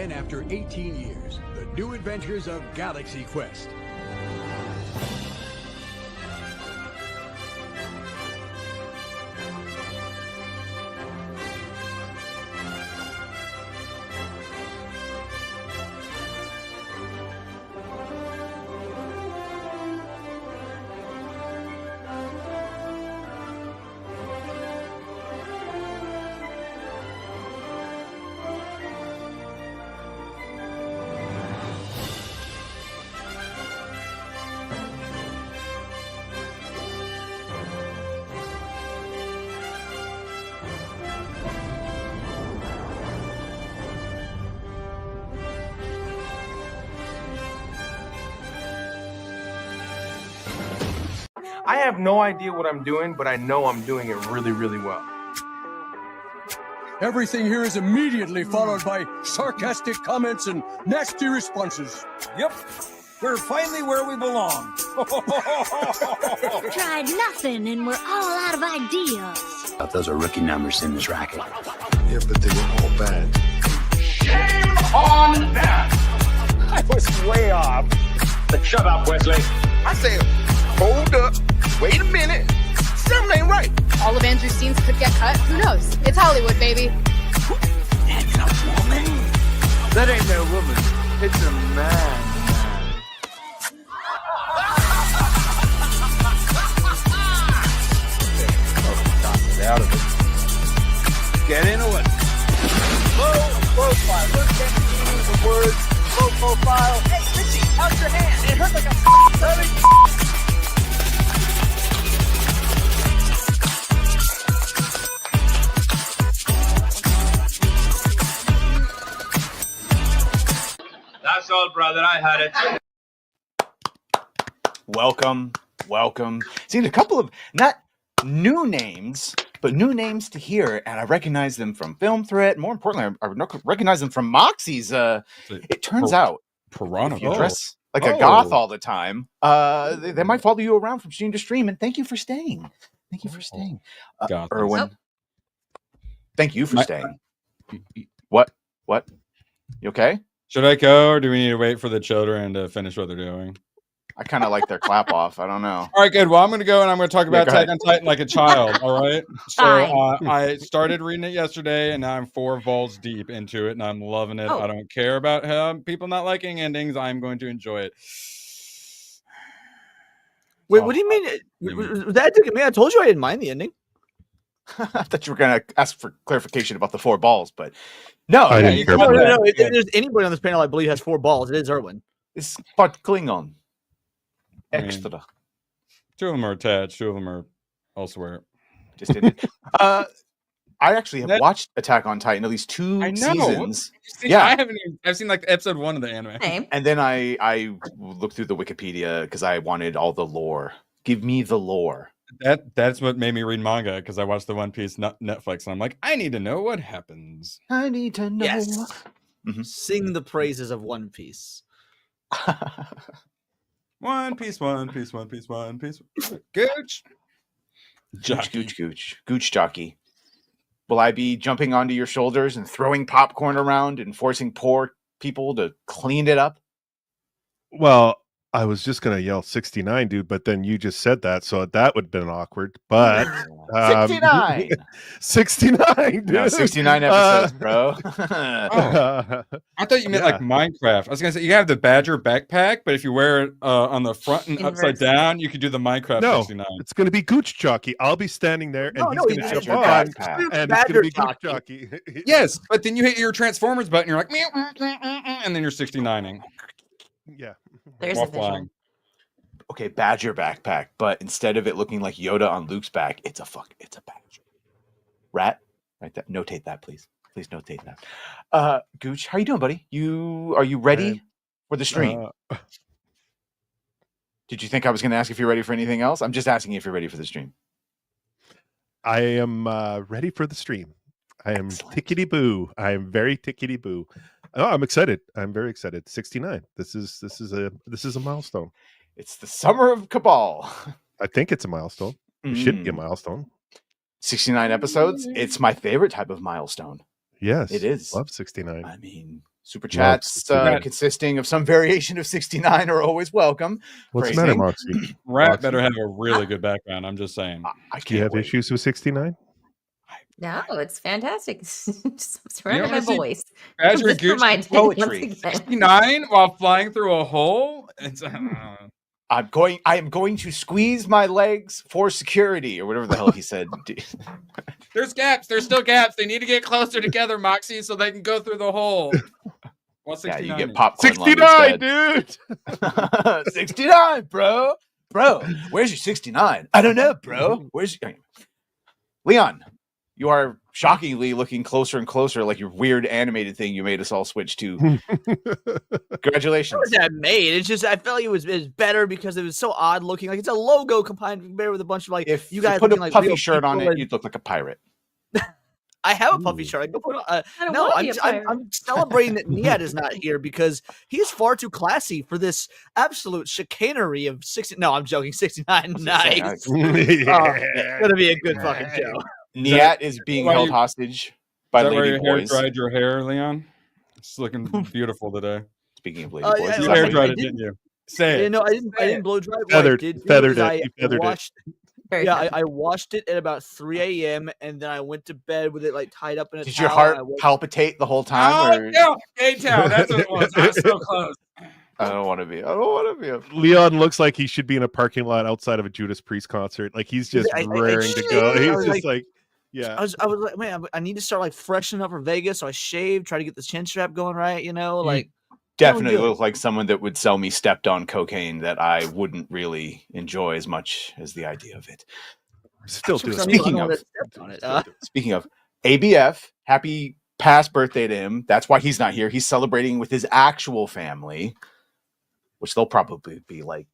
again after 18 years. The new adventures of Galaxy Quest. I have no idea what I'm doing, but I know I'm doing it really, really well. Everything here is immediately followed by sarcastic comments and nasty responses. Yep, we're finally where we belong. Tried nothing and we're all out of ideas. Those are rookie numbers in this racket. Yeah, but they were all bad. Shame on them! I was way off. But shut up, Wesley. I said, hold up, wait a minute. Something ain't right. All of Andrew's scenes could get cut. Who knows? It's Hollywood, baby. That's a woman. That ain't no woman. It's a man. Out of it. Get into it. Low profile. Look at the words. Low profile. Hey, Richie, how's your hand? It hurt like a That's all, brother. I had it. Welcome. Seen a couple of not new names, but new names to hear, and I recognize them from Film Threat. More importantly, I recognize them from Moxie's. It turns out, Piranha. if you dress like a goth all the time, they might follow you around from stream to stream. And thank you for staying. Erwin. Thank you for staying. What? You okay? Should I go, or do we need to wait for the children to finish what they're doing? I kind of like their clap off. I don't know. All right, good. Well, I'm going to go, and I'm going to talk about Attack on Titan like a child. All right. So I started reading it yesterday, and now I'm 4 vols deep into it, and I'm loving it. I don't care about people not liking endings. I'm going to enjoy it. Wait, what do you mean? Was that took me? I told you I didn't mind the ending. I thought you were going to ask for clarification about the 4 balls, but no. No. If there's anybody on this panel I believe has 4 balls, it is Erwin. It's but Klingon. Extra. 2 of them are attached. 2 of them are elsewhere. Just didn't. I actually have watched Attack on Titan at least 2 seasons. Yeah, I've seen like episode 1 of the anime. Same. And then I looked through the Wikipedia because I wanted all the lore. Give me the lore. That's what made me read manga, because I watched the One Piece Netflix, and I'm like, I need to know what happens. I need to know. Yes. Sing the praises of One Piece. One Piece. Gooch. Gooch jockey. Will I be jumping onto your shoulders and throwing popcorn around and forcing poor people to clean it up? Well, I was just gonna yell 69, dude, but then you just said that, so that would have been awkward. But 69, 69, dude. No, 69 episodes, bro. I thought you meant like Minecraft. I was gonna say you have the Badger backpack, but if you wear it on the front and upside down, you could do the Minecraft 69. It's gonna be Gooch Jockey. I'll be standing there, and he's gonna jump on, and it's gonna be Gooch Jockey. Yes, but then you hit your Transformers button, you're like, meow, and then you're 69ing. Yeah. There's a vision. Okay, Badger backpack, but instead of it looking like Yoda on Luke's back, it's a badger. Rat, write that. Notate that, please. Please notate that. Gooch, how you doing, buddy? Are you ready for the stream? Did you think I was going to ask if you're ready for anything else? I'm just asking if you're ready for the stream. I am ready for the stream. I am tickety-boo. I am very tickety-boo. Oh, I'm excited. I'm very excited. 69. This is a milestone. It's the summer of Cabal. I think it's a milestone. It should be a milestone. 69 episodes. It's my favorite type of milestone. Yes. It is. Love 69. I mean, Super chats consisting of some variation of 69 are always welcome. What's the matter, Moxie? Rat better have a really good background. I'm just saying. Do you have issues with 69? No, it's fantastic. Just surrounded by boys. Badger Just for Gooch my poetry. 69 while flying through a hole. It's, I am going to squeeze my legs for security, or whatever the hell he said. There's gaps. There's still gaps. They need to get closer together, Moxie, so they can go through the hole. Well, 69. Yeah, you get popcorn. 69, dude. 69, bro. Bro, where's your 69? I don't know, bro. Where's your... Leon? You are shockingly looking closer and closer, like your weird animated thing you made us all switch to. Congratulations. What was that made? It's just I felt like it was better because it was so odd looking. Like it's a logo compared with a bunch of like. If you guys put a like puffy shirt on it, and... you'd look like a pirate. I have a puffy shirt. I go put on. No, I'm celebrating that Niat is not here because he's far too classy for this absolute chicanery of 60. No, I'm joking. 69. Nice. It's gonna be a good fucking show. Niat is being held hostage by lady boys. Dried your hair, Leon? It's looking beautiful today. Speaking of lady boys, you hair dried it, didn't you? Say it. No, I didn't blow dry. Feathered it. I washed it at about 3 a.m. and then I went to bed with it like tied up in a towel. Did your heart palpitate the whole time? Oh, no, A-Town. That's what it was. I was so close. I don't want to be. Leon looks like he should be in a parking lot outside of a Judas Priest concert. Like he's just raring to go. He's just like, yeah. I was like, man, I need to start like freshening up for Vegas. So I shaved, try to get the chin strap going right. You know, like definitely look like someone that would sell me stepped on cocaine that I wouldn't really enjoy as much as the idea of it. Still do. Speaking of ABF, happy past birthday to him. That's why he's not here. He's celebrating with his actual family, which they'll probably be like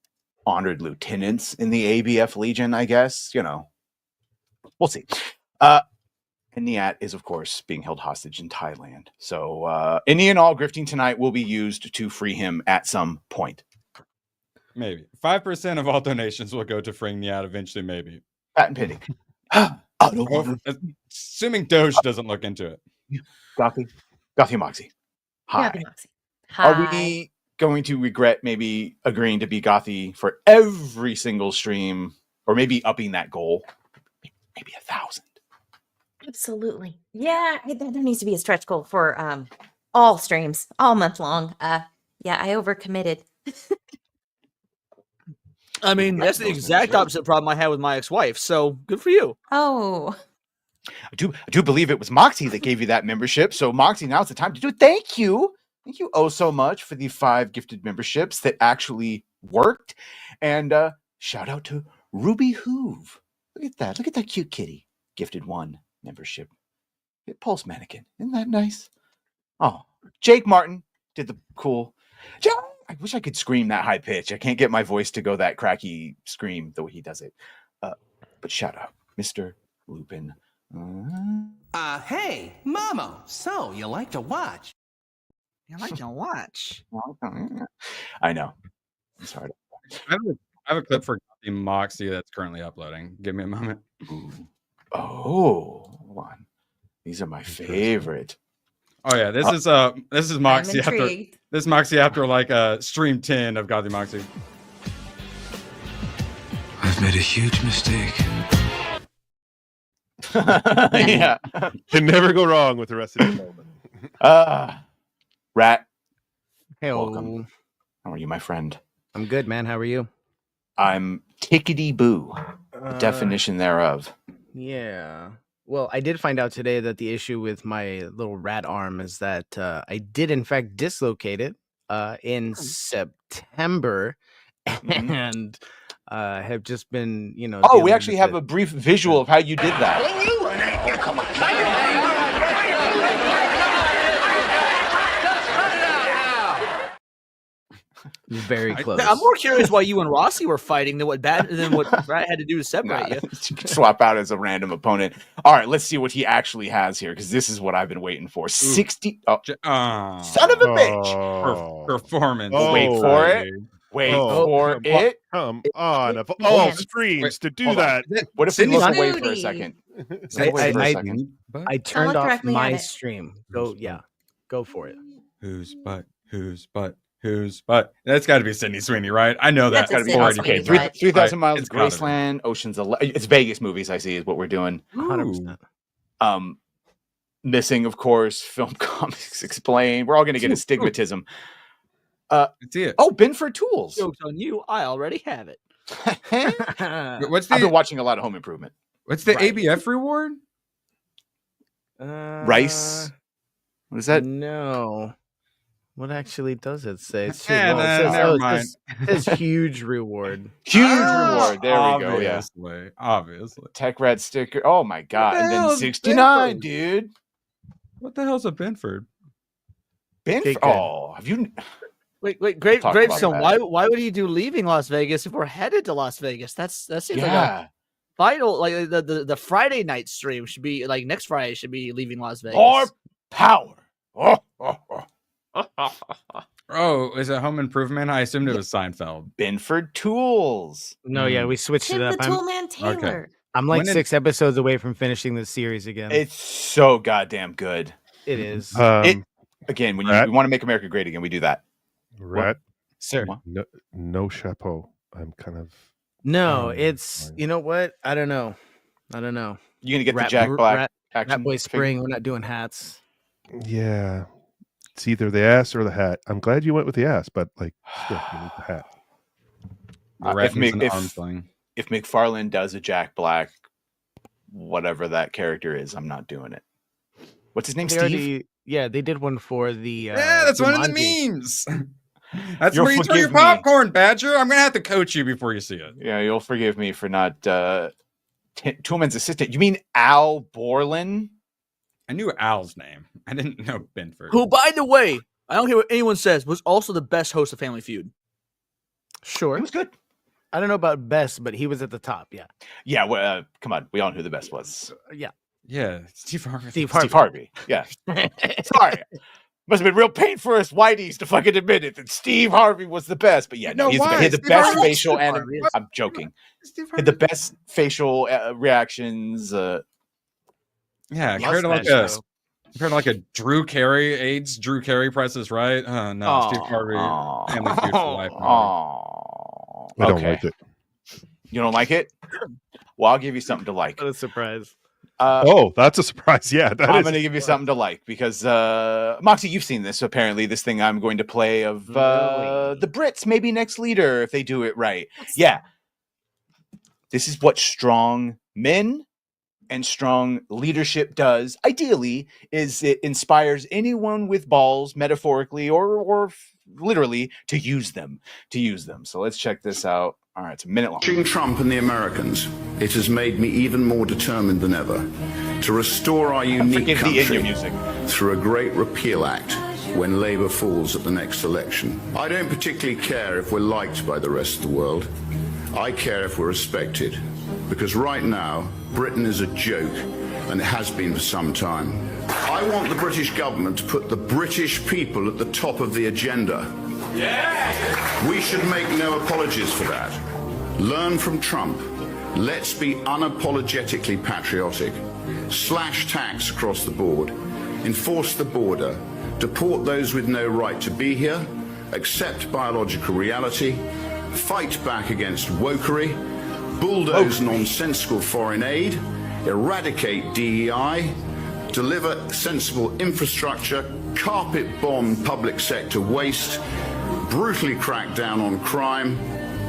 honored lieutenants in the ABF Legion, I guess. You know, we'll see. And Niat is, of course, being held hostage in Thailand. So any and all grifting tonight will be used to free him at some point. Maybe 5% of all donations will go to freeing Niat eventually. Maybe patent pending. Assuming Doge doesn't look into it. Gothy Moxie. Hi. Hi. Are we going to regret maybe agreeing to be Gothy for every single stream, or maybe upping that goal? Maybe 1,000. Absolutely. Yeah, there needs to be a stretch goal for all streams, all month long. Yeah, I overcommitted. I mean, that's the exact opposite problem I had with my ex-wife. So good for you. Oh. I do believe it was Moxie that gave you that membership. So Moxie, now's the time to do it. Thank you. Thank you oh so much for the 5 gifted memberships that actually worked. And shout out to Ruby Hoove. Look at that. Look at that cute kitty. Gifted 1 membership. Pulse mannequin. Isn't that nice? Oh, Jake Martin did the cool. I wish I could scream that high pitch. I can't get my voice to go that cracky scream the way he does it. But shout out, Mr. Lupin. Hey, Momo. So you like to watch? You like to watch? I know. I'm sorry. I have a clip for Moxie that's currently uploading. Give me a moment. Ooh. Oh, hold on. These are my favorite. Oh yeah, this is Moxie after this Moxie after like stream 10 of Gothy Moxie. I've made a huge mistake. Yeah. Can never go wrong with the rest of the Rat. Hey, welcome. How are you, my friend? I'm good, man. How are you? I'm tickety boo. The definition thereof. Yeah. Well, I did find out today that the issue with my little rat arm is that I did, in fact, dislocate it in September and have just been, you know. Oh, we actually have a brief visual of how you did that. Very close. I'm more curious why you and Rossi were fighting than what Rat had to do to separate you. Swap out as a random opponent. All right, let's see what he actually has here, because this is what I've been waiting for. 60. Oh, son of a bitch! Performance. Wait for it. Wait for it. Come on, of all streams to do that. What if we look away for a second? I turned off my stream. Go for it. Whose butt? That's got to be Sydney Sweeney, right? I know that. That's gotta be okay. 3,000 Miles of Graceland, Ocean's 11. It's Vegas movies. I see is what we're doing. 100%. Missing, of course. Film Comics Explained. We're all going to get astigmatism. That's it. Oh, Binford Tools. Jokes on you. I already have it. I've been watching a lot of Home Improvement. What's the ABF reward? Rice. What is that? No. What actually does it say? It says huge reward. Huge reward. There we go. Yeah. Obviously. Techrat sticker. Oh my god. And then 69, dude. What the hell's a Binford? Binford? Oh, have you? Wait, Gravestone. Why would you do leaving Las Vegas if we're headed to Las Vegas? That seems like a final. Like the Friday night stream should be like next Friday should be leaving Las Vegas. Or power. Oh, is it Home Improvement? I assumed it was Seinfeld. Binford Tools. No, yeah, we switched it up. The Toolman Taylor. Okay. I'm like 6 episodes away from finishing the series again. It's so goddamn good. It is. Again, when we want to make America great again, we do that. Rat, sir. No chapeau. I'm kind of. No, it's you know what? I don't know. You gonna get the Jack Black action Rat Boy Spring? We're not doing hats. Yeah, it's either the ass or the hat. I'm glad you went with the ass, but like, still, you need the hat. If McFarlane does a Jack Black, whatever that character is, I'm not doing it. What's his name? Steve. Yeah, they did one for the. Yeah, that's one of the memes. That's where you throw your popcorn, Badger. I'm gonna have to coach you before you see it. Yeah, you'll forgive me for not Toolman's assistant. You mean Al Borland? I knew Al's name. I didn't know Binford. Who, by the way, I don't care what anyone says, was also the best host of Family Feud. Sure, he was good. I don't know about best, but he was at the top. Yeah. Yeah. Well, come on, we all know who the best was. Yeah, Steve Harvey. Steve Harvey. Yeah. Sorry. Must have been real pain for us whiteys to fucking admit it that Steve Harvey was the best. But yeah, no, he had the best facial animation. I'm joking. Had the best facial reactions. Yeah, compared to like a Drew Carey Price is Right. No, Steve Harvey. Family Feud for life. I don't like it. You don't like it? Well, I'll give you something to like. What a surprise. That's a surprise. Yeah, I'm going to give you something to like because Moxie, you've seen this. Apparently, this thing I'm going to play of the Brits, maybe next leader if they do it right. Yeah, this is what strong men and strong leadership does. Ideally, is it inspires anyone with balls, metaphorically or literally, to use them. So let's check this out. All right, it's a minute long. Watching Trump and the Americans, it has made me even more determined than ever to restore our unique country through a great repeal act when Labour falls at the next election. I don't particularly care if we're liked by the rest of the world. I care if we're respected, because right now, Britain is a joke, and it has been for some time. I want the British government to put the British people at the top of the agenda. Yeah. We should make no apologies for that. Learn from Trump. Let's be unapologetically patriotic. Slash tax across the board. Enforce the border. Deport those with no right to be here. Accept biological reality. Fight back against wokery. Bulldoze nonsensical foreign aid. Eradicate DEI. Deliver sensible infrastructure. Carpet bomb public sector waste. Brutally crack down on crime,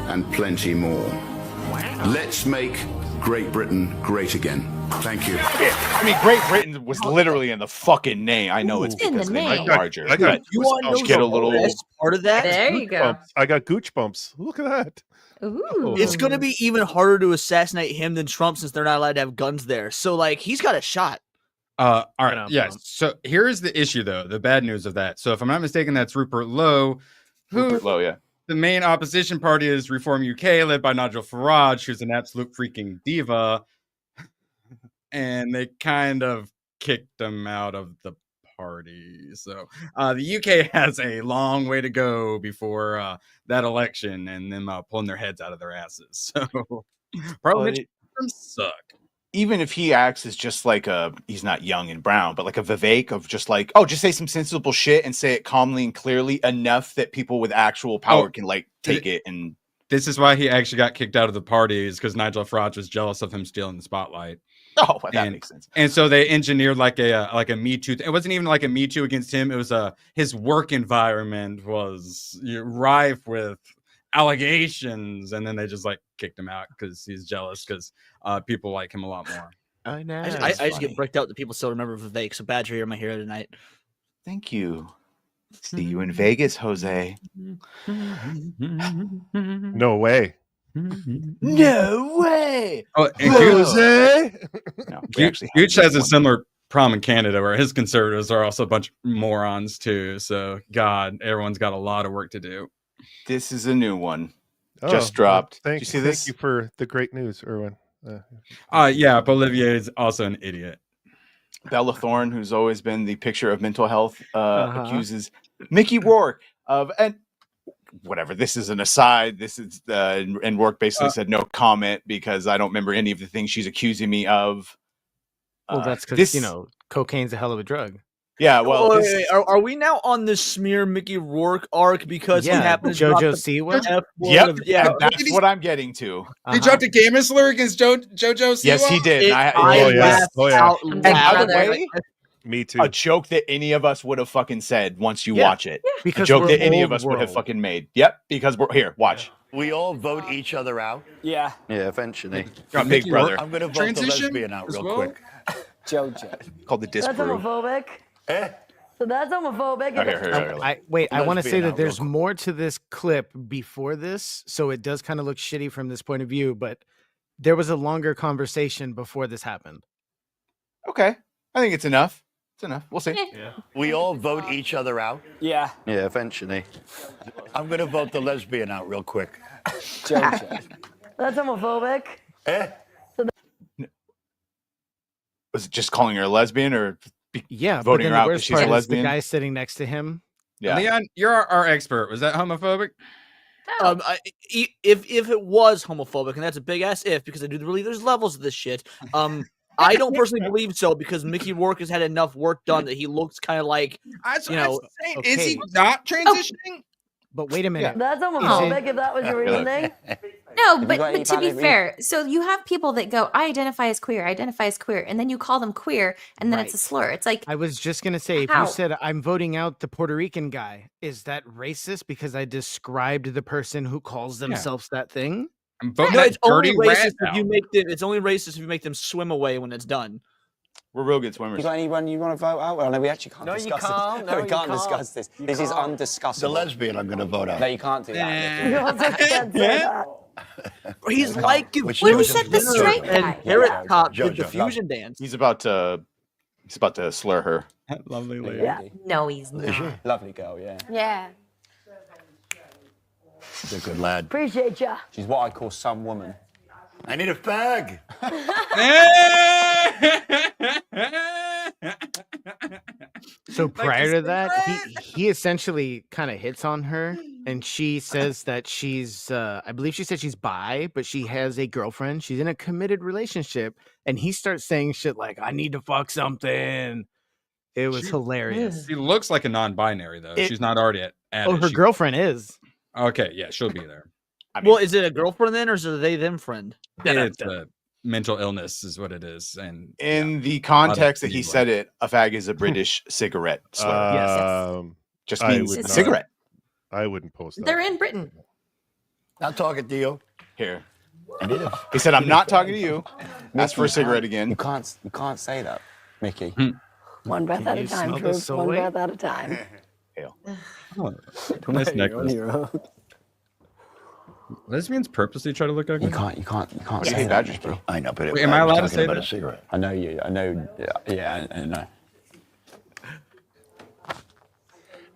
and plenty more. Wow. Let's make Great Britain great again. Thank you. I mean, Great Britain was literally in the fucking name. I know it's because they make larger. I got you want to get a little part of that? There you go. I got gooch bumps. Look at that. Ooh. It's going to be even harder to assassinate him than Trump since they're not allowed to have guns there. So, like, he's got a shot. All right. Yes. So here's the issue, though. The bad news of that. So if I'm not mistaken, that's Rupert Lowe. Yeah. The main opposition party is Reform UK, led by Nigel Farage, who's an absolute freaking diva. And they kind of kicked him out of the party. So the UK has a long way to go before that election and them pulling their heads out of their asses. So parliamentary terms suck. even if he acts as just like he's not young and brown, but like a Vivek of just like, oh, just say some sensible shit and say it calmly and clearly enough that people with actual power can like take it. And this is why he actually got kicked out of the party, is because Nigel Farage was jealous of him stealing the spotlight. Oh, well, that makes sense. And so they engineered like a Me Too. It wasn't even like a Me Too against him. It was his work environment was rife with allegations, and then they just like kicked him out because he's jealous because people like him a lot more. I know. I just get bricked out that people still remember Vivek. So Badger, you're my hero tonight. Thank you. See you in Vegas, Jose. No way. No way. Oh, and Jose. No, Gooch has a similar problem in Canada where his conservatives are also a bunch of morons too. So God, everyone's got a lot of work to do. This is a new one. Oh, Just dropped. Thank Did you see this? Thank you for the great news, Erwin. Yeah, but Olivier is also an idiot. Bella Thorne, who's always been the picture of mental health, accuses Mickey Rourke of, and whatever. This is an aside. This is and Rourke basically said no comment because I don't remember any of the things she's accusing me of. Well, that's because cocaine's a hell of a drug. Yeah, well, wait, are we now on this smear Mickey Rourke arc because he happened to JoJo Siwa? Yep, that's what I'm getting to. He dropped a gamer slur against JoJo Siwa? Yes, he did. I laughed out And by the way, me too. A joke that any of us would have fucking said once you Yeah. watch it. Yeah. Because a joke we're that any of old us would have world. fucking made. Yep, because we're here. Watch. We all vote each other out. Yeah. Yeah, eventually. Got Big Brother. I'm going to vote the lesbian out real quick. JoJo. Called the That's disprove. homophobic. So that's homophobic. Wait, I want to say Lesbian that out there's real more to this clip before this, so it does kind of look shitty from this point of view, but there was a longer conversation before this happened. Okay. I think it's enough. It's enough. We'll see. We all vote each other out. Yeah. Yeah, eventually. I'm going to vote the lesbian out real quick. That's homophobic. Was it just calling her a lesbian or Yeah, voting but then her the out worst because she's a part is lesbian? the guy sitting next to him. Yeah. Leon, you're our expert. Was that homophobic? If it was homophobic, and that's a big ass if, because I do believe there's levels of this shit. I don't personally believe so because Mickey Rourke has had enough work done that he looks kind of like, you know, Is he not transitioning? But wait a minute. That's homophobic if that was your reasoning. No, you but got any to be valid fair, so you have people that go, I identify as queer, and then you call them queer, and then it's a slur. It's like, I was just gonna say, if How? you said I'm voting out the Puerto Rican guy, is that racist because I described the person who calls themselves that thing? no, it's only racist if you make them. It's only racist if you make them swim away when it's done. We're real good swimmers. You got anyone you want to vote out? Well, no, we actually can't No, you discuss can't. this. No, we you can't can't. discuss this. You This is can't. undiscussable. The lesbian I'm going to vote out. No, you can't do that. You also can't say that. He's like Which What was said a the good straight joke. guy? Carrot Top did the JoJo. fusion dance. He's about to slur her. Lovely lady. Yeah. no, he's Is she? not. Lovely girl, yeah. Yeah. She's a good lad. Appreciate ya. She's what I call some woman. I need a fag. So prior to that, he essentially kind of hits on her, and she says that she's, I believe she said she's bi, but she has a girlfriend. She's in a committed relationship, and he starts saying shit like, "I need to fuck something." It was hilarious. She looks like a non-binary though. She's not already at Oh, her girlfriend is. Okay, yeah, she'll be there. Well, is it a girlfriend then, or is it a they them friend? It's a mental illness, is what it is, and In the context that he said it, a fag is a British cigarette slur. Just I means would a not- cigarette. I wouldn't post that. They're in Britain. Not talking to you. Here. He said, I'm not talking to you. Ask for a cigarette again. You can't say that, Mickey. One breath at a you time, smell troops. this One soy? breath at a time. nice necklace. Lesbians purposely try to look ugly. You can't Yes. say Badgers, that. bro. I know, but Wait, am I allowed to talking say about that? a cigarette. I know you. I know. Yeah, I know.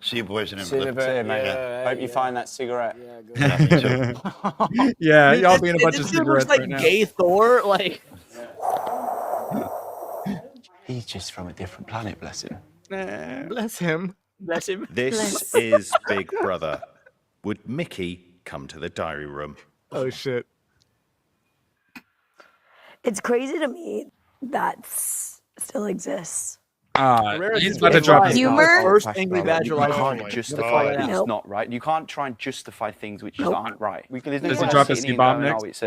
See you boys in a See you, minute. mate. Hope you find that cigarette. Yeah, y'all being a bunch of This dude looks cigarettes like right now. gay Thor. Like He's just from a different planet, bless him. Bless him. bless him. This is Big Brother. Would Mickey come to the diary room? Oh shit. It's crazy to me that still exists. He's about to drop his humor. First Angry Badger You live can't stream. justify Nope. things not right. You can't try and justify things which just aren't right. There's no Does he point drop his sitting here C-bomb going, next?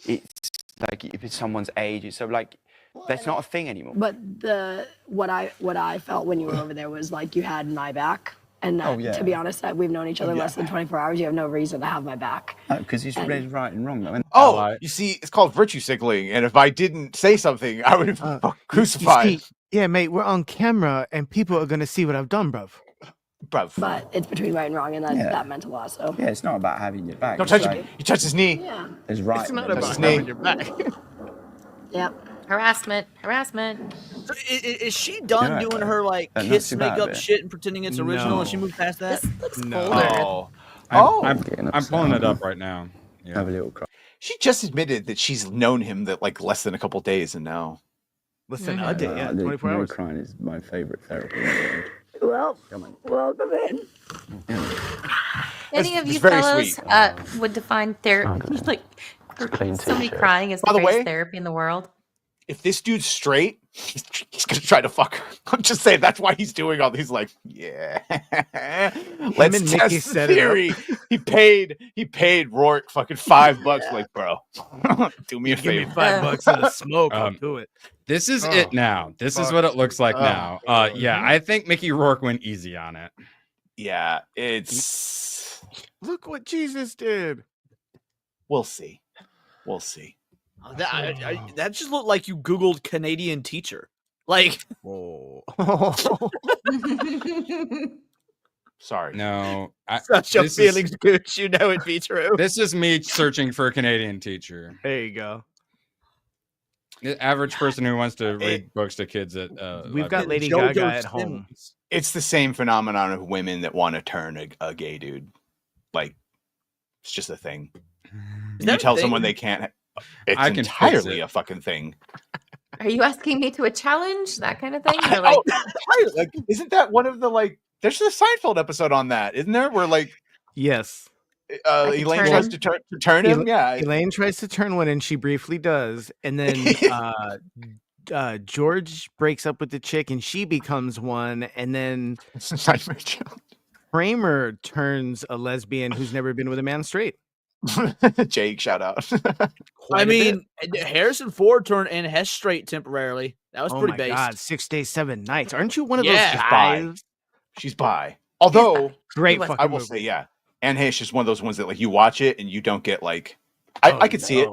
it's like if it's someone's age. It's so like that's not a thing anymore. But what I felt when you were over there was like you had my back, and that, to be honest, that we've known each other less than 24 hours. You have no reason to have my back. Because it's right and wrong. Though. Oh, you see, it's called virtue signaling, and if I didn't say something, I would have crucified. You see, yeah, mate, we're on camera, and people are gonna see what I've done, bruv. But it's between right and wrong, and that meant a lot. So Yeah, it's not about having your back. Don't touch it. You touch his knee. yeah, It's right. It's not Touch about his knee. having your back. yep. Harassment. So is she done Yeah, doing her like not kiss too bad, makeup but- shit and pretending it's original, and she moved past that? This looks No. colder. I'm pulling it up right now. Yeah. Have a little cry. She just admitted that she's known him that like less than a couple days, and now Listen, a day, 24 hours. Crying is my favorite therapy. Well, welcome in. Any of it's you very fellows sweet. would define therapy like somebody t-shirt. crying is By the the greatest way- therapy in the world? if this dude's straight, he's gonna try to fuck her. I'm just saying that's why he's doing all these. Like, yeah, let's and test Nikki the set it up. theory. He paid Rourke fucking $5. Like, bro, do me a Give me favor. $5 and a smoke. I'll do it. This is Oh, it now. This is what it looks like now. Yeah, I think Mickey Rourke went easy on it. Yeah, it's. Look what Jesus did. We'll see. We'll see. That just looked like you Googled Canadian teacher. Like, Whoa. Sorry. No. such a this is- feelings, Gooch. You know it'd be true. This is me searching for a Canadian teacher. There you go. The average person who wants to read books to kids at We've got Lady JoJo Gaga at home. Sims. It's the same phenomenon of women that want to turn a gay dude. Like, it's just a thing. Is You that a tell thing? someone they can't. It's I can fix entirely it. a fucking thing. Are you asking me to a challenge? That kind of thing? Or like, Like, isn't that one of the like? There's a Seinfeld episode on that, isn't there? Where like, Yes. Elaine turn tries him? to turn him. Yeah, Elaine tries to turn one and she briefly does. And then George breaks up with the chick and she becomes one. And then Kramer turns a lesbian who's never been with a man straight. Jake, shout out. I mean, Harrison Ford turned Anne Hess straight temporarily. That was Oh pretty my based. God, 6 days, 7 nights. Aren't you one of Yeah. those guys? She's bi. Although, Great was- fucking I will movie. say, yeah, Anne Heche is one of those ones that like you watch it and you don't get like. I could see it.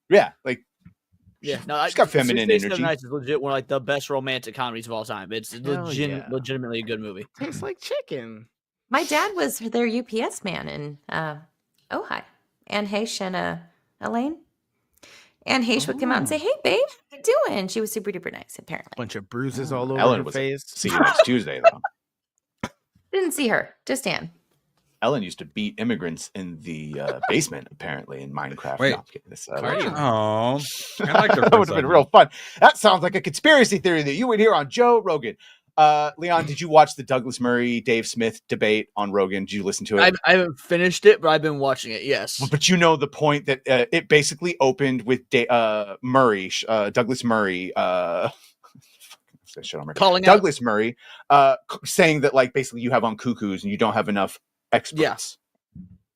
Yeah, like Yeah, no, she's got feminine 6 Days, 7 energy. Nights is legit one of like the best romantic comedies of all time. It's yeah. legitimately a good movie. Tastes like chicken. my dad was their UPS man in Ojai. Anne Heche and Elaine. Anne Heche would come out and say, "Hey, babe, how you doing?" She was super duper nice, apparently. Bunch of bruises all over Ellen her was face. see you next Tuesday though. Didn't see her, just Anne. Ellen used to beat immigrants in the basement, apparently, in Minecraft. Wait. No, I'm kidding. This, Oh, I like that would have been real fun. That sounds like a conspiracy theory that you would hear on Joe Rogan. Leon, did you watch the Douglas Murray, Dave Smith debate on Rogan? Did you listen to it? I haven't finished it, but I've been watching it. Yes, But you know the point that it basically opened with Murray, Douglas Murray, calling out Douglas Murray, saying that like basically you have on cuckoos and you don't have enough experts.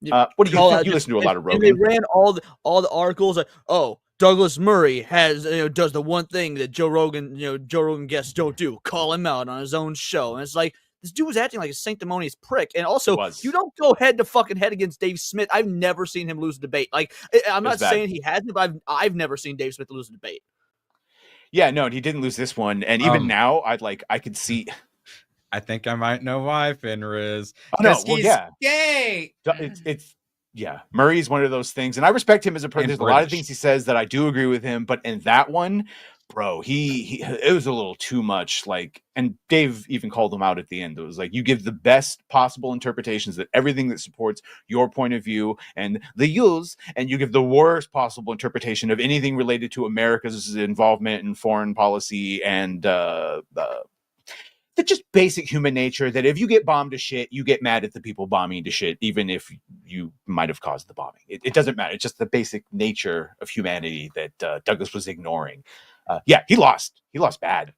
What do you think? You listen to a lot of And they Rogan. ran all the articles like, oh, Douglas Murray has does the one thing that Joe Rogan guests don't do: call him out on his own show. And it's like this dude was acting like a sanctimonious prick. And also, you don't go head to fucking head against Dave Smith. I've never seen him lose a debate. Like I'm not saying he hasn't, but I've never seen Dave Smith lose a debate. Yeah, no, he didn't lose this one, and even now, I could see. I think I might know why, Fenriz. Oh, no, 'Cause well, he's yeah. gay. It's yeah. Murray's one of those things, and I respect him as a person. And There's a lot of British. things he says that I do agree with him, but in that one, bro, he it was a little too much. Like, and Dave even called him out at the end. It was like you give the best possible interpretations that everything that supports your point of view and the use, and you give the worst possible interpretation of anything related to America's involvement in foreign policy and the just basic human nature that if you get bombed to shit, you get mad at the people bombing to shit, even if you might have caused the bombing. It doesn't matter. It's just the basic nature of humanity that Douglas was ignoring. Yeah, he lost. He lost bad.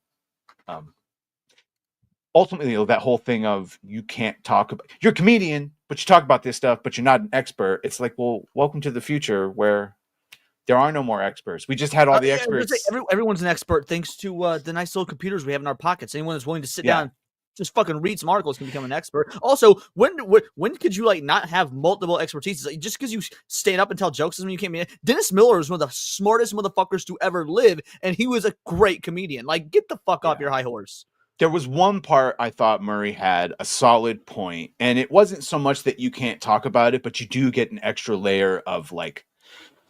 Ultimately, that whole thing of you can't talk about, you're a comedian, but you talk about this stuff, but you're not an expert. It's like, well, welcome to the future where there are no more experts. We just had all the experts. Everyone's an expert thanks to the nice little computers we have in our pockets. Anyone that's willing to sit down, just fucking read some articles can become an expert. Also, when could you like not have multiple expertise? Like, just because you stand up and tell jokes doesn't mean you can't be. Dennis Miller is one of the smartest motherfuckers to ever live, and he was a great comedian. Like, get the fuck off your high horse. There was one part I thought Murray had a solid point, and it wasn't so much that you can't talk about it, but you do get an extra layer of like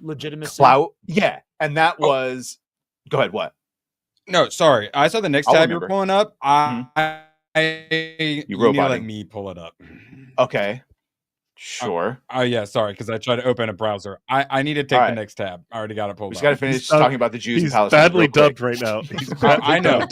legitimacy. Clout. Yeah. And that was go ahead, what? No, sorry. I saw the next tab you were pulling up. You need to let me pull it up. Okay. Sure. Oh yeah, sorry, because I tried to open a browser. I need to take the next tab. I already got it pulled up. We just gotta finish talking about the Jews in Palestine. He's badly dubbed right now. I know.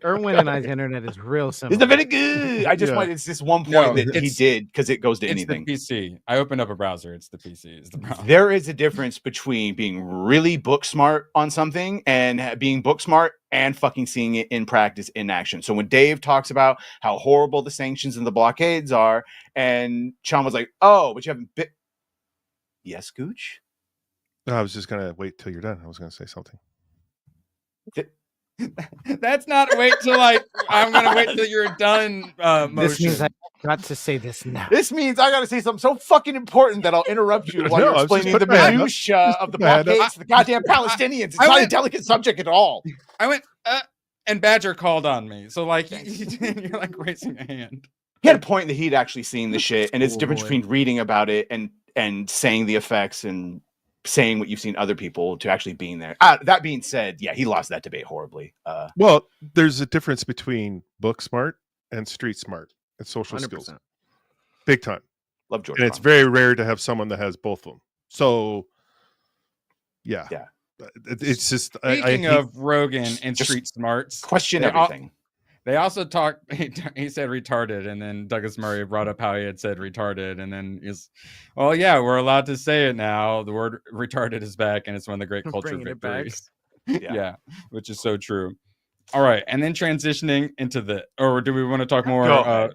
Erwin and I's internet is real simple. It's very good. I just wanted, it's this one point that he did because it goes to anything. It's the PC. I opened up a browser. It's the PC. It's the browser. There is a difference between being really book smart on something and being book smart and fucking seeing it in practice, in action. So when Dave talks about how horrible the sanctions and the blockades are, and Sean was like, "Oh, but you haven't been." Yes, Gooch. No, I was just gonna wait till you're done. I was gonna say something. That's not wait till I'm gonna wait till you're done. This means I got to say this now. This means I got to say something so fucking important that I'll interrupt you while you're explaining the minutia of the blockades to the goddamn Palestinians. It's not a delicate subject at all. I went, and Badger called on me. So like, you're like raising a hand. He had a point that he'd actually seen the shit, and it's the difference between reading about it and saying the effects and saying what you've seen other people to actually being there. That being said, yeah, he lost that debate horribly. Well, there's a difference between book smart and street smart and social 100%. Skills. Big time. Love George. And it's very rare to have someone that has both of them. So, yeah. It's just speaking of Rogan and street smarts, question everything. They also talked. He said retarded, and then Douglas Murray brought up how he had said retarded, and then he's, well, yeah, we're allowed to say it now. The word retarded is back, and it's one of the great culture victories. Yeah, which is so true. All right, and then transitioning into or do we want to talk more? Israel?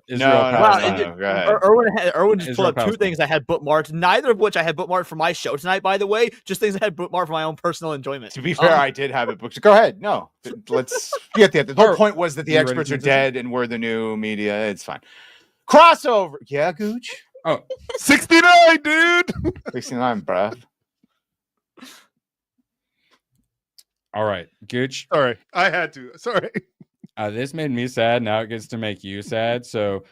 Erwin just pulled up two things I had bookmarked, neither of which I had bookmarked for my show tonight, by the way. Just things I had bookmarked for my own personal enjoyment. To be fair, I did have it booked. Go ahead. No, let's get the whole point was that the experts are dead and we're the new media. It's fine. Crossover. Yeah, Gooch. Oh, 69, dude. 69, bruh. All right, Gooch. Sorry, I had to. Sorry. This made me sad. Now it gets to make you sad. So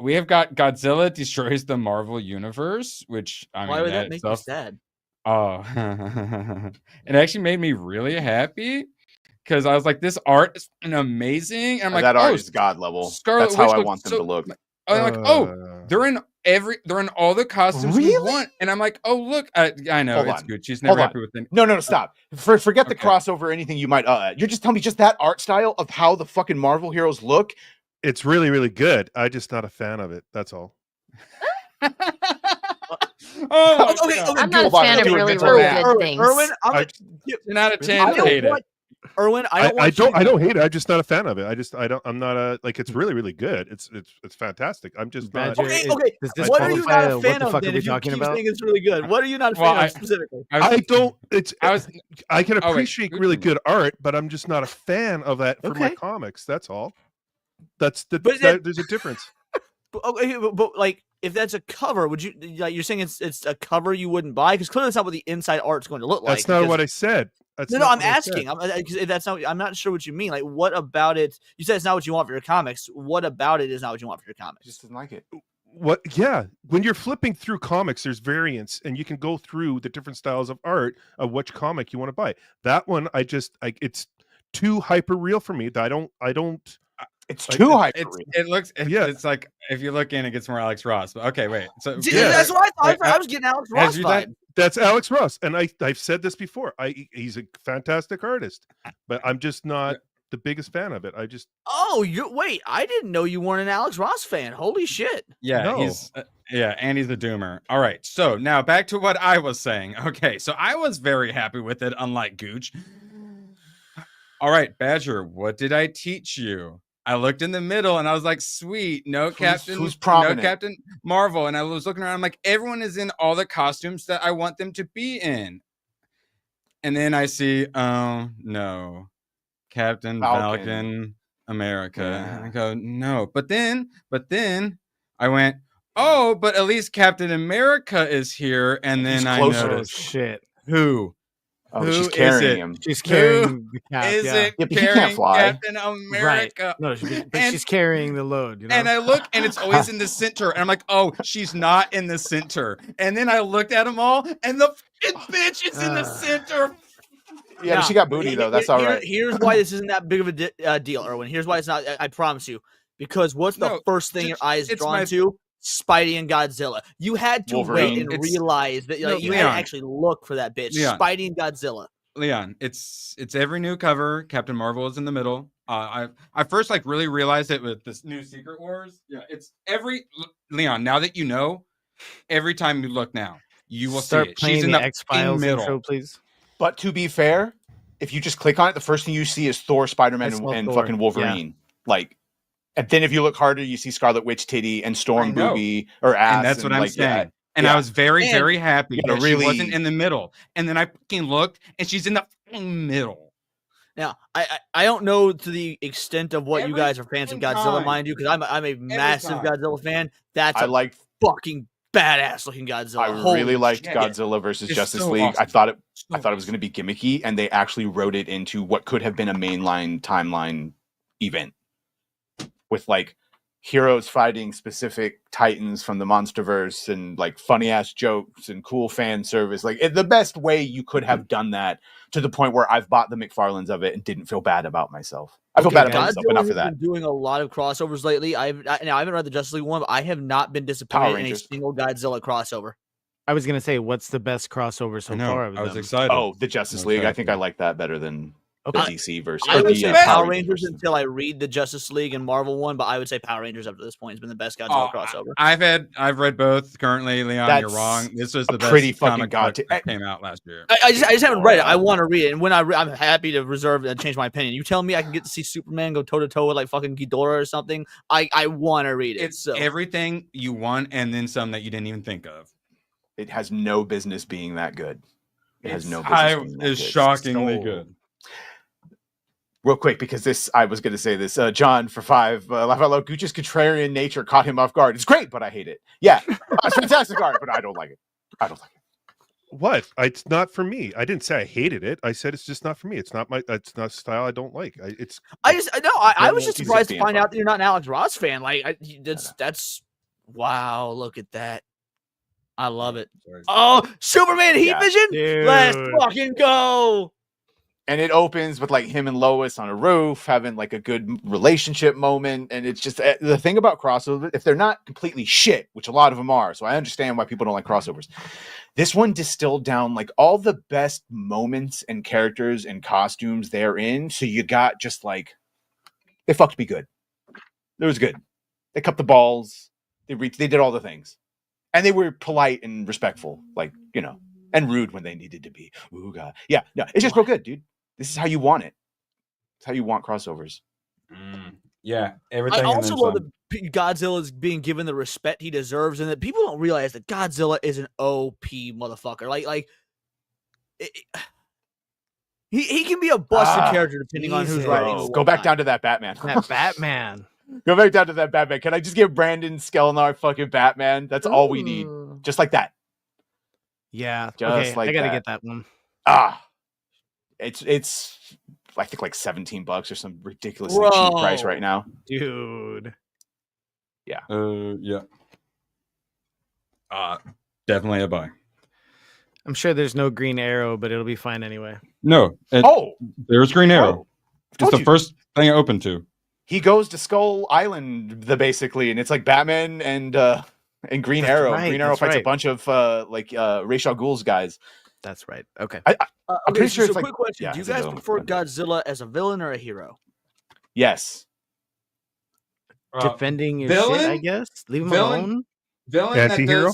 we have got Godzilla destroys the Marvel Universe, which why would that make you sad? Oh, it actually made me really happy because I was like, this art is amazing. And I'm like, that art is god level. That's how I want them to look. I'm like, they're in all the costumes we want, and I'm like, oh look, I know it's good. She's never happy with it. No, stop. Forget the crossover or anything you might. You're just telling me just that art style of how the fucking Marvel heroes look. It's really, really good. I'm just not a fan of it. That's all. Okay. I'm not a fan of really good things. Erwin, you're not a fan to hate it. Erwin, I don't hate it. I'm just not a fan of it. I'm not it's really, really good. It's fantastic. I'm just not. Okay. What are you not a fan of? Then, if you keep saying it's really good, what are you not a fan of specifically? I can appreciate really good art, but I'm just not a fan of that for my comics. That's all. There's a difference. But like, if that's a cover, would you you're saying it's a cover you wouldn't buy? Because clearly that's not what the inside art's going to look like. That's not what I said. No, I'm asking. I'm not sure what you mean. Like, what about it? You said it's not what you want for your comics. What about it is not what you want for your comics? Just didn't like it. What? Yeah, when you're flipping through comics, there's variants, and you can go through the different styles of art of which comic you want to buy. That one, it's too hyper real for me. That I don't. It's too hyper. It's like if you look in, it gets more Alex Ross. But okay, wait. So that's what I thought. I was getting Alex Ross vibe. That's Alex Ross, and I've said this before. He's a fantastic artist, but I'm just not. the biggest fan of it. I just Oh, wait! I didn't know you weren't an Alex Ross fan. Holy shit! Yeah, No. he's and he's a doomer. All right, so now back to what I was saying. Okay, so I was very happy with it, unlike Gooch. All right, Badger, what did I teach you? I looked in the middle and I was like, sweet, no who's prominent? no Captain Marvel. And I was looking around, I'm like, everyone is in all the costumes that I want them to be in. And then I see, oh no, Captain Falcon America. Yeah. And I go, no. But then I went, oh, but at least Captain America is here. And then I noticed, shit. Who? Oh, Who she's is carrying it? him. She's carrying the cap. Is yeah. it Yeah, but he carrying can't fly. Captain America? Right. No, but she's carrying the load. You know? And I look, and it's always in the center. And I'm like, oh, she's not in the center. And then I looked at them all, and the bitch is in the center. Yeah, but she got booty though. That's all right. Here's why this isn't that big of a deal, Erwin. Here's why it's not. I promise you, because what's the first thing your eyes drawn to? Spidey and Godzilla. You had to wait and realize that you had to actually look for that bitch. Leon. Spidey and Godzilla. Leon, it's every new cover. Captain Marvel is in the middle. I first really realized it with this new Secret Wars. Yeah, it's every Leon. Now that you know, every time you look now, you will start see it. playing She's in the the X-Files middle, intro, please. But to be fair, if you just click on it, the first thing you see is Thor, Spider-Man, and Thor. fucking Wolverine. Yeah. And then if you look harder, you see Scarlet Witch titty and Storm booby or ass. And that's what I'm saying. And I was very happy that she wasn't in the middle. And then I fucking looked, and she's in the middle. Now, I don't know to the extent of what you guys are fans of Godzilla, mind you, because I'm a massive Godzilla fan. That's fucking badass looking Godzilla. I really liked Godzilla versus Justice League. Awesome. I thought it was going to be gimmicky, and they actually wrote it into what could have been a mainline timeline event with heroes fighting specific titans from the Monsterverse and funny ass jokes and cool fan service. The best way you could have done that, to the point where I've bought the McFarlanes of it and didn't feel bad about myself. I feel bad about myself enough for that. Been doing a lot of crossovers lately. I haven't read the Justice League one, but I have not been disappointed in a single Godzilla crossover. I was gonna say, what's the best crossover so far? I was excited. Oh, the Justice League. I think I like that better than the DC version. I would say Power Rangers until I read the Justice League and Marvel one, but I would say Power Rangers up to this point has been the best Godzilla crossover. I've read both currently. Leon, you're wrong. This was the best pretty fucking comic book that came out last year. I just haven't read it. I want to read it, and when I'm happy to reserve and change my opinion. You tell me I can get to see Superman go toe to toe with fucking Ghidorah or something. I want to read it. It's everything you want, and then some that you didn't even think of. It has no business being that good. It has no business being that good. It's shockingly good. Real quick, because I was going to say this. John for 5, laugh out loud. Gooch's contrarian nature caught him off guard. It's great, but I hate it. Yeah, it's fantastic art, but I don't like it. What? It's not for me. I didn't say I hated it. I said it's just not for me. It's not a style I don't like. I was just surprised to find out that you're not an Alex Ross fan. That's wow. Look at that. I love it. Oh, Superman Heat Vision. Dude. Let's fucking go. And it opens with him and Lois on a roof having a good relationship moment. And it's just the thing about crossovers, if they're not completely shit, which a lot of them are, so I understand why people don't like crossovers. This one distilled down all the best moments and characters and costumes therein. So you got just they fucked me good. It was good. They cupped the balls. They did all the things. And they were polite and respectful, and rude when they needed to be. Ooh, God. Yeah, no, it's just real good, dude. This is how you want it. It's how you want crossovers. Yeah, everything. I also love that Godzilla is being given the respect he deserves, and that people don't realize that Godzilla is an OP motherfucker. He can be a busted character depending on who's writing. Go back down to that Batman. That Batman. Go back down to that Batman. Can I just give Brandon Skelenar fucking Batman? That's all we need. Just like that. Yeah. Just I gotta get that one. It's I think $17 or some ridiculously cheap price right now. Dude. Yeah. Yeah. Definitely a buy. I'm sure there's no Green Arrow, but it'll be fine anyway. No. There's Green Arrow. It's the first thing I opened to. He goes to Skull Island, basically, and it's Batman and Green Arrow. Right, Green Arrow fights a bunch of Ra's al Ghul's guys. That's right. Okay. I'm pretty sure it's quick question. Do you guys prefer Godzilla as a villain or a hero? Yes. Defending your villain? shit, I guess. Leave him Villain? alone. Villain Anti-hero?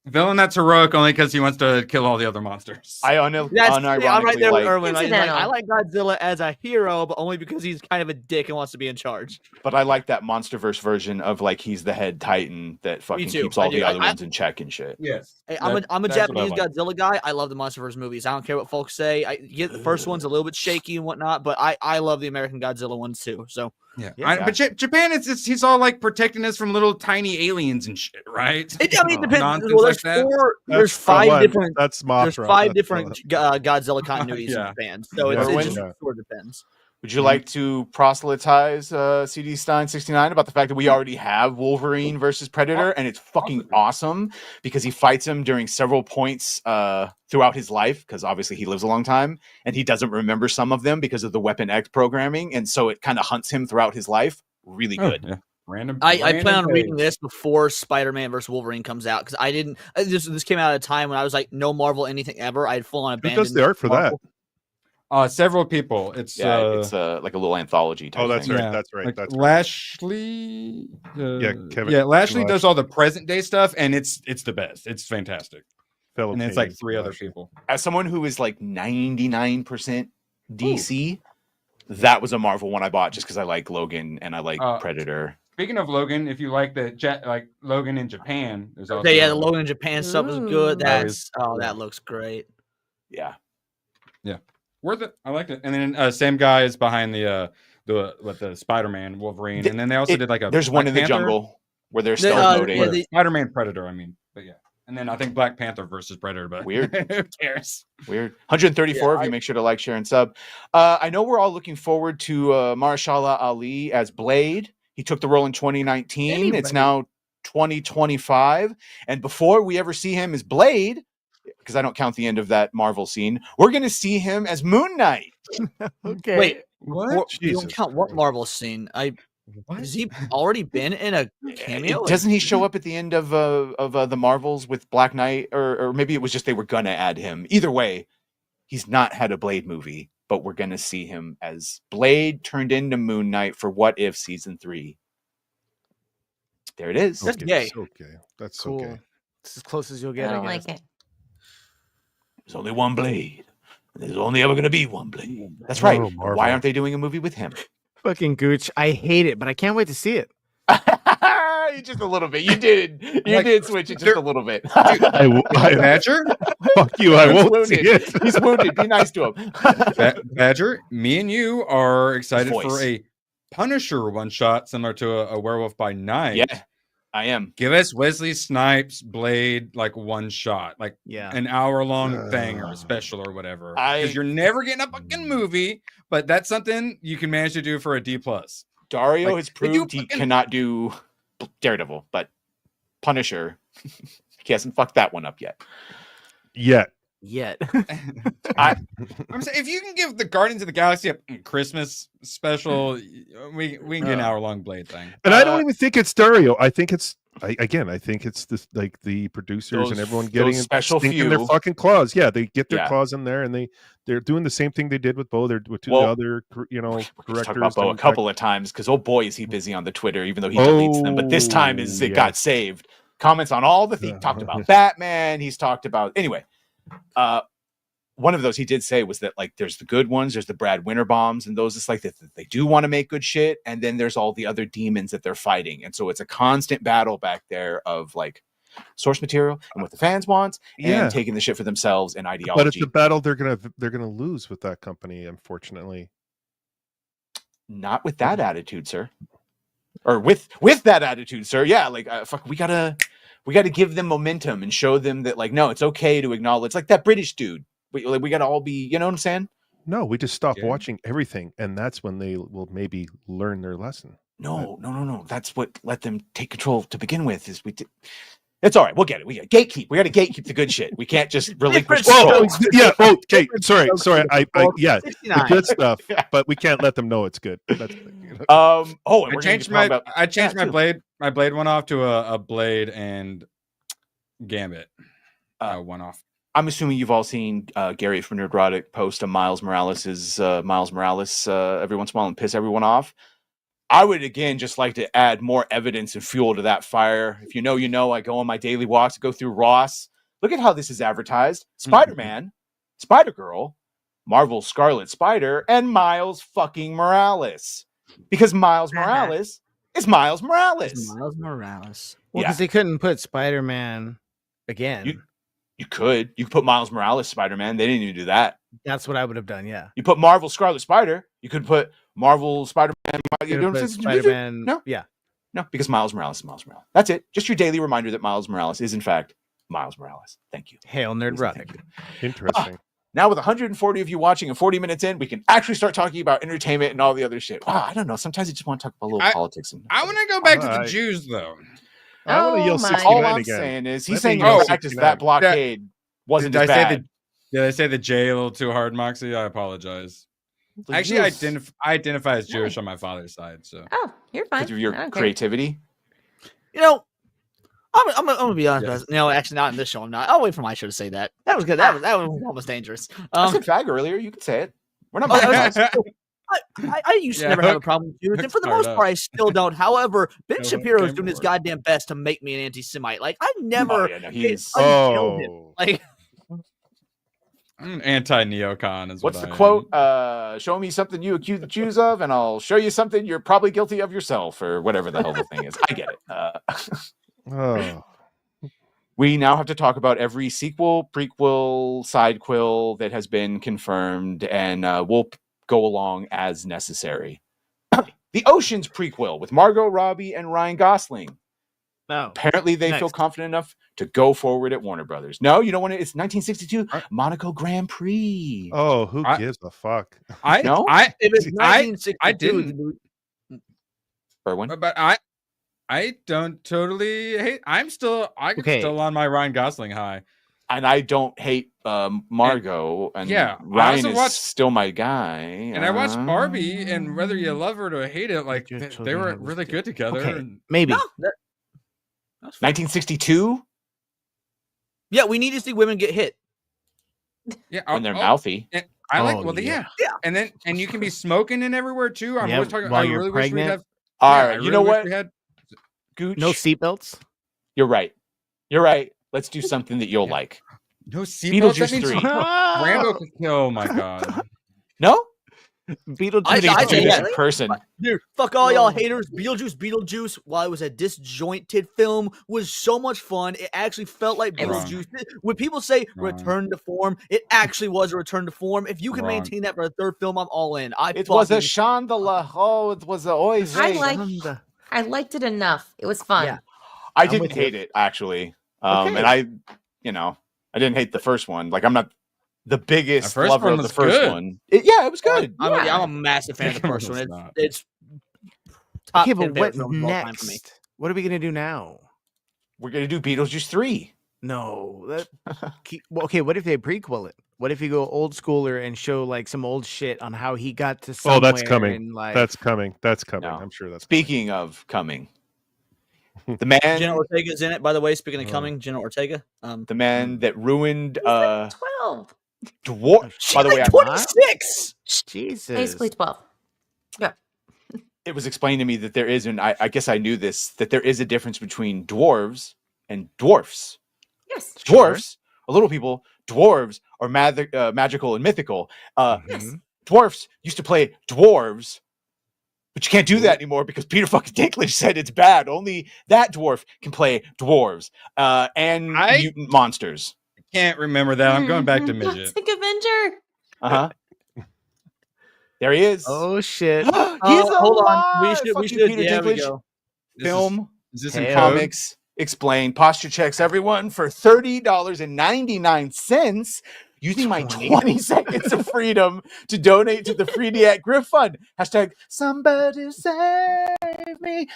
that's heroic only because he wants to kill all the other monsters. I'm right unironically there with like- Erwin. Right? He's like, Incidental. I like Godzilla as a hero, but only because he's kind of a dick and wants to be in charge. But I like that MonsterVerse version of like he's the head Titan that fucking too. keeps all I the do. other I- ones in check and shit. Yes. Hey, I'm a That's what I Japanese like. Godzilla guy. I love the MonsterVerse movies. I don't care what folks say. I get the first one's a little bit shaky and whatnot, but I love the American Godzilla ones too. So Yeah. But Japan, he's all like protecting us from little tiny aliens and shit, right? it depends. Nonsense Well, like that. there's five different. That's Mothra. There's five That's different Godzilla continuities Yeah. in Japan, so Yeah. it Erwin? just sort of depends. Would you like to proselytize CD Stein 69 about the fact that we already have Wolverine versus Predator and it's fucking awesome because he fights him during several points throughout his life because obviously he lives a long time and he doesn't remember some of them because of the Weapon X programming, and so it kind of hunts him throughout his life. Really good. Yeah. I plan on reading this before Spider-Man vs. Wolverine comes out because I didn't. This came out at a time when I was like, no Marvel anything ever. I had full on Who abandoned. does the art for Marvel. Several people. It's It's like a little anthology type Oh, that's thing. right. That's right. Like That's right. Lashley. Kevin. Lashley does all the present day stuff, and it's the best. It's fantastic. Fellow And it's like Canadian 3 other Lashley. people. As someone who is like 99% DC, that was a Marvel one I bought just because I like Logan and I like Predator. Speaking of Logan, if you like like Logan in Japan, there's also Yeah, the Logan in Japan stuff was good. Ooh. That looks great. Yeah. worth it. I liked it. And then same guy is behind the Spider-Man, Wolverine, and then they also did like a. There's one in the Panther. jungle where they're stealth moding. Spider-Man Predator. I mean, but yeah. And then I think Black Panther versus Predator, but Weird. who cares? Weird. 134 of you. Make sure to like, share, and sub. I know we're all looking forward to Mahershala Ali as Blade. He took the role in 2019. It's now 2025. And before we ever see him as Blade, because I don't count the end of that Marvel scene, we're going to see him as Moon Knight. Okay. Wait, what? You don't count what Marvel scene? Has he already been in a cameo? Doesn't he show up at the end of the Marvels with Black Knight, or maybe it was just they were gonna add him? Either way, he's not had a Blade movie, but we're gonna see him as Blade turned into Moon Knight for What If Season 3. There it is. That's gay. Okay, that's Cool. okay. It's as close as you'll get. I don't guess. like it. There's only one Blade. There's only ever gonna be one Blade. That's right. Marvel. Why aren't they doing a movie with him? Fucking Gooch. I hate it, but I can't wait to see it. Just a little bit. You did. You did switch it just a little bit. Badger? Fuck you. I He's won't see wounded. it. He's wounded. Be nice to him. Badger, me and you are excited Voice. for a Punisher one shot similar to a Werewolf by Night. Yeah, I am. Give us Wesley Snipes Blade like one shot, like an hour-long thing or a special or whatever. Because you're never getting a fucking movie, but that's something you can manage to do for a D+. Dario Like, has proved he cannot do Daredevil, but Punisher, he hasn't fucked that one up yet. Yet. I'm saying if you can give the Guardians of the Galaxy a Christmas special, we can get an hour-long Blade thing. And I don't even think it's Dario. I think it's I think it's this like the producers and everyone getting special stinking their few. fucking claws. Yeah, they get their Yeah. claws in there, and they're doing the same thing they did with Bo. They're with the Well, other We've directors. talked about Bo a and couple of times because oh boy is he busy on the Twitter, even though he deletes them. But this time it got saved. Comments on all the things. Talked about Batman. He's talked about anyway. One of those he did say was that like there's the good ones, there's the Brad Winter bombs, and those it's like that they do want to make good shit, and then there's all the other demons that they're fighting, and so it's a constant battle back there of like source material and what the fans want, and taking the shit for themselves and ideology. But it's a battle they're gonna lose with that company, unfortunately. Not with that attitude, sir. Or with that attitude, sir. Yeah, like fuck, we gotta give them momentum and show them that like no, it's okay to acknowledge like that British dude. We gotta all be, you know what I'm saying? No, we just stop watching everything, and that's when they will maybe learn their lesson. No. That's what let them take control to begin with. Is it's all right. We'll get it. We got gatekeep. We got to gatekeep the good shit. We can't just relinquish. Yeah. Oh, okay. Sorry. I yeah, 69. the good stuff, but we can't let them know it's good. That's, I changed my blade one off to a Blade and Gambit one off. I'm assuming you've all seen Gary from Nerdrotic post a Miles Morales every once in a while and piss everyone off. I would, again, just like to add more evidence and fuel to that fire. If you know, you know. I go on my daily walks, go through Ross. Look at how this is advertised. Spider-Man, Spider-Girl, Marvel's Scarlet Spider, and Miles fucking Morales. Because Miles Morales is Miles Morales. It's Miles Morales. Well, because they couldn't put Spider-Man again. You could put Miles Morales Spider-Man. They didn't even do that. That's what I would have done, yeah. You put Marvel Scarlet Spider. You could put Marvel Spider-Man. Spider-Man. No, yeah, no, because Miles Morales is Miles Morales. That's it. Just your daily reminder that Miles Morales is in fact Miles Morales. Thank you. Hail Nerdrotic. Interesting. Now with 140 of you watching and 40 minutes in, we can actually start talking about entertainment and all the other shit. Wow, I don't know. Sometimes I just want to talk about a little politics. I want to go back to the Jews, though. I want to yell 69 All I'm again. saying is he's saying the fact is that blockade wasn't as bad. Did I say the J a little too hard, Moxie? I apologize. Actually, I identify as Jewish on my father's side. So you're fine. Because of your creativity. You know, I'm gonna be honest. Yes. No, actually, not in this show. I'm not. I'll wait for my show to say that. That was good. That was almost dangerous. I said fag earlier. You can say it. We're not. I used to never have a problem with Jews, and for the most part, I still don't. However, Ben Shapiro is doing his goddamn best to make me an anti-Semite. Like I never. Killed him. Like. Anti-neocon is what's the quote? Show me something you accuse the Jews of, and I'll show you something you're probably guilty of yourself, or whatever the hell the thing is. I get it. We now have to talk about every sequel, prequel, sidequel that has been confirmed, and we'll go along as necessary. The Oceans prequel with Margot Robbie and Ryan Gosling. No. Apparently, they feel confident enough to go forward at Warner Brothers. No, you don't want to. It's 1962 Monaco Grand Prix. Oh, who gives a fuck? It was 1962. Erwin? But I don't totally hate. I'm still on my Ryan Gosling high, and I don't hate Margot. And Ryan is still my guy. And I watched Barbie, and whether you love her or hate it, like they were really good together. Okay. Maybe. 1962. Yeah, we need to see women get hit. Yeah, when they're mouthy. And I like. Yeah. And you can be smoking and everywhere too. I'm always talking. While I you're really pregnant. wish we'd have. All right, you know what? Gooch. No seatbelts. You're right. Let's do something that you'll like. No seatbelts. Beetlejuice 3. Rambo could kill. Oh my god. No. Beetlejuice is a person. Dude, fuck all y'all haters. Beetlejuice, while it was a disjointed film, was so much fun. It actually felt like Beetlejuice. When people say return to form, it actually was a return to form. If you can maintain that for a third film, I'm all in. It was a chandelier. Oh, it was a always. I liked it enough. It was fun. Yeah. I didn't hate it actually. And I didn't hate the first one. Like I'm not the biggest lover of the first one. It was good. I'm a massive fan of the first one. It's top 10 but what next? For me. What are we gonna do now? We're gonna do Beetlejuice 3. No. Okay, what if they prequel it? What if you go old schooler and show like some old shit on how he got to somewhere? Oh, that's coming. That's coming. No. I'm sure that's Speaking of coming. The man Jenna Ortega's in it, by the way. Speaking of coming, Jenna Ortega. The man that ruined 12. Dwarf. By the way, 26. Jesus. Basically 12. Yeah. It was explained to me that there is, and I guess I knew this, that there is a difference between dwarves and dwarfs. Yes. Dwarfs are little people. Dwarves are magical and mythical. Yes. Dwarfs used to play dwarves, but you can't do that anymore because Peter fucking Dinklage said it's bad. Only that dwarf can play dwarves and mutant monsters. Can't remember that. I'm going back to midget. Toxic Avenger. There he is. Oh shit! He's hold on. We should. Peter Yeah, we Dinklage. go. Film. Is this in in comics? Explain. Posture checks everyone for $30.99 using my 20 seconds of freedom to donate to the Freediac Griff Fund. Hashtag somebody save me.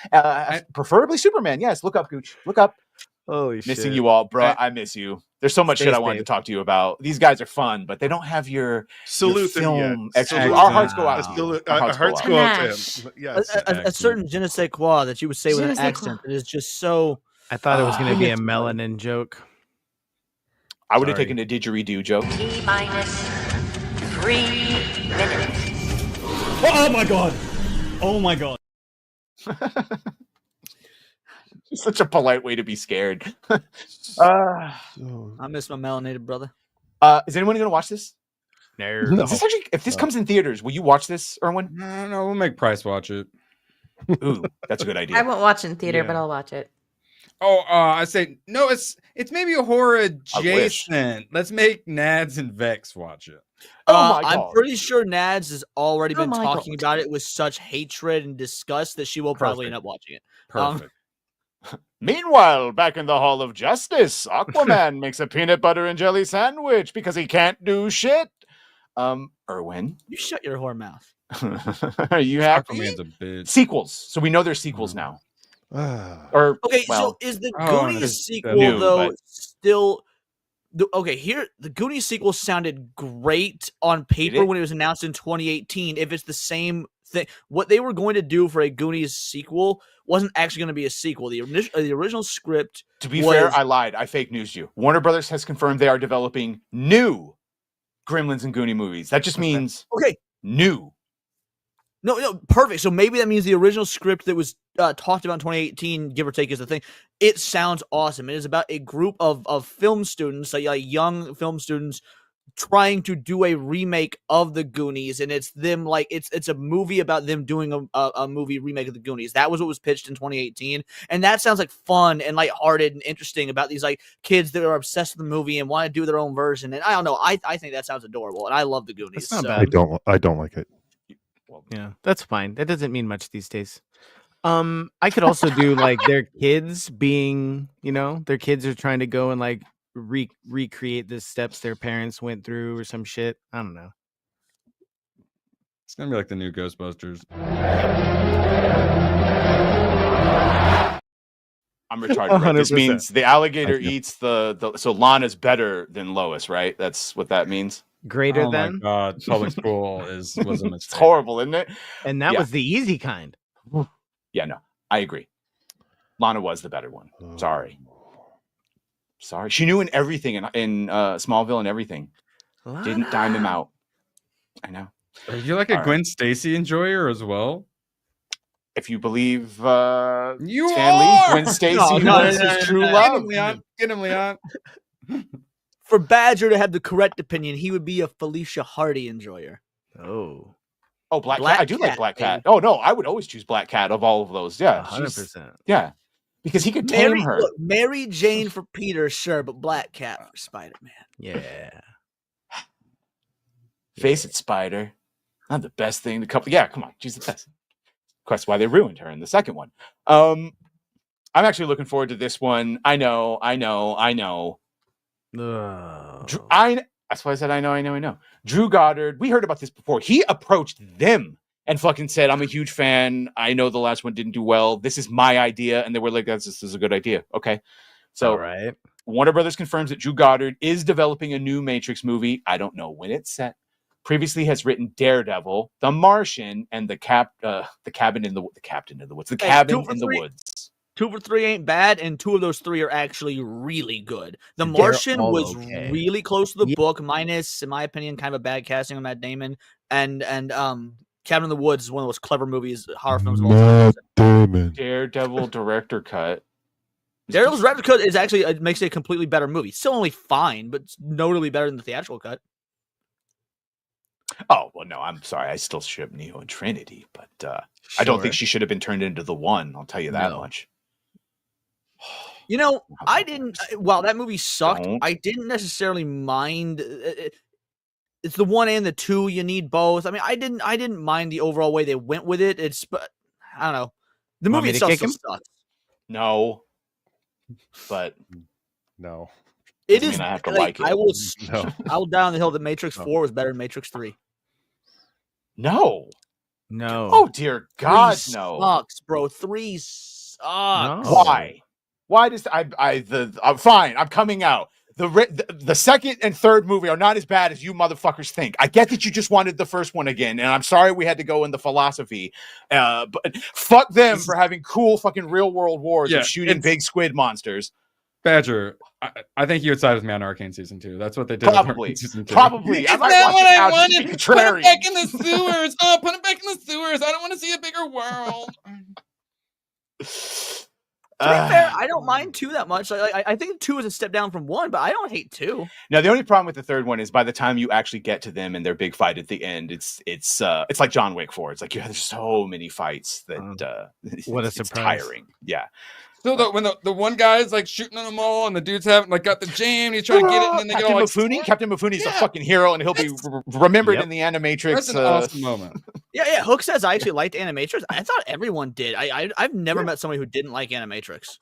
Preferably Superman. Yes, look up, Gooch. Look up. Holy shit. Missing you all, bro. I miss you. There's so much shit I wanted to talk to you about. These guys are fun, but they don't have your film expertise. Our hearts go out. Our hearts go out to him. Yes. A certain je ne sais quoi that you would say with an accent that is just so. I thought it was going to be a melanin joke. I would have taken a didgeridoo joke. T-minus 3 minutes. Oh my god! Oh my god! Such a polite way to be scared. I miss my melanated brother. Is anyone going to watch this? No. Is this actually, if this comes in theaters, will you watch this, Erwin? No, we'll make Price watch it. Ooh, that's a good idea. I won't watch in theater, but I'll watch it. Oh, I say no. It's maybe a horror adjacent. Let's make Nads and Vex watch it. I'm pretty sure Nads has already been my talking about it with such hatred and disgust that she will probably end up watching it. Perfect. Meanwhile, back in the Hall of Justice, Aquaman makes a peanut butter and jelly sandwich because he can't do shit. Erwin, you shut your whore mouth. Are you happy? Aquaman's a bitch. Sequels. So we know there's sequels now. Or Okay, well, so is the Oh, Goonies it's sequel new, though but- still? Okay, here the Goonies sequel sounded great on paper it? when it was announced in 2018. If it's the same thing, what they were going to do for a Goonies sequel wasn't actually going to be a sequel. The original script. to be fair, I lied. I fake newsed you. Warner Brothers has confirmed they are developing new Gremlins and Goonie movies. That just means new. No, perfect. So maybe that means the original script that was talked about in 2018, give or take, is the thing. It sounds awesome. It is about a group of film students, like young film students, trying to do a remake of the Goonies, and it's them like it's a movie about them doing a movie remake of the Goonies. That was what was pitched in 2018, and that sounds like fun and lighthearted and interesting about these like kids that are obsessed with the movie and want to do their own version. And I don't know, I think that sounds adorable, and I love the Goonies. That's not so. bad. I don't like it. Yeah, that's fine. That doesn't mean much these days. I could also do like their kids being, their kids are trying to go and like recreate the steps their parents went through or some shit. I don't know. It's gonna be like the new Ghostbusters. I'm retarded. Right? This 100%. means the alligator eats the. So Lana's better than Lois, right? That's what that means. Greater Oh than? my god, public school was a mistake. It's horrible, isn't it? And that was the easy kind. Yeah, no, I agree. Lana was the better one. Sorry. She knew in everything in Smallville and everything. Didn't dime him out. I know. Are you like a Gwen Stacy enjoyer as well? If you believe you Stanley, are! Gwen Stacy was his true love. Get him, Leon. For Badger to have the correct opinion, he would be a Felicia Hardy enjoyer. Oh, Black Cat. I do like Black Cat. Oh no, I would always choose Black Cat of all of those. Yeah, 100%. Yeah, because he could tame her. Look, Mary Jane for Peter, sure, but Black Cat for Spider-Man. Yeah. Face it, Spider. Not the best thing to couple. Yeah, come on, she's the best. That's why they ruined her in the second one. I'm actually looking forward to this one. I know. That's why I said I know. Drew Goddard, we heard about this before. He approached them and fucking said, I'm a huge fan. I know the last one didn't do well. This is my idea. And they were like, this is a good idea. Okay. So all right. Warner Brothers confirms that Drew Goddard is developing a new Matrix movie. I don't know when it's set. Previously has written Daredevil, The Martian, and the Cabin in the Woods. 2 for 3 ain't bad, and 2 of those 3 are actually really good. The Martian was really close to the book, minus, in my opinion, kind of a bad casting on Matt Damon. And Cabin in the Woods is one of those clever movies, horror films of all time. Damon. Daredevil director cut. Daredevil's director cut is actually it makes it a completely better movie. Still only fine, but it's notably better than the theatrical cut. Oh, well, no, I'm sorry. I still ship Neo and Trinity, but I don't think she should have been turned into the one. I'll tell you that much. You know, I didn't. While that movie sucked, I didn't necessarily mind. It's the 1 and the 2. You need both. I mean, I didn't mind the overall way they went with it. But I don't know. The movie itself still sucks. No, but no. It is. I have to like it. I will die on the hill that Matrix 4 was better than Matrix 3. No. Oh dear God, 3 no. Sucks, bro. 3 sucks. Why? Why does I'm fine. I'm coming out. The second and third movie are not as bad as you motherfuckers think. I get that you just wanted the first one again, and I'm sorry we had to go in the philosophy. But fuck them for having cool fucking real world wars and shooting big squid monsters. Badger, I think you would side with me on Arcane season 2. That's what they did. Probably. With season 2. Probably. Is I might that watch what it I now just to wanted? be Put it contrarian. back in the sewers. Oh, put it back in the sewers. I don't want to see a bigger world. To be fair, I don't mind 2 that much. I think 2 is a step down from 1, but I don't hate 2. Now the only problem with the third one is by the time you actually get to them and their big fight at the end, it's like John Wick 4. It's like there's so many fights that what a it's surprise. tiring. Yeah. So when the one guy's like shooting on them all, and the dude's having like got the jam, and he's trying to get it, and then they Captain go like Mifune. Captain Mifune's a fucking hero, and he'll be remembered in the Animatrix. That's an awesome moment. Yeah. Hook says I actually liked Animatrix. I thought everyone did. I've never met somebody who didn't like Animatrix.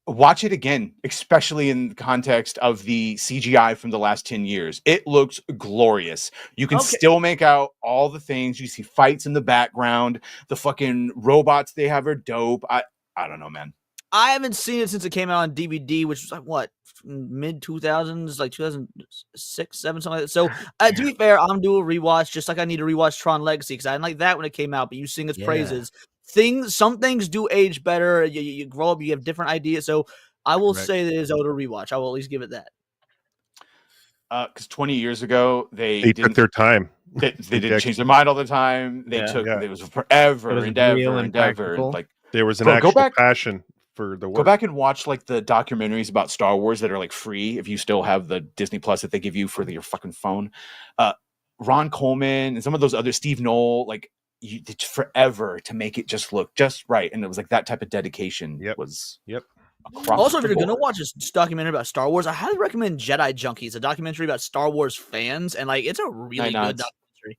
Watch it again, especially in the context of the CGI from the last 10 years. It looks glorious. You can still make out all the things. You see fights in the background. The fucking robots they have are dope. I don't know, man. I haven't seen it since it came out on DVD, which was like what, mid 2000s, like 2006, 7, something like that. So to be fair, I'm doing a rewatch, just like I need to rewatch Tron Legacy because I didn't like that when it came out, but you sing its praises. Some things do age better. You grow up, you have different ideas. So I will say that it is out to rewatch. I will at least give it that. Because 20 years ago they took their time. They didn't change their mind all the time. They took it was forever, endeavor. Like there was an actual passion for the work. Go back and watch like the documentaries about Star Wars that are like free if you still have the Disney Plus that they give you for your fucking phone. Ron Coleman and some of those other Steve Knoll, like it's forever to make it just look just right, and it was like that type of dedication was Also, if you're gonna watch this documentary about Star Wars, I highly recommend Jedi Junkies, a documentary about Star Wars fans, and like it's a really good documentary.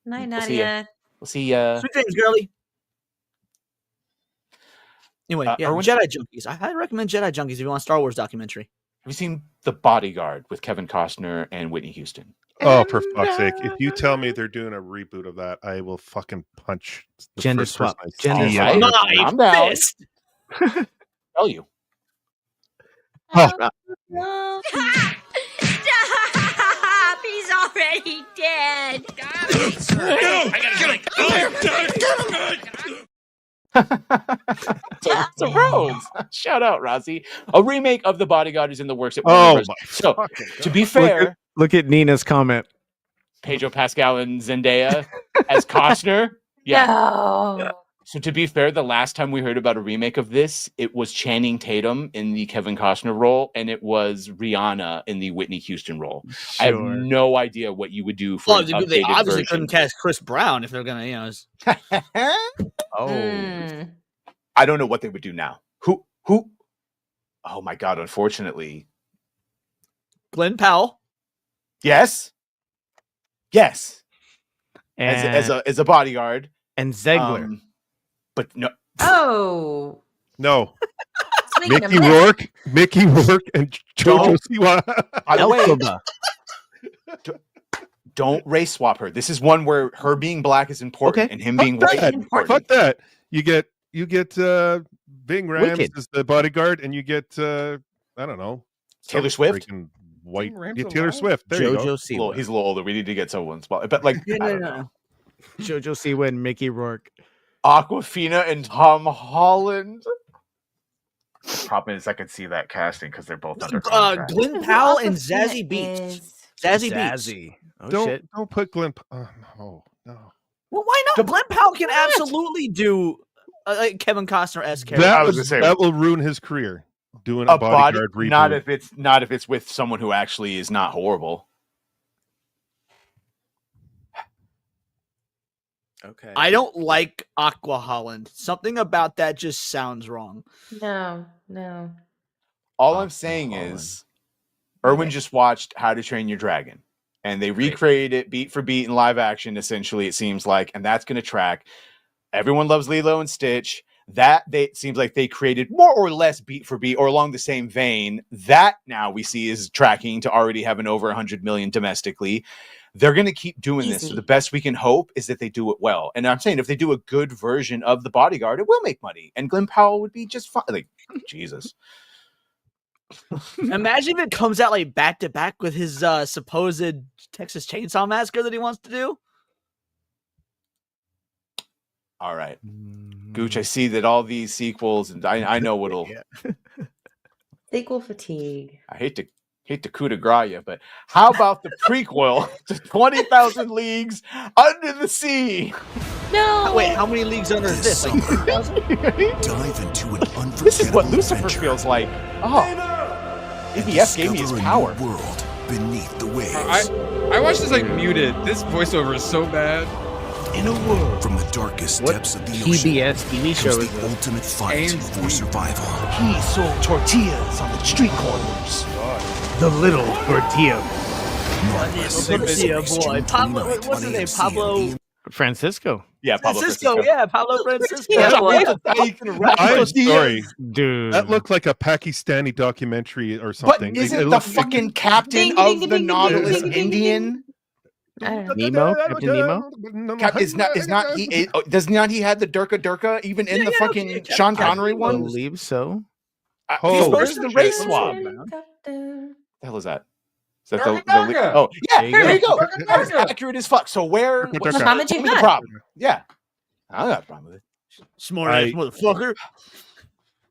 Night, Nadia. We'll see ya. Sweet dreams, girly. Anyway, Erwin? Jedi Junkies. I highly recommend Jedi Junkies if you want a Star Wars documentary. Have you seen The Bodyguard with Kevin Costner and Whitney Houston? Oh, for fuck's sake. If you tell me they're doing a reboot of that, I will fucking punch the Gender first swap. person I see. Gender swap. I'm down. Tell you. Stop! He's already dead. So Rose, shout out Rozzy. A remake of The Bodyguard is in the works. So to be fair, look at Nina's comment. Pedro Pascal and Zendaya as Costner. Yeah. No. So to be fair, the last time we heard about a remake of this, it was Channing Tatum in the Kevin Costner role, and it was Rihanna in the Whitney Houston role. Sure. I have no idea what you would do for an They updated obviously version. couldn't cast Chris Brown if they're gonna, I don't know what they would do now. Who? Oh my God! Unfortunately, Glenn Powell. Yes. As a bodyguard and Zegler, but no. Oh no. Swinging a Mickey Rourke, and Jojo Siwa. By the way, don't race swap her. This is one where her being black is important and him being white is important. Fuck that. You get Bing Rams Wicked. as the bodyguard, and you get I don't know, Taylor Swift. White. Rams Yeah, Taylor Swift. There you go. Jojo Siwa. He's a little older. We need to get someone spot. But like, I don't know. Jojo Siwa and Mickey Rourke. Aquafina and Tom Holland. The problem is I could see that casting because they're both under contract. Glenn Powell and Zazie Beetz. Zazie Beetz. Oh, Don't put Glenn. No. Well, why not? Glenn Powell can absolutely do Kevin Costner-esque character. That will ruin his career. Doing a bodyguard reboot. Not if it's with someone who actually is not horrible. Okay. I don't like Aqua Holland. Something about that just sounds wrong. No. All I'm saying is, Erwin just watched How to Train Your Dragon, and they recreated it beat for beat in live action. Essentially, it seems like, and that's going to track. Everyone loves Lilo and Stitch. It seems like they created more or less beat for beat or along the same vein. That now we see is tracking to already have an over 100 million domestically. They're going to keep doing this. So the best we can hope is that they do it well. And I'm saying if they do a good version of The Bodyguard, it will make money. And Glenn Powell would be just fine. Like, Jesus. Imagine if it comes out like back to back with his supposed Texas Chainsaw Massacre that he wants to do. All right. Gooch, I see that all these sequels, and I know what'll Sequel fatigue. I hate to coup de grace you, but how about the prequel to 20,000 Leagues Under the Sea? No. Wait, how many leagues under is this? Like 3,000? Dive into an unforgettable This is what Lucifer adventure feels like. Oh, EBS gave me his power. World beneath the waves. I watched this like muted. This voiceover is so bad. In a world from the darkest depths of the ocean, PBS TV show was the ultimate fight for survival. He sold tortillas on the street corners. The little tortilla. Tortilla boy. Pablo, what's his name? Pablo Francisco. Yeah, Pablo Francisco. Yeah, Pablo Francisco. I'm sorry, dude. That looked like a Pakistani documentary or something. But isn't the fucking captain of the Nautilus Indian? Nemo, Captain Nemo. Is not he? Does not he had the Durka even in the fucking Sean Connery one? I believe so. He's versus the race swap. What the hell is that? Is that the oh yeah? There you go. That is accurate as fuck. So where? What's the problem? Yeah, I don't have a problem with it. Smart ass motherfucker.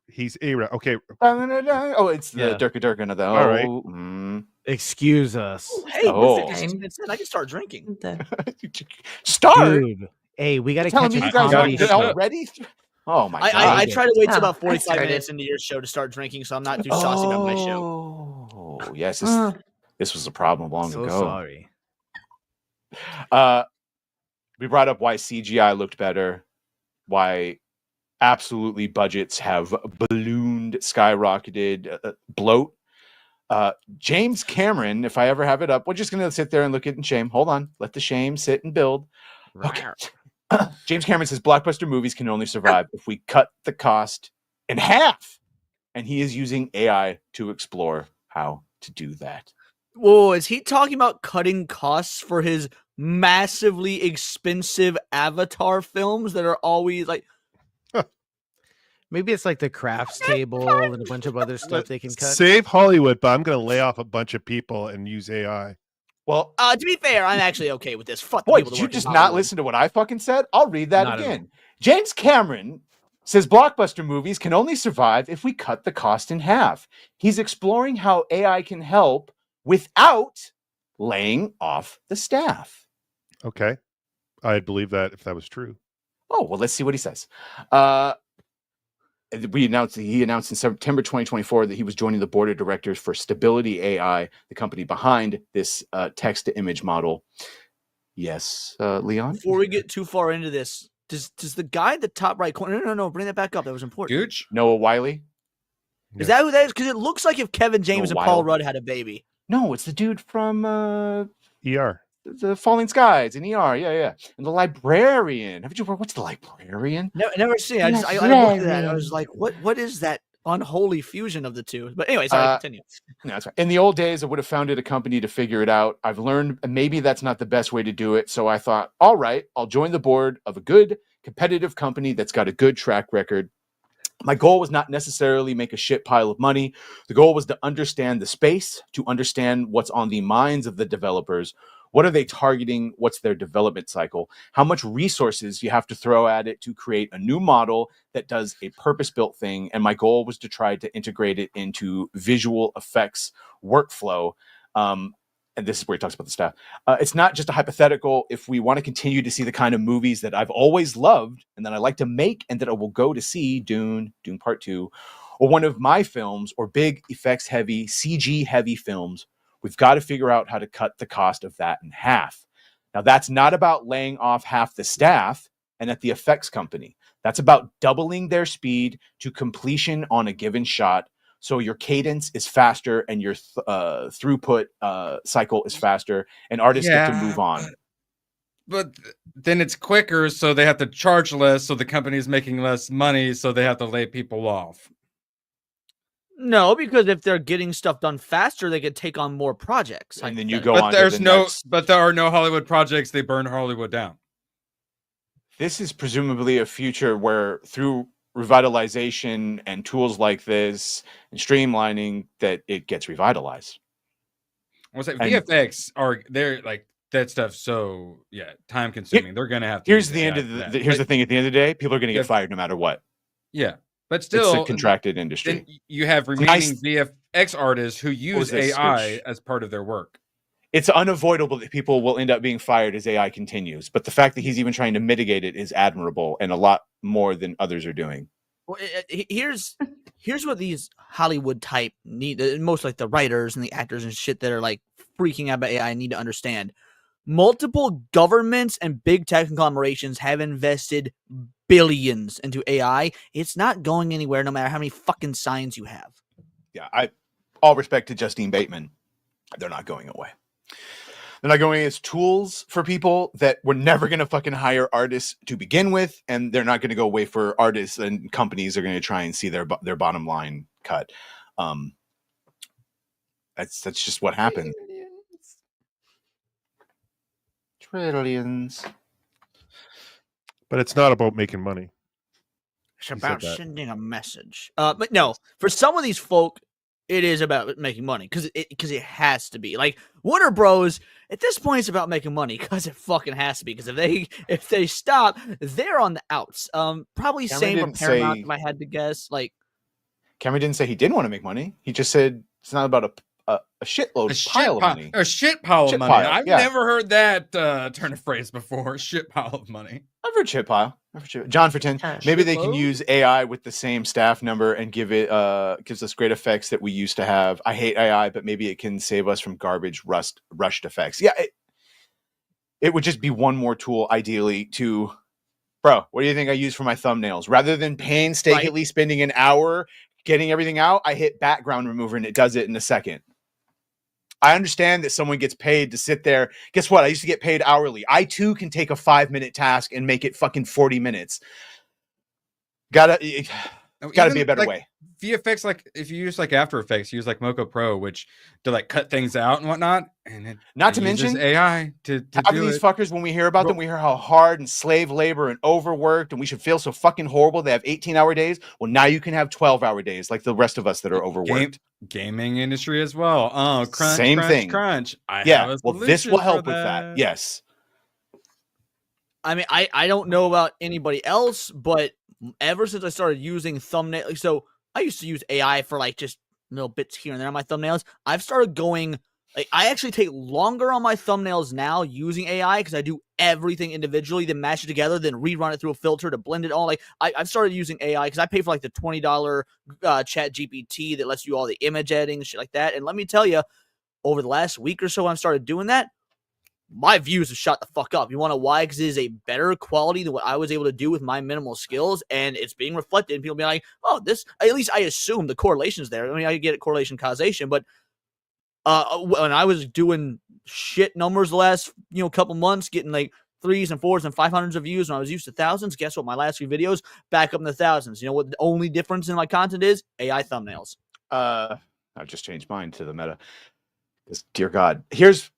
He's A-Rap. Okay. Oh, it's the Durka and the. All right. Excuse us. Hey, I can start drinking. Start. Dude. Hey, we gotta Telling catch me a you guys comedy are show. already. Oh my god! I try to wait till about 45 minutes into your show to start drinking, so I'm not too saucy about my show. Oh yes, this was a problem long ago. Sorry. We brought up why CGI looked better, why absolutely budgets have ballooned, skyrocketed, bloat. James Cameron, if I ever have it up, we're just gonna sit there and look at it in shame. Hold on, let the shame sit and build. Okay. James Cameron says blockbuster movies can only survive if we cut the cost in half, and he is using AI to explore how to do that. Whoa, is he talking about cutting costs for his massively expensive Avatar films that are always like? Maybe it's like the crafts table and a bunch of other stuff they can cut. Save Hollywood, but I'm going to lay off a bunch of people and use AI. Well, to be fair, I'm actually okay with this. Fuck. Boy, did you just not listen to what I fucking said? I'll read that again. James Cameron says blockbuster movies can only survive if we cut the cost in half. He's exploring how AI can help without laying off the staff. Okay. I'd believe that if that was true. Oh, well, let's see what he says. He announced in September 2024 that he was joining the board of directors for Stability AI, the company behind this text-to-image model. Yes, Leon? Before we get too far into this, does the guy in the top right corner? No, bring that back up. That was important. Gooch? Noah Wiley? Is that who that is? Because it looks like if Kevin James and Paul Rudd had a baby. No, it's the dude from ER. The Falling Skies in ER. Yeah. And the librarian. What's the librarian? Never seen it. I looked at that. I was like, what is that unholy fusion of the two? But anyway, sorry, continue. No, that's right. In the old days, I would have founded a company to figure it out. I've learned maybe that's not the best way to do it. So I thought, all right, I'll join the board of a good competitive company that's got a good track record. My goal was not necessarily make a shit pile of money. The goal was to understand the space, to understand what's on the minds of the developers. What are they targeting? What's their development cycle? How much resources you have to throw at it to create a new model that does a purpose-built thing? And my goal was to try to integrate it into visual effects workflow. And this is where he talks about the stuff. It's not just a hypothetical. If we want to continue to see the kind of movies that I've always loved and that I like to make and that I will go to see, Dune Part 2, or one of my films, or big effects-heavy, CG-heavy films, we've got to figure out how to cut the cost of that in half. Now, that's not about laying off half the staff and at the effects company. That's about doubling their speed to completion on a given shot, so your cadence is faster and your throughput cycle is faster, and artists get to move on. But then it's quicker, so they have to charge less, so the company's making less money, so they have to lay people off. No, because if they're getting stuff done faster, they could take on more projects. And then you go but on. But there are no Hollywood projects. They burn Hollywood down. This is presumably a future where through revitalization and tools like this and streamlining that it gets revitalized. I was like, VFX they're like that stuff. So time consuming. They're gonna have to. Here's the thing. At the end of the day, people are gonna get fired no matter what. Yeah. But still, it's a contracted industry. Then you have remaining VFX artists who use AI as part of their work. It's unavoidable that people will end up being fired as AI continues. But the fact that he's even trying to mitigate it is admirable and a lot more than others are doing. Well, here's what these Hollywood type need, most like the writers and the actors and shit that are like freaking out about AI need to understand. Multiple governments and big tech conglomerations have invested billions into AI. It's not going anywhere no matter how many fucking signs you have. Yeah, all respect to Justine Bateman. They're not going away. They're not going as tools for people that were never going to fucking hire artists to begin with, and they're not going to go away for artists and companies are going to try and see their bottom line cut. That's just what happened. Trillions. But it's not about making money. It's about sending a message. But no, for some of these folk, it is about making money because it has to be. Like Warner Bros. At this point, it's about making money because it fucking has to be. Because if they stop, they're on the outs. Probably same for Paramount. If I had to guess, like Cameron didn't say he didn't want to make money. He just said it's not about a pile of money. A shit pile of money. I've never heard that turn of phrase before. Shit pile of money. I've heard shit pile. John for 10. Maybe they can use AI with the same staff number and gives us great effects that we used to have. I hate AI, but maybe it can save us from garbage rushed effects. Yeah, it would just be one more tool, ideally, to bro. What do you think I use for my thumbnails? Rather than painstakingly spending an hour getting everything out, I hit background remover and it does it in a second. I understand that someone gets paid to sit there. Guess what? I used to get paid hourly. I too can take a 5-minute task and make it fucking 40 minutes. Gotta be a better way. VFX, like if you use like After Effects, use like Moco Pro, which to like cut things out and whatnot. And not to mention AI to do these fuckers, when we hear about them, we hear how hard and slave labor and overworked, and we should feel so fucking horrible. They have 18-hour days. Well, now you can have 12-hour days, like the rest of us that are overworked. Gaming industry as well. Oh, crunch, same crunch, thing. Crunch. Well, this will help with that. Yes. I mean, I don't know about anybody else, but ever since I started using thumbnail, so I used to use AI for like just little bits here and there on my thumbnails. I've started going, like, I actually take longer on my thumbnails now using AI because I do everything individually, then mash it together, then rerun it through a filter to blend it all. Like I've started using AI because I pay for like the $20 Chat GPT that lets you do all the image editing and shit like that. And let me tell you, over the last week or so, I've started doing that. My views have shot the fuck up. You want to know why? Because it is a better quality than what I was able to do with my minimal skills, and it's being reflected. And people be like, "Oh, this." At least I assume the correlation's there. I mean, I get it, correlation causation, but when I was doing shit numbers the last couple months, getting like 3s and 4s and 500s of views, when I was used to thousands, guess what? My last few videos back up in the thousands. You know what? The only difference in my content is AI thumbnails. I've just changed mine to the meta. Dear God, here's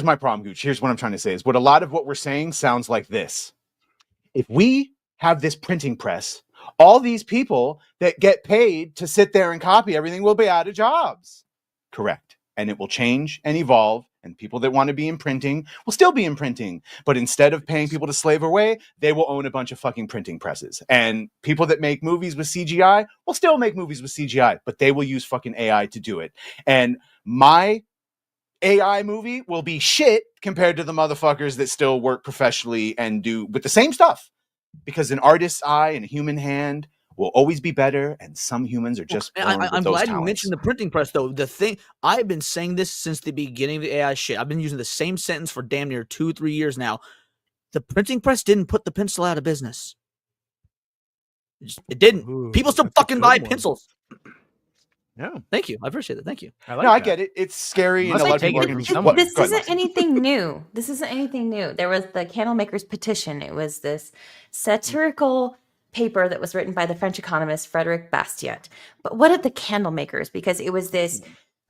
my problem, Gooch. Here's what I'm trying to say is what a lot of what we're saying sounds like this. If we have this printing press, all these people that get paid to sit there and copy everything will be out of jobs. Correct. And it will change and evolve. And people that want to be in printing will still be in printing. But instead of paying people to slave away, they will own a bunch of fucking printing presses. And people that make movies with CGI will still make movies with CGI, but they will use fucking AI to do it. And my AI movie will be shit compared to the motherfuckers that still work professionally and do with the same stuff, because an artist's eye and a human hand will always be better, and some humans are just born with I'm those glad talents. you mentioned the printing press, though. The thing, I've been saying this since the beginning of the AI shit. I've been using the same sentence for damn near 2-3 years now. The printing press didn't put the pencil out of business. It didn't. Ooh, people still fucking buy pencils. Yeah. Thank you. I appreciate it. Thank you. I get it. It's scary. And a lot of people are going to be This isn't anything new. This isn't anything new. There was the candle makers petition. It was this satirical paper that was written by the French economist Frederic Bastiat. But what of the candle makers? Because it was this,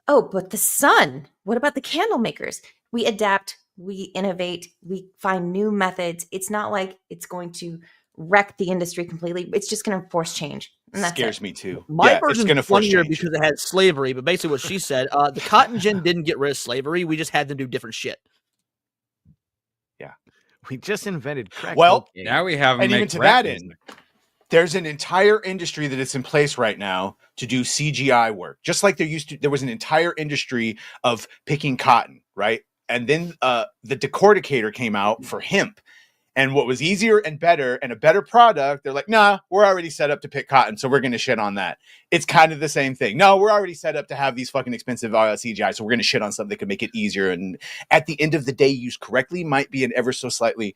but the sun. What about the candle makers? We adapt, we innovate, we find new methods. It's not like it's going to wreck the industry completely. It's just going to force change. And that scares me too. My version's funnier because it had slavery, but basically what she said, the cotton gin didn't get rid of slavery. We just had them do different shit. Yeah. We just invented crack. Well, now we have and even to that end, there's an entire industry that is in place right now to do CGI work, just like there was an entire industry of picking cotton, right? And then the decorticator came out for hemp. And what was easier and better and a better product, they're like, nah, we're already set up to pick cotton, so we're going to shit on that. It's kind of the same thing. No, we're already set up to have these fucking expensive CGI, so we're going to shit on something that could make it easier. And at the end of the day, used correctly, might be an ever so slightly...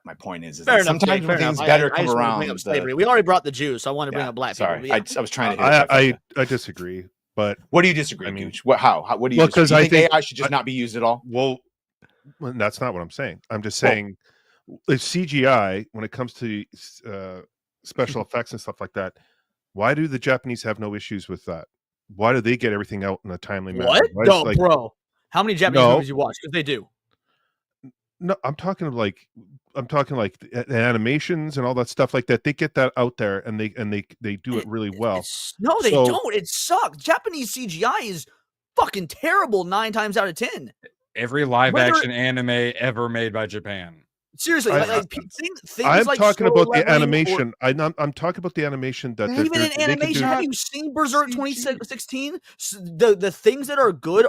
My point is that sometimes when things better come around. Bring up slavery. We already brought the Jews, so I want to bring up black people. Sorry, I was trying to. I disagree, but what do you disagree? I mean, Gooch? How? What do you? Because I think AI should just not be used at all. Well, that's not what I'm saying. I'm just saying, if CGI, when it comes to special effects and stuff like that, why do the Japanese have no issues with that? Why do they get everything out in a timely manner? What? No, bro. How many Japanese movies you watch? Because they do. No, I'm talking like the animations and all that stuff like that. They get that out there and they do it really well. No, they don't. It sucks. Japanese CGI is fucking terrible 9 times out of 10. Every live action anime ever made by Japan. Seriously, things I'm like talking Solo about the Leveling animation. I'm talking about the animation that even in animation. Have you seen Berserk 2016? The things that are good,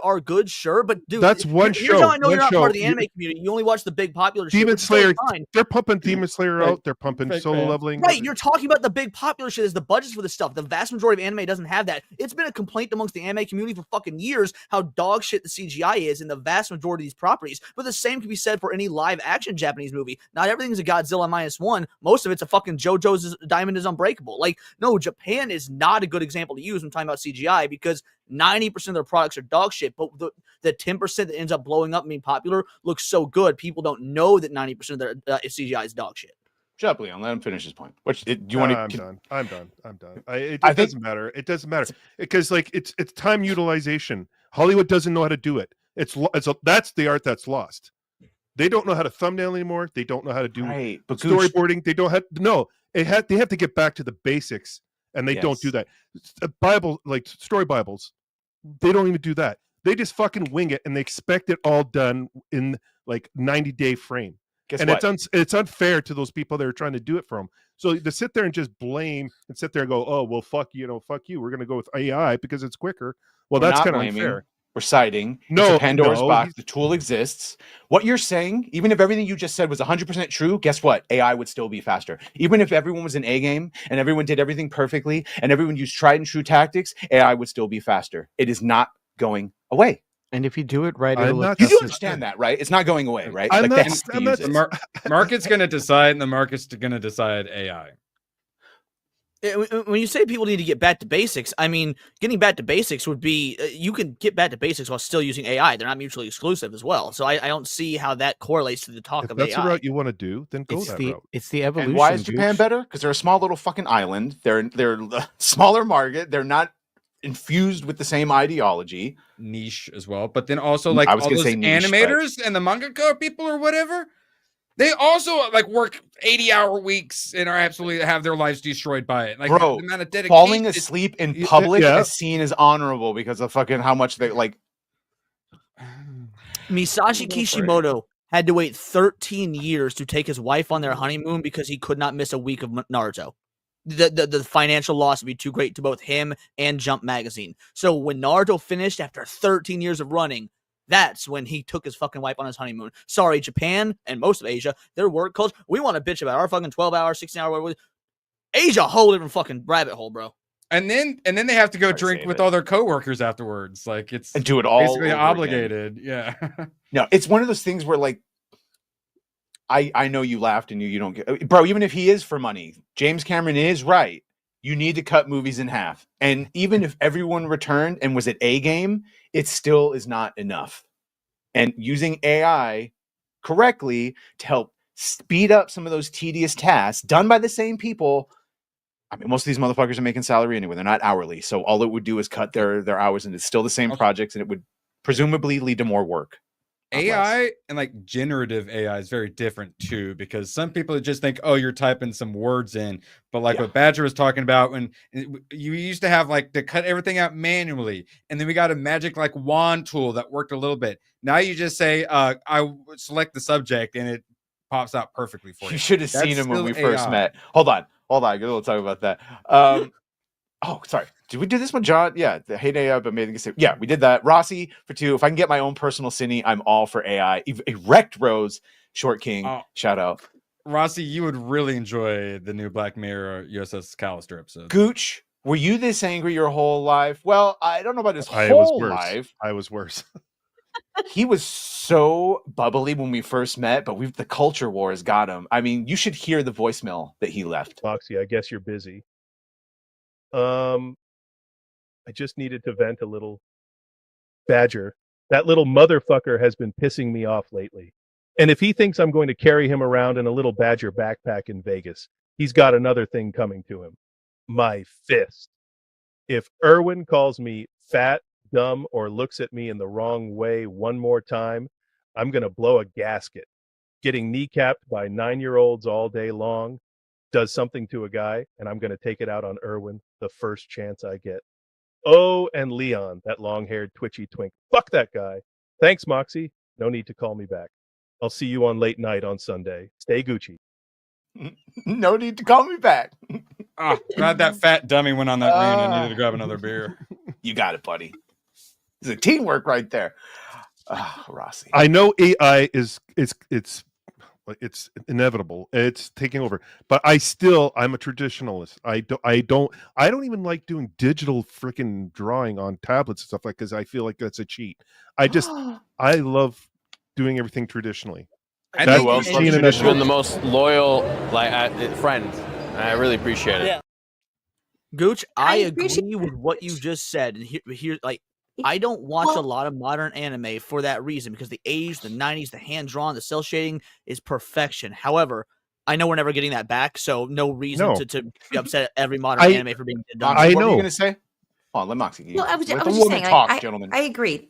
sure, but dude, that's one show. Here's how I know you're not part of the anime community. You only watch the big popular shit. Demon Slayer. They're pumping Demon Slayer out. They're pumping Solo Leveling. Right, you're talking about the big popular shit. Is the budgets for this stuff? The vast majority of anime doesn't have that. It's been a complaint amongst the anime community for fucking years how dog shit the CGI is in the vast majority of these properties. But the same can be said for any live action Japanese movie. Not everything's a Godzilla -1. Most of it's a fucking JoJo's Diamond is Unbreakable. Like, no, Japan is not a good example to use when talking about CGI because 90% of their products are dog shit. But the 10% that ends up blowing up and being popular looks so good. People don't know that 90% of their CGI is dog shit. Shut up, Leon. Let him finish his point. Do you want to? I'm done. It doesn't matter. It doesn't matter because like it's time utilization. Hollywood doesn't know how to do it. That's the art that's lost. They don't know how to thumbnail anymore. They don't know how to do storyboarding. They don't have They have to get back to the basics, and they don't do that. Bible, like story Bibles, they don't even do that. They just fucking wing it, and they expect it all done in like 90-day frame. It's unfair to those people that are trying to do it for them. So to sit there and just blame and sit there and go, oh well, fuck you, we're gonna go with AI because it's quicker. Well, that's kind of unfair. We're citing it's a Pandora's box. The tool exists. What you're saying, even if everything you just said was 100% true, guess what? AI would still be faster. Even if everyone was an A game and everyone did everything perfectly and everyone used tried and true tactics, AI would still be faster. It is not going away. And if you do it right, you do understand that, right? It's not going away, right? The market's going to decide, and the market's going to decide AI. When you say people need to get back to basics, I mean, getting back to basics would be, you can get back to basics while still using AI. They're not mutually exclusive as well. So I don't see how that correlates to the talk of AI. If that's the route you want to do, then go that route. It's the evolution. And why is Japan better? Because they're a small little fucking island. They're a smaller market. They're not infused with the same ideology. Niche as well. But then also like all those animators and the mangaka people or whatever, they also like work 80-hour weeks and are absolutely have their lives destroyed by it. Like, bro, the amount of dedication, falling asleep in public is seen as honorable because of fucking how much they like. Misashi Kishimoto had to wait 13 years to take his wife on their honeymoon because he could not miss a week of Naruto. The financial loss would be too great to both him and Jump Magazine. So when Naruto finished after 13 years of running, that's when he took his fucking wife on his honeymoon. Sorry, Japan and most of Asia, their work culture. We want to bitch about our fucking 12-hour, 16-hour. Asia, a whole different fucking rabbit hole, bro. And then they have to go drink with all their coworkers afterwards. Like it's and do it all basically obligated. Again. Yeah. No, it's one of those things where like I know you laughed and you don't get, bro. Even if he is for money, James Cameron is right. You need to cut movies in half. And even if everyone returned and was at A game, it still is not enough. And using AI correctly to help speed up some of those tedious tasks done by the same people. I mean, most of these motherfuckers are making salary anyway. They're not hourly. So all it would do is cut their hours, and it's still the same projects, and it would presumably lead to more work. AI and like generative AI is very different too, because some people just think, oh, you're typing some words in, but like what Badger was talking about, when you used to have like to cut everything out manually, and then we got a magic like wand tool that worked a little bit. Now you just say, I select the subject, and it pops out perfectly for you. You should have That's seen him when still we first AI. met. Hold on. We'll talk about that. Oh, sorry. Did we do this one, John? Yeah, the hate AI, but made the yeah, we did that. Rossi for 2. If I can get my own personal cine, I'm all for AI. Erect Rose, Short King, shout out. Rossi, you would really enjoy the new Black Mirror USS Callister episode. Gooch, were you this angry your whole life? Well, I don't know about his I was whole worse. life. I was worse. He was so bubbly when we first met, but the culture wars got him. I mean, you should hear the voicemail that he left. Moxie, I guess you're busy. I just needed to vent a little. Badger, that little motherfucker has been pissing me off lately. And if he thinks I'm going to carry him around in a little Badger backpack in Vegas, he's got another thing coming to him. My fist. If Erwin calls me fat, dumb, or looks at me in the wrong way one more time, I'm going to blow a gasket. Getting kneecapped by 9-year-olds all day long does something to a guy, and I'm going to take it out on Erwin the first chance I get. Oh, and Leon, that long-haired twitchy twink. Fuck that guy. Thanks, Moxie. No need to call me back. I'll see you on late night on Sunday. Stay Gucci. No need to call me back. Glad that fat dummy went on that rant and needed to grab another beer. You got it, buddy. It's a teamwork right there. Rossi. I know AI is it's inevitable. It's taking over. But I'm a traditionalist. I don't even like doing digital freaking drawing on tablets and stuff like, because I feel like that's a cheat. I love doing everything traditionally. I think you're the most loyal friend. I really appreciate it. Yeah. Gooch, I agree with what you just said. And here, like, I don't watch a lot of modern anime for that reason, because the 80s, the 90s, the hand-drawn, the cell shading is perfection. However, I know we're never getting that back, so no reason to be upset at every modern anime for being done. What were you going to say? Oh, let Moxie. No, I was just saying, talk, gentlemen. I agree.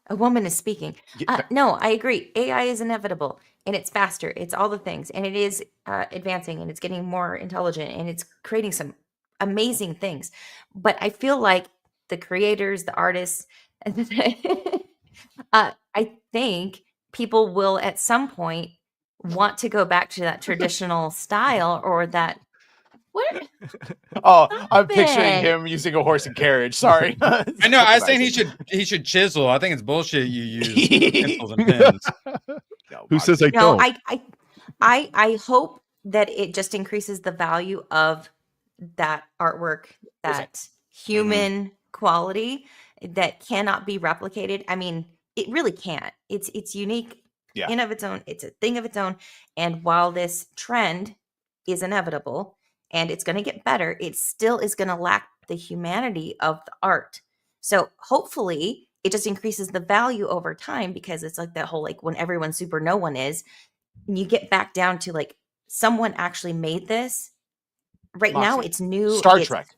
A woman is speaking. No, I agree. AI is inevitable, and it's faster. It's all the things, and it is advancing, and it's getting more intelligent, and it's creating some amazing things. But I feel like the creators, the artists, I think people will at some point want to go back to that traditional style, or that. What? Oh, I'm picturing him using a horse and carriage. Sorry. I know. I was saying he should chisel. I think it's bullshit. You use pencils and pens. Who says I don't? I hope that it just increases the value of that artwork, that human quality that cannot be replicated. I mean, it really can't. It's unique in of its own. It's a thing of its own. And while this trend is inevitable and it's going to get better, it still is going to lack the humanity of the art. So hopefully it just increases the value over time, because it's like that whole, like, when everyone's super, no one is, and you get back down to, like, someone actually made this. Right now it's new. Star Trek.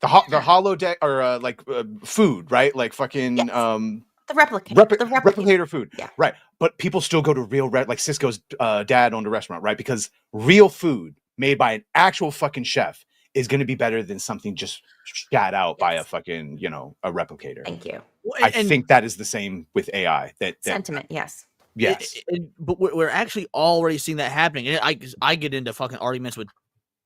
The holodeck, or food, right? Like fucking the replicator food. Yeah. Right. But people still go to real like Cisco's dad owned a restaurant, right? Because real food made by an actual fucking chef is going to be better than something just shat out by a fucking, a replicator. Thank you. I think that is the same with AI. That sentiment, yes. Yes. But we're actually already seeing that happening. And I get into fucking arguments with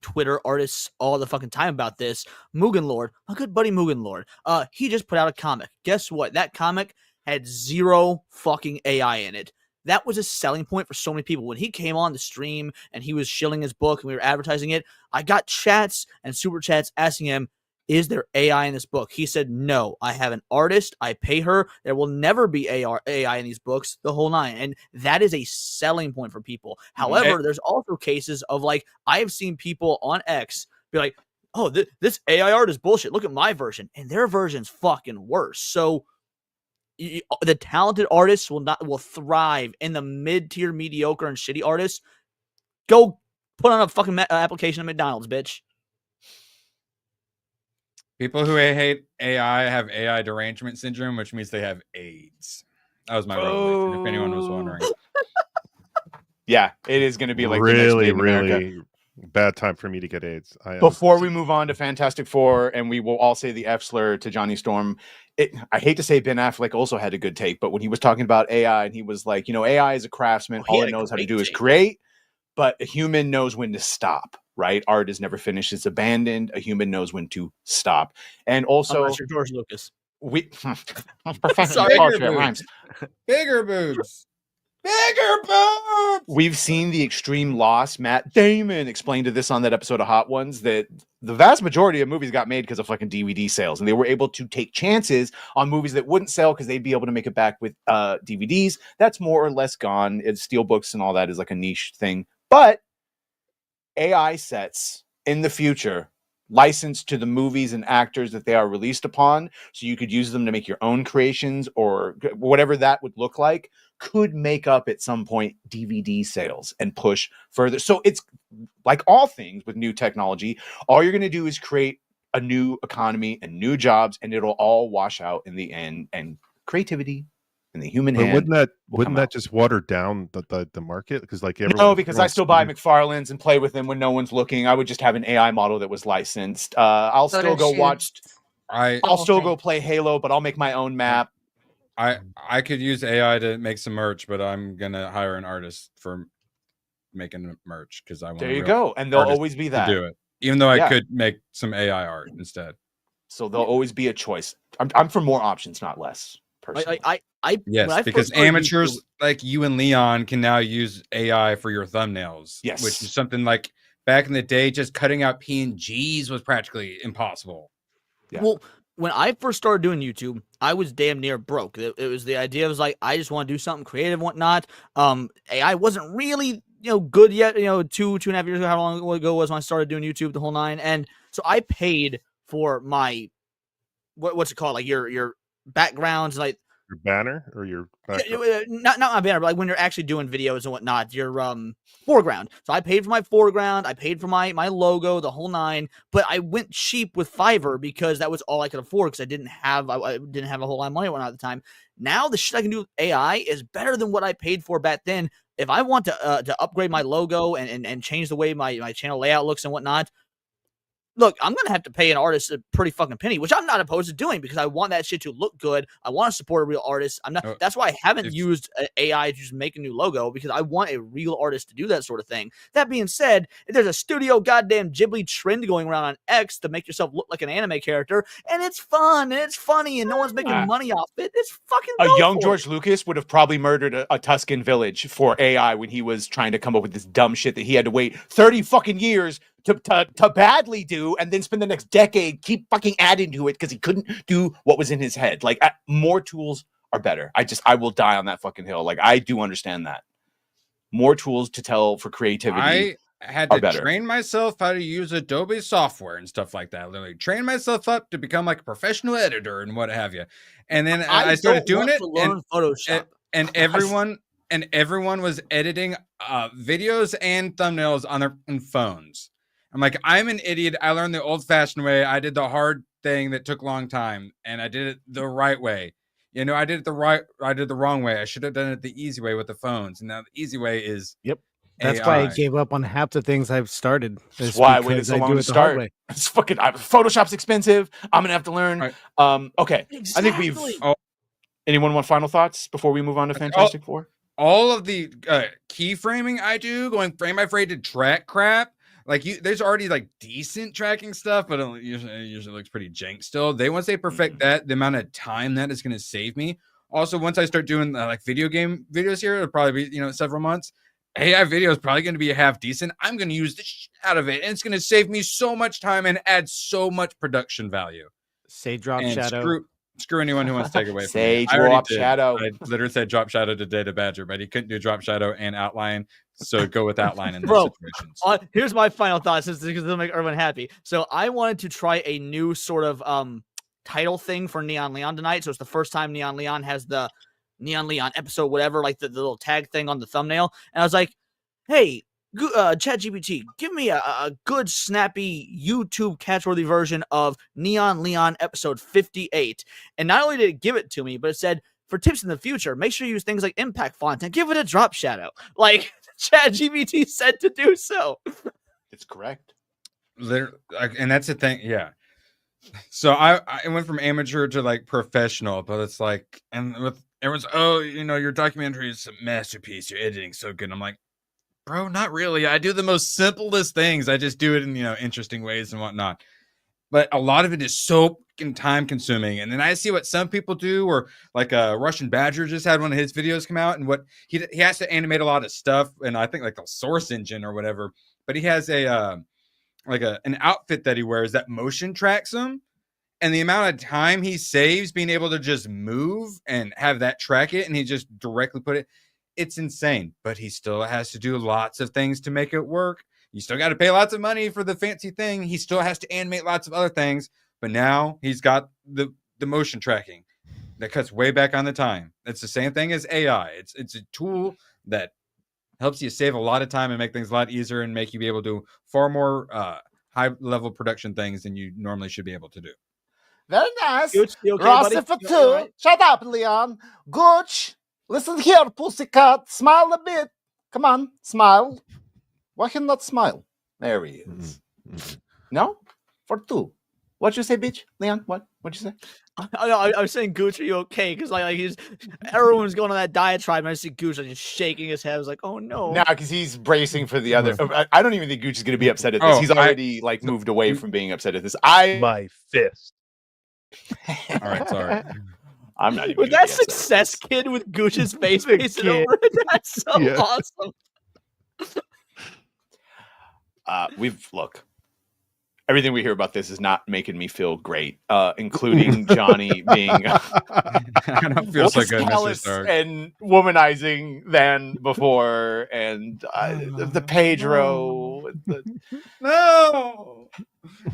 Twitter artists all the fucking time about this. Mugen Lord, my good buddy Mugen Lord, he just put out a comic. Guess what? That comic had 0 fucking AI in it. That was a selling point for so many people. When he came on the stream and he was shilling his book and we were advertising it, I got chats and super chats asking him, is there AI in this book? He said, no, I have an artist. I pay her. There will never be AI in these books, the whole 9. And that is a selling point for people. However, there's also cases of, like, I have seen people on X be like, oh, this AI art is bullshit. Look at my version. And their version's fucking worse. So the talented artists will thrive, and the mid-tier, mediocre, and shitty artists, go put on a fucking application at McDonald's, bitch. People who hate AI have AI derangement syndrome, which means they have AIDS. That was my revelation, if anyone was wondering. Yeah, it is going to be like really Bad time for me to get AIDS. Before we move on to Fantastic Four, and we will all say the F slur to Johnny Storm, I hate to say Ben Affleck also had a good take, but when he was talking about AI and he was like, AI is a craftsman. All it knows how to do is create, but a human knows when to stop, right? Art is never finished. It's abandoned. A human knows when to stop. And also... Unless you're George Lucas. Sorry, Bigger boobs. Bigger boobs. We've seen the extreme loss. Matt Damon explained to this on that episode of Hot Ones that the vast majority of movies got made because of fucking DVD sales, and they were able to take chances on movies that wouldn't sell because they'd be able to make it back with DVDs. That's more or less gone. It's steelbooks and all that is like a niche thing, but AI sets in the future licensed to the movies and actors that they are released upon, so you could use them to make your own creations or whatever that would look like, could make up at some point DVD sales and push further. So it's like all things with new technology, all you're going to do is create a new economy and new jobs, and it'll all wash out in the end, and creativity in the human hand. Wouldn't that just water down the market? Because no, because I still buy McFarlane's and play with them when no one's looking. I would just have an AI model that was licensed. I'll still go go play Halo, but I'll make my own map. I could use AI to make some merch, but I'm gonna hire an artist for making merch because I want. There you go, and there'll always be that. To do it, even though I could make some AI art instead. So there'll always be a choice. I'm for more options, not less. Personally. Yes, because amateurs like you and Leon can now use AI for your thumbnails. Yes, which is something like back in the day, just cutting out PNGs was practically impossible. Yeah. Well, when I first started doing YouTube, I was damn near broke. It was the idea was like I just want to do something creative and whatnot. AI wasn't really good yet. 2.5 years ago, how long ago it was when I started doing YouTube, the whole nine, and so I paid for my what's it called, like your backgrounds, like your banner or your not my banner, but like when you're actually doing videos and whatnot, your foreground. So I paid for my foreground, I paid for my logo, the whole nine. But I went cheap with Fiverr because that was all I could afford because I didn't have a whole lot of money at the time. Now the shit I can do with AI is better than what I paid for back then. If I want to upgrade my logo and change the way my channel layout looks and whatnot, look, I'm going to have to pay an artist a pretty fucking penny, which I'm not opposed to doing because I want that shit to look good. I want to support a real artist. That's why I haven't used AI to just make a new logo, because I want a real artist to do that sort of thing. That being said, if there's a studio goddamn Ghibli trend going around on X to make yourself look like an anime character, and it's fun and it's funny and no one's making money off it, it's fucking a young George Lucas would have probably murdered a Tuscan village for AI when he was trying to come up with this dumb shit that he had to wait 30 fucking years to badly do, and then spend the next decade keep fucking adding to it because he couldn't do what was in his head. Like, more tools are better. I will die on that fucking hill. Like, I do understand that. More tools to tell for creativity. I had to train myself how to use Adobe software and stuff like that. Literally train myself up to become like a professional editor and what have you. And then I started doing it, and Photoshop. And everyone was editing videos and thumbnails on their phones. I'm like, I'm an idiot. I learned the old-fashioned way. I did the hard thing that took a long time, and I did it the right way. I did it I did the wrong way. I should have done it the easy way with the phones. And now the easy way is That's AI. why I gave up on half the things I've started. That's why I waited so long to start. It's fucking Photoshop's expensive. I'm gonna have to learn. Right. Okay. Exactly. I think we've. Anyone want final thoughts before we move on to Fantastic Four? All of the keyframing I do, going frame by frame to track crap. Like there's already like decent tracking stuff, but it usually looks pretty jank still. Once they perfect that, the amount of time that is going to save me. Also, once I start doing like video game videos here, it'll probably be several months. AI video is probably going to be a half decent. I'm going to use the shit out of it, and it's going to save me so much time and add so much production value. Say drop shadow. Screw anyone who wants to take away from Say me. drop shadow. I literally said drop shadow to Data Badger, but he couldn't do drop shadow and outline. So go with outline in those situations. Here's my final thoughts, because it'll make everyone happy. So I wanted to try a new sort of title thing for Neon Leon tonight. So it's the first time Neon Leon has the Neon Leon episode, whatever, like the little tag thing on the thumbnail. And I was like, hey, ChatGPT, give me a good, snappy YouTube catchworthy version of Neon Leon episode 58. And not only did it give it to me, but it said, for tips in the future, make sure you use things like impact font and give it a drop shadow. Like ChatGPT said to do so. It's correct. Literally, and that's the thing. Yeah. So I went from amateur to like professional, but it's like, and with everyone's, oh, your documentary is a masterpiece. Your editing's so good. I'm like, bro, not really. I do the most simplest things. I just do it in interesting ways and whatnot. But a lot of it is so fucking time consuming. And then I see what some people do, or like Russian Badger just had one of his videos come out, and what he has to animate a lot of stuff, and I think like a Source Engine or whatever. But he has an outfit that he wears that motion tracks him, and the amount of time he saves being able to just move and have that track it, and he just directly put it. It's insane, but he still has to do lots of things to make it work. You still got to pay lots of money for the fancy thing. He still has to animate lots of other things, but now he's got the motion tracking that cuts way back on the time. It's the same thing as AI. It's a tool that helps you save a lot of time and make things a lot easier and make you be able to do far more high-level production things than you normally should be able to do. Very nice. Gooch, you okay, Rossi buddy? for You two. all right? Shut up, Leon. Gooch, listen here, pussycat. Smile a bit. Come on, smile. Why can not smile? There he is. No? For two. What'd you say, bitch? Leon, what'd you say? I was saying, Gooch, are you okay? Because like everyone's going on that diatribe, and I see Gooch just shaking his head. I was like, oh no. No, because he's bracing for the other. I don't even think Gooch is going to be upset at this. He's already moved away from being upset at this. My fist. All right, sorry. I'm not even. With that success kid with Gooch's face pasted over it, that's so awesome. Look. Everything we hear about this is not making me feel great, including Johnny being I don't feel so good, Mr. Stark. And womanizing than before, and the Pedro. No.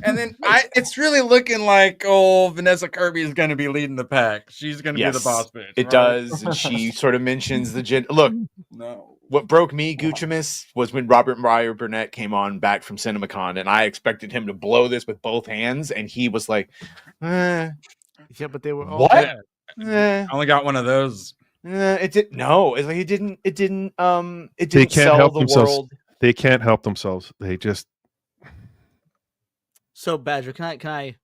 And then it's really looking like Vanessa Kirby is going to be leading the pack. She's going to be the boss bitch. It does, and she sort of mentions the look. No. What broke me, Guchamus, was when Robert Meyer Burnett came on back from CinemaCon, and I expected him to blow this with both hands, and he was like, Yeah, but they were all what? I only got one of those. It did no. It's like it didn't. It didn't They can't sell help the themselves. world. They can't help themselves. They just. So Badger, can I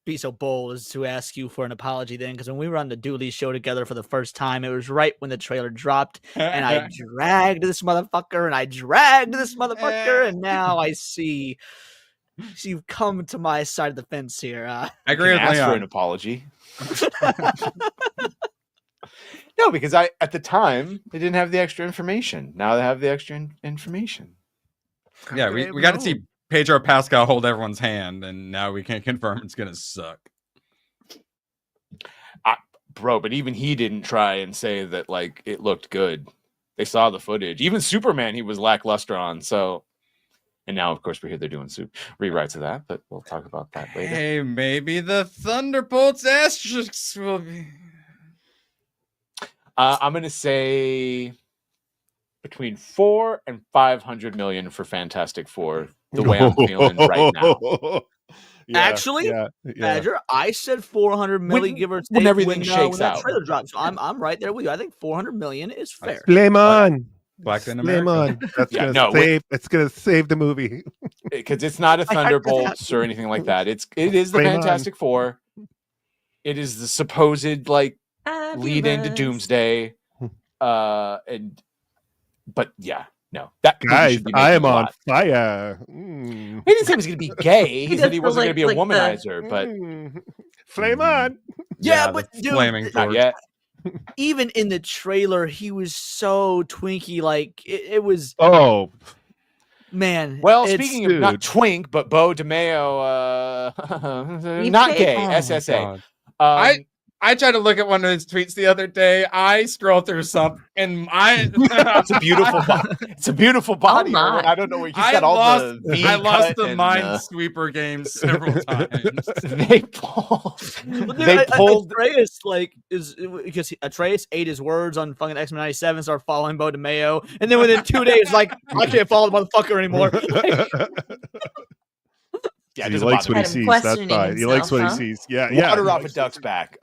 be so bold as to ask you for an apology then? Because when we were on the Dooley show together for the first time, it was right when the trailer dropped, and I dragged this motherfucker, and now I see you've come to my side of the fence here. I agree with Leon. For an apology. No, because at the time they didn't have the extra information. Now they have the extra information. Yeah, we got to see Pedro Pascal hold everyone's hand, and now we can confirm it's gonna suck. Bro, but even he didn't try and say that like it looked good. They saw the footage. Even Superman, he was lackluster on. So, and now of course we hear they're doing rewrites of that, but we'll talk about that later. Hey, maybe the Thunderbolts asterisks will be. I'm gonna say between 400 and 500 million for Fantastic Four. The way I'm feeling right now. Actually, Badger, I said 400 million, give or take, when everything shakes when out. that trailer drops. So I'm right there with you. I think 400 million is fair. Blame on. Black in Blame America. on. That's gonna save. It's gonna save the movie because it's not a Thunderbolts or anything like that. It is the Blame Fantastic Four. It is the supposed lead into Doomsday. But yeah. No, that guys, I am on fire. He didn't say he was going to be gay. He said he wasn't going to be a womanizer. But flame on. Yeah, but dude, flaming not yet. Even in the trailer, he was so twinky. Like it was. Oh man. Well, speaking of not twink, but Bo DeMeo, not gay. SSA. I tried to look at one of his tweets the other day. I scrolled through something, and it's a beautiful body. It's a beautiful body. I don't know where he's got all the V I lost the and, Minesweeper game several times. They pulled. Atreus is because Atreus ate his words on fucking X-Men 97, started following Bo DeMeo, and then within 2 days, I can't follow the motherfucker anymore. Yeah, he likes what he sees. That's fine. He likes what he sees. Yeah. Water off a duck's back.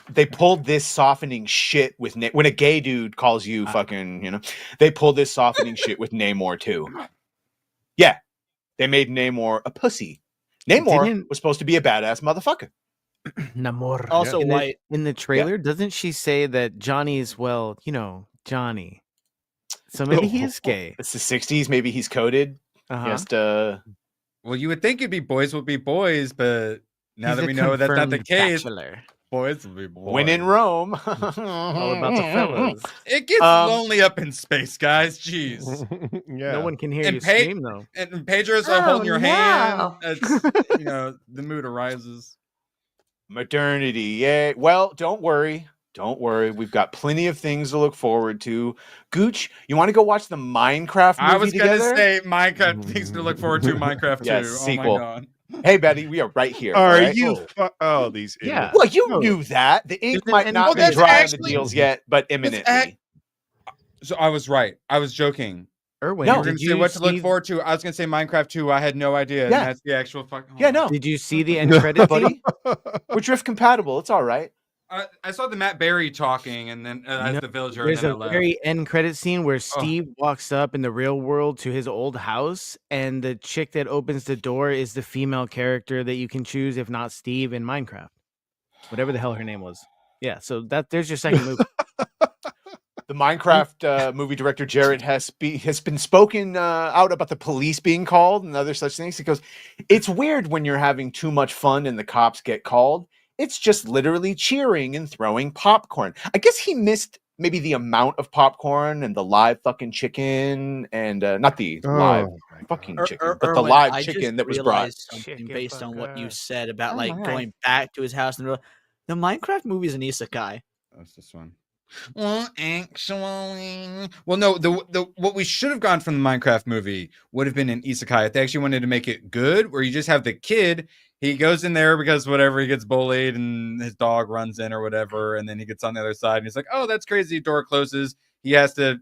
They pulled this softening shit with when a gay dude calls you fucking, they pulled this softening shit with Namor too. Yeah, They made Namor a pussy. Namor was supposed to be a badass motherfucker. Namor. Also white. In the trailer, doesn't she say that Johnny's, well, Johnny? So maybe he is gay. It's the 60s. Maybe he's coded. He has to... Well, you would think it'd be boys will be boys, but now that we know that's not the case, boys will be boys. When in Rome. All about the fellas. It gets lonely up in space, guys. Jeez. No one can hear you scream, though. And Pedro's holding your hand. It's, the mood arises. Modernity, yeah. Well, don't worry. Don't worry. We've got plenty of things to look forward to. Gooch, you want to go watch the Minecraft movie I was going to together? say Minecraft things to look forward to. Minecraft 2. Yes, sequel. Oh my God. Hey, Betty, we are right here. Are right? you? These idiots. Well, you knew that. The ink might not be dry on the deals yet, but imminently. So I was right. I was joking. Erwin, you were going to say what to look forward to. I was going to say Minecraft 2. I had no idea. And that's the actual fucking... Yeah, no. Did you see the end credits, buddy? We're drift compatible. It's all right. I saw the Matt Berry talking, and then as the villager. There's and then a very end credit scene where Steve walks up in the real world to his old house, and the chick that opens the door is the female character that you can choose, if not Steve, in Minecraft. Whatever the hell her name was. Yeah, so there's your second movie. The Minecraft movie director Jared has been spoken out about the police being called and other such things. He goes, "It's weird when you're having too much fun and the cops get called. It's just literally cheering and throwing popcorn." I guess he missed maybe the amount of popcorn and the live fucking chicken and not the live fucking chicken, but the live chicken that was brought. Based on what you said about going back to his house and the Minecraft movie is an isekai. That's this one. Well, actually, no. The what we should have gone from the Minecraft movie would have been an isekai. If they actually wanted to make it good, where you just have the kid. He goes in there because whatever, he gets bullied and his dog runs in or whatever. And then he gets on the other side and he's like, oh, that's crazy. Door closes. He has to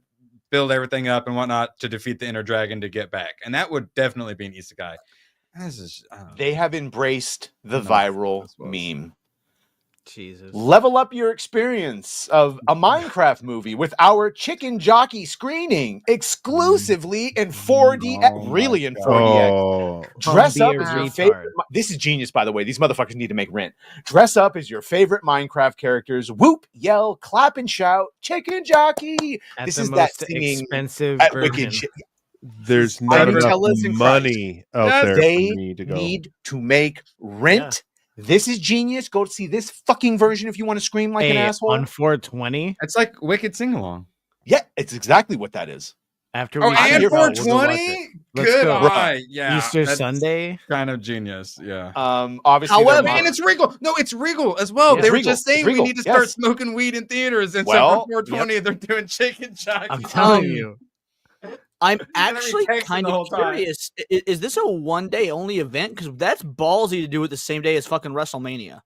build everything up and whatnot to defeat the inner dragon to get back. And that would definitely be an isekai. They have embraced the viral meme. Jesus. Level up your experience of a Minecraft movie with our Chicken Jockey screening exclusively in 4D, really in 4DX. Dress up as your favorite. This is genius, by the way. These motherfuckers need to make rent. Dress up as your favorite Minecraft characters. Whoop, yell, clap, and shout. Chicken Jockey. This is that singing expensive at version. Wicked shit. There's not enough money out there for me to go. They need to make rent. This is genius. Go to see this fucking version if you want to scream like an asshole. On 420? It's like Wicked Sing-Along. Yeah, it's exactly what that is. After we and 420? Good eye. Yeah. Easter Sunday? Kind of genius. Yeah. Obviously. However, and it's Regal. No, it's Regal as well. Yeah, they were Regal. just saying we need to start smoking weed in theaters. And so for 420, they're doing Chicken Jockey. I'm telling you. I'm actually kind of curious. Is this a one-day only event? Because that's ballsy to do it the same day as fucking WrestleMania.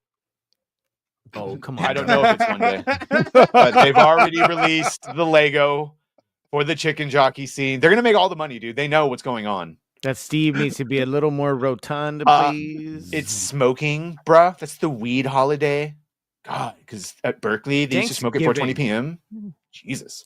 Oh, come on. I don't know if it's one day. But they've already released the Lego for the Chicken Jockey scene. They're going to make all the money, dude. They know what's going on. That Steve needs to be a little more rotund, please. It's smoking, bruh. That's the weed holiday. God, because at Berkeley, they used to smoke at 4:20 p.m. Jesus.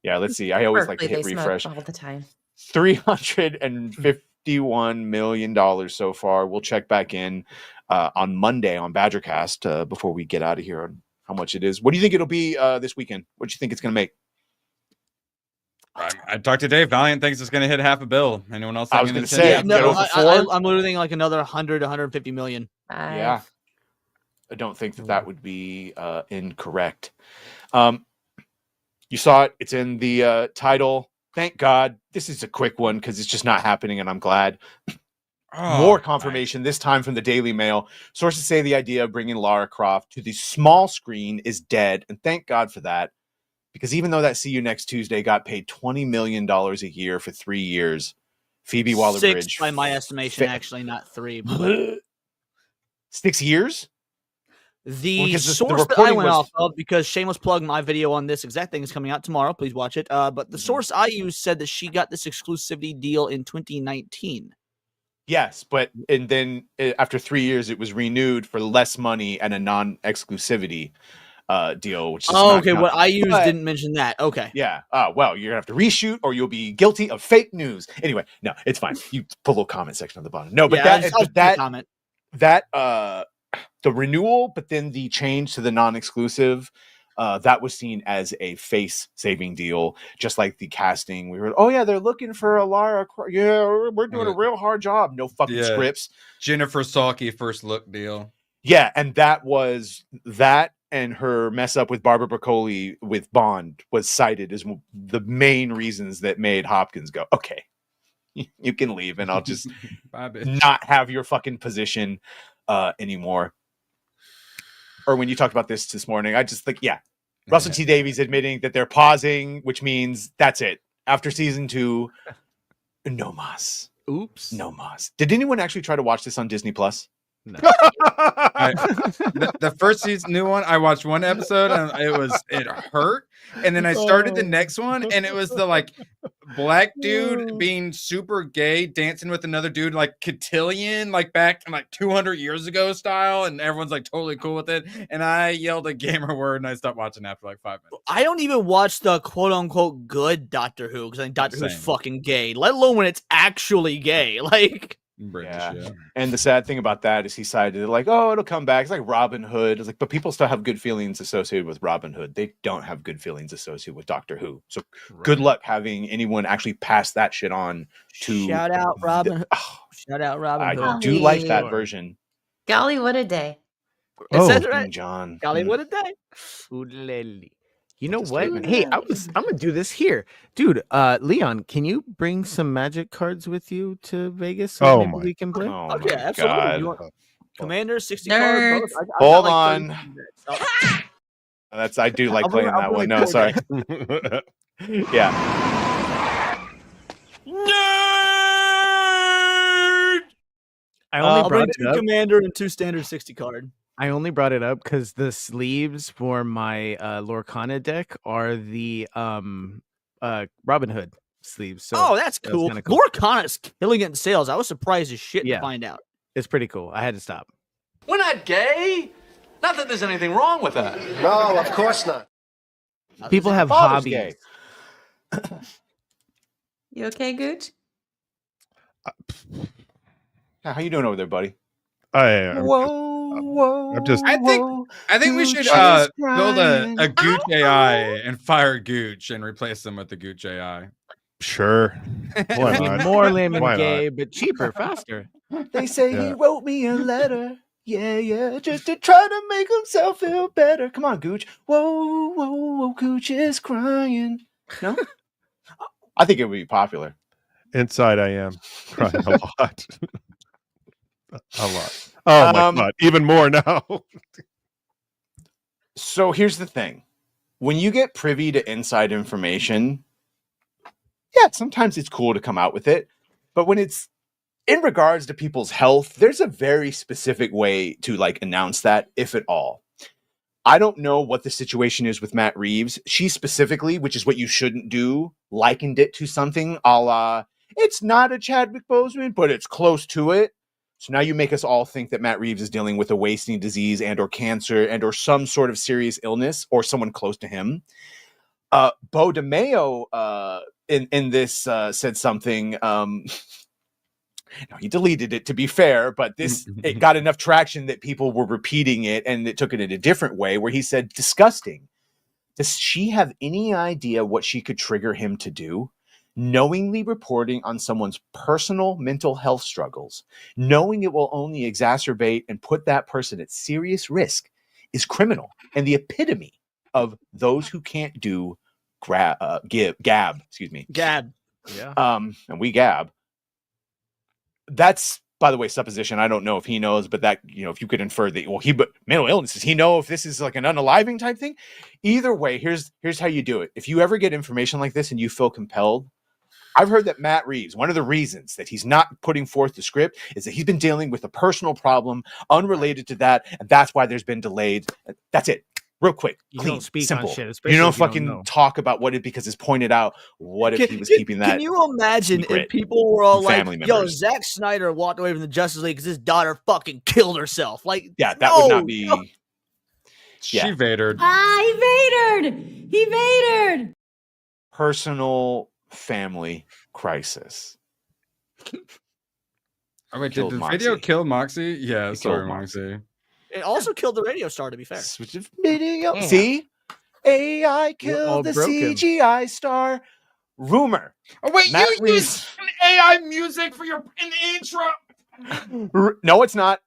Yeah, let's see. I always Berkeley, like to hit refresh. all the time. $351 million so far. We'll check back in on Monday on Badgercast before we get out of here on how much it is. What do you think it'll be this weekend? What do you think it's going to make? I talked to Dave. Valiant thinks it's going to hit $500 million. Anyone else? I was going to say, I'm literally thinking like another 100 to 150 million. Yeah. I don't think that would be incorrect. You saw it. It's in the title. Thank God. This is a quick one because it's just not happening, and I'm glad. More confirmation, this time from the Daily Mail. Sources say the idea of bringing Lara Croft to the small screen is dead, and thank God for that. Because even though that See You Next Tuesday got paid $20 million a year for 3 years, Phoebe Waller-Bridge... 6 by my estimation, actually, not 3. But... 6 years? The source that I went off of, because shameless plug, my video on this exact thing is coming out tomorrow. Please watch it. But the source I used said that she got this exclusivity deal in 2019. Yes, and then after 3 years, it was renewed for less money and a non-exclusivity. deal. Which is okay. What I used didn't mention that. Okay. Yeah. Well, you're gonna have to reshoot, or you'll be guilty of fake news. Anyway, no, it's fine. You put a little comment section on the bottom. No, but that comment. That the renewal, but then the change to the non-exclusive. That was seen as a face-saving deal, just like the casting. We were, oh yeah, they're looking for a Lara. Yeah, we're doing a real hard job. No fucking scripts. Jennifer Salke first look deal. Yeah, and that was that, and her mess up with Barbara Broccoli with Bond was cited as the main reasons that made Hopkins go, okay, you can leave, and I'll just not have your fucking position anymore. Or when you talked about this morning, I just think, Russell T Davies admitting that they're pausing, which means that's it. After season 2, no mas. Oops. No mas. Did anyone actually try to watch this on Disney Plus? No. The first season, new one, I watched one episode and it hurt. And then I started the next one, and it was the like black dude being super gay, dancing with another dude like cotillion, like back in like 200 years ago style, and everyone's like totally cool with it. And I yelled a gamer word, and I stopped watching after like 5 minutes. I don't even watch the quote unquote good Doctor Who because I think Doctor Who's fucking gay, let alone when it's actually gay. Like. Yeah. And the sad thing about that is he cited like, oh, it'll come back. It's like Robin Hood. It's like, but people still have good feelings associated with Robin Hood. They don't have good feelings associated with Doctor Who. So good luck having anyone actually pass that shit on to. Shout out Robin. Shout out Robin Hood. I do like that version. Golly, what a day! Right? John. Golly, what a day! You know what? Hey, I'm gonna do this here, dude. Leon, can you bring some magic cards with you to Vegas so maybe we can play? Okay, absolutely. You want Commander 60 cards. Hold on. I do like playing that one. No, sorry. Yeah. I only brought it up. 2 Commander and 2 standard 60 card. I only brought it up because the sleeves for my Lorcana deck are the Robin Hood sleeves. So that's cool. Lorcana is killing it in sales. I was surprised as shit to find out. It's pretty cool. I had to stop. We're not gay. Not that there's anything wrong with that. No, of course not. People have hobbies. You okay, Gooch? How you doing over there, buddy? Whoa. I think we should build a Gooch AI and fire Gooch and replace them with the Gooch AI. Sure. Why not? More lame and gay, but cheaper, faster. They say he wrote me a letter. Yeah, just to try to make himself feel better. Come on, Gooch. Whoa, Gooch is crying. No? I think it would be popular. Inside I am crying a lot. A lot. Oh my God, even more now. So here's the thing. When you get privy to inside information, sometimes it's cool to come out with it. But when it's in regards to people's health, there's a very specific way to like announce that, if at all. I don't know what the situation is with Matt Reeves. She specifically, which is what you shouldn't do, likened it to something a la, it's not a Chadwick Boseman, but it's close to it. So now you make us all think that Matt Reeves is dealing with a wasting disease and or cancer and or some sort of serious illness or someone close to him. Bo DeMayo in this said something. No, he deleted it, to be fair, but it got enough traction that people were repeating it, and it took it in a different way where he said, disgusting. Does she have any idea what she could trigger him to do? Knowingly reporting on someone's personal mental health struggles, knowing it will only exacerbate and put that person at serious risk, is criminal and the epitome of those who can't do gab. Excuse me. Gab. Yeah. And we gab. That's, by the way, supposition. I don't know if he knows, but that, if you could infer that, but mental illness, does he know if this is like an unaliving type thing? Either way, here's how you do it. If you ever get information like this and you feel compelled, I've heard that Matt Reeves, one of the reasons that he's not putting forth the script is that he's been dealing with a personal problem unrelated to that, and that's why there's been delayed. That's it. Real quick, you clean, don't speak simple. on shit, you don't fucking talk about what it, because it's pointed out. What if he was keeping that? Can you imagine if people were all like, members. "Yo, Zack Snyder walked away from the Justice League because his daughter fucking killed herself"? Like, that would not be. She vadered. He vadered. Personal family crisis. Oh wait, did Killed the Moxie. video kill Moxie? Yeah, sorry, killed Moxie. It also killed the radio star, to be fair. Video. Yeah. See? AI all killed the broke him. CGI star. Rumor. Oh wait, Matt you used an AI music for your intro. No, it's not.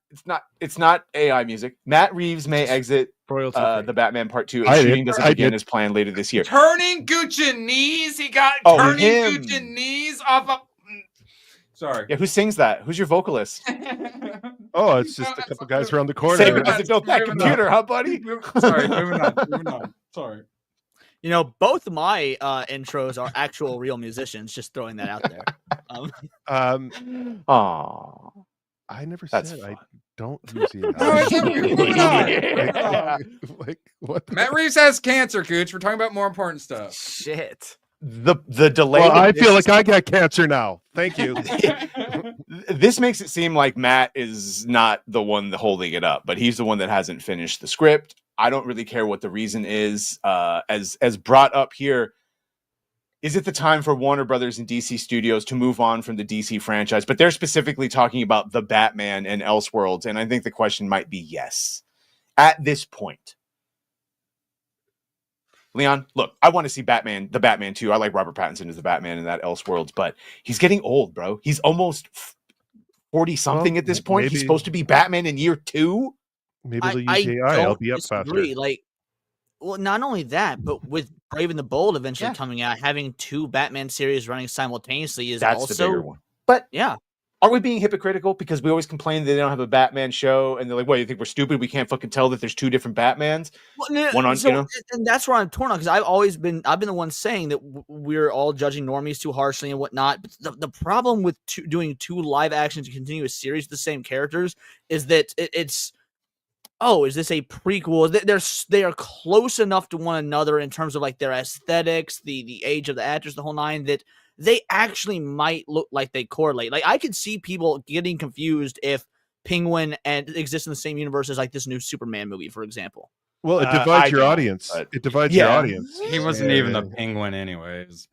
It's not AI music. Matt Reeves may exit the Batman Part 2 and shooting doesn't begin as planned later this year. Turning Gucci-knees. He got Oh, turning him. Gucci-knees off of. Sorry. Yeah, who sings that? Who's your vocalist? Oh, it's just a couple guys around the corner. Save it doesn't build that computer, huh, buddy? Sorry, moving on. Sorry. You know, both of my intros are actual real musicians. Just throwing that out there. I never That's said fun. I don't use it. All right, moving on. Like what? Matt Reeves has cancer, Gooch. We're talking about more important stuff. Shit. The delay. Well, I of feel this- like I got cancer now. Thank you. This makes it seem like Matt is not the one holding it up, but he's the one that hasn't finished the script. I don't really care what the reason is. As brought up here, is it the time for Warner Brothers and DC Studios to move on from the DC franchise? But they're specifically talking about the Batman and Elseworlds, and I think the question might be yes. At this point, Leon, look, I want to see the Batman 2. I like Robert Pattinson as the Batman in that Elseworlds, but he's getting old, bro. He's almost 40-something at this point. He's supposed to be Batman in year 2. Maybe they'll use AI. I'll be up disagree. faster. Like, well, not only that, but with Brave and the Bold eventually coming out, having 2 Batman series running simultaneously is That's also the bigger one. But yeah. Are we being hypocritical because we always complain that they don't have a Batman show and they're like, "What, you think we're stupid? We can't fucking tell that there's 2 different Batmans." One on, and that's where I'm torn on because I've been the one saying that we're all judging normies too harshly and whatnot. But the problem with doing 2 live actions to continue a series of the same characters is that is this a prequel? They are close enough to one another in terms of like their aesthetics, the age of the actors, the whole nine, that they actually might look like they correlate. Like I could see people getting confused if Penguin exists in the same universe as like this new Superman movie, for example. Well, it divides your audience. It divides your audience. He wasn't even the Penguin, anyways.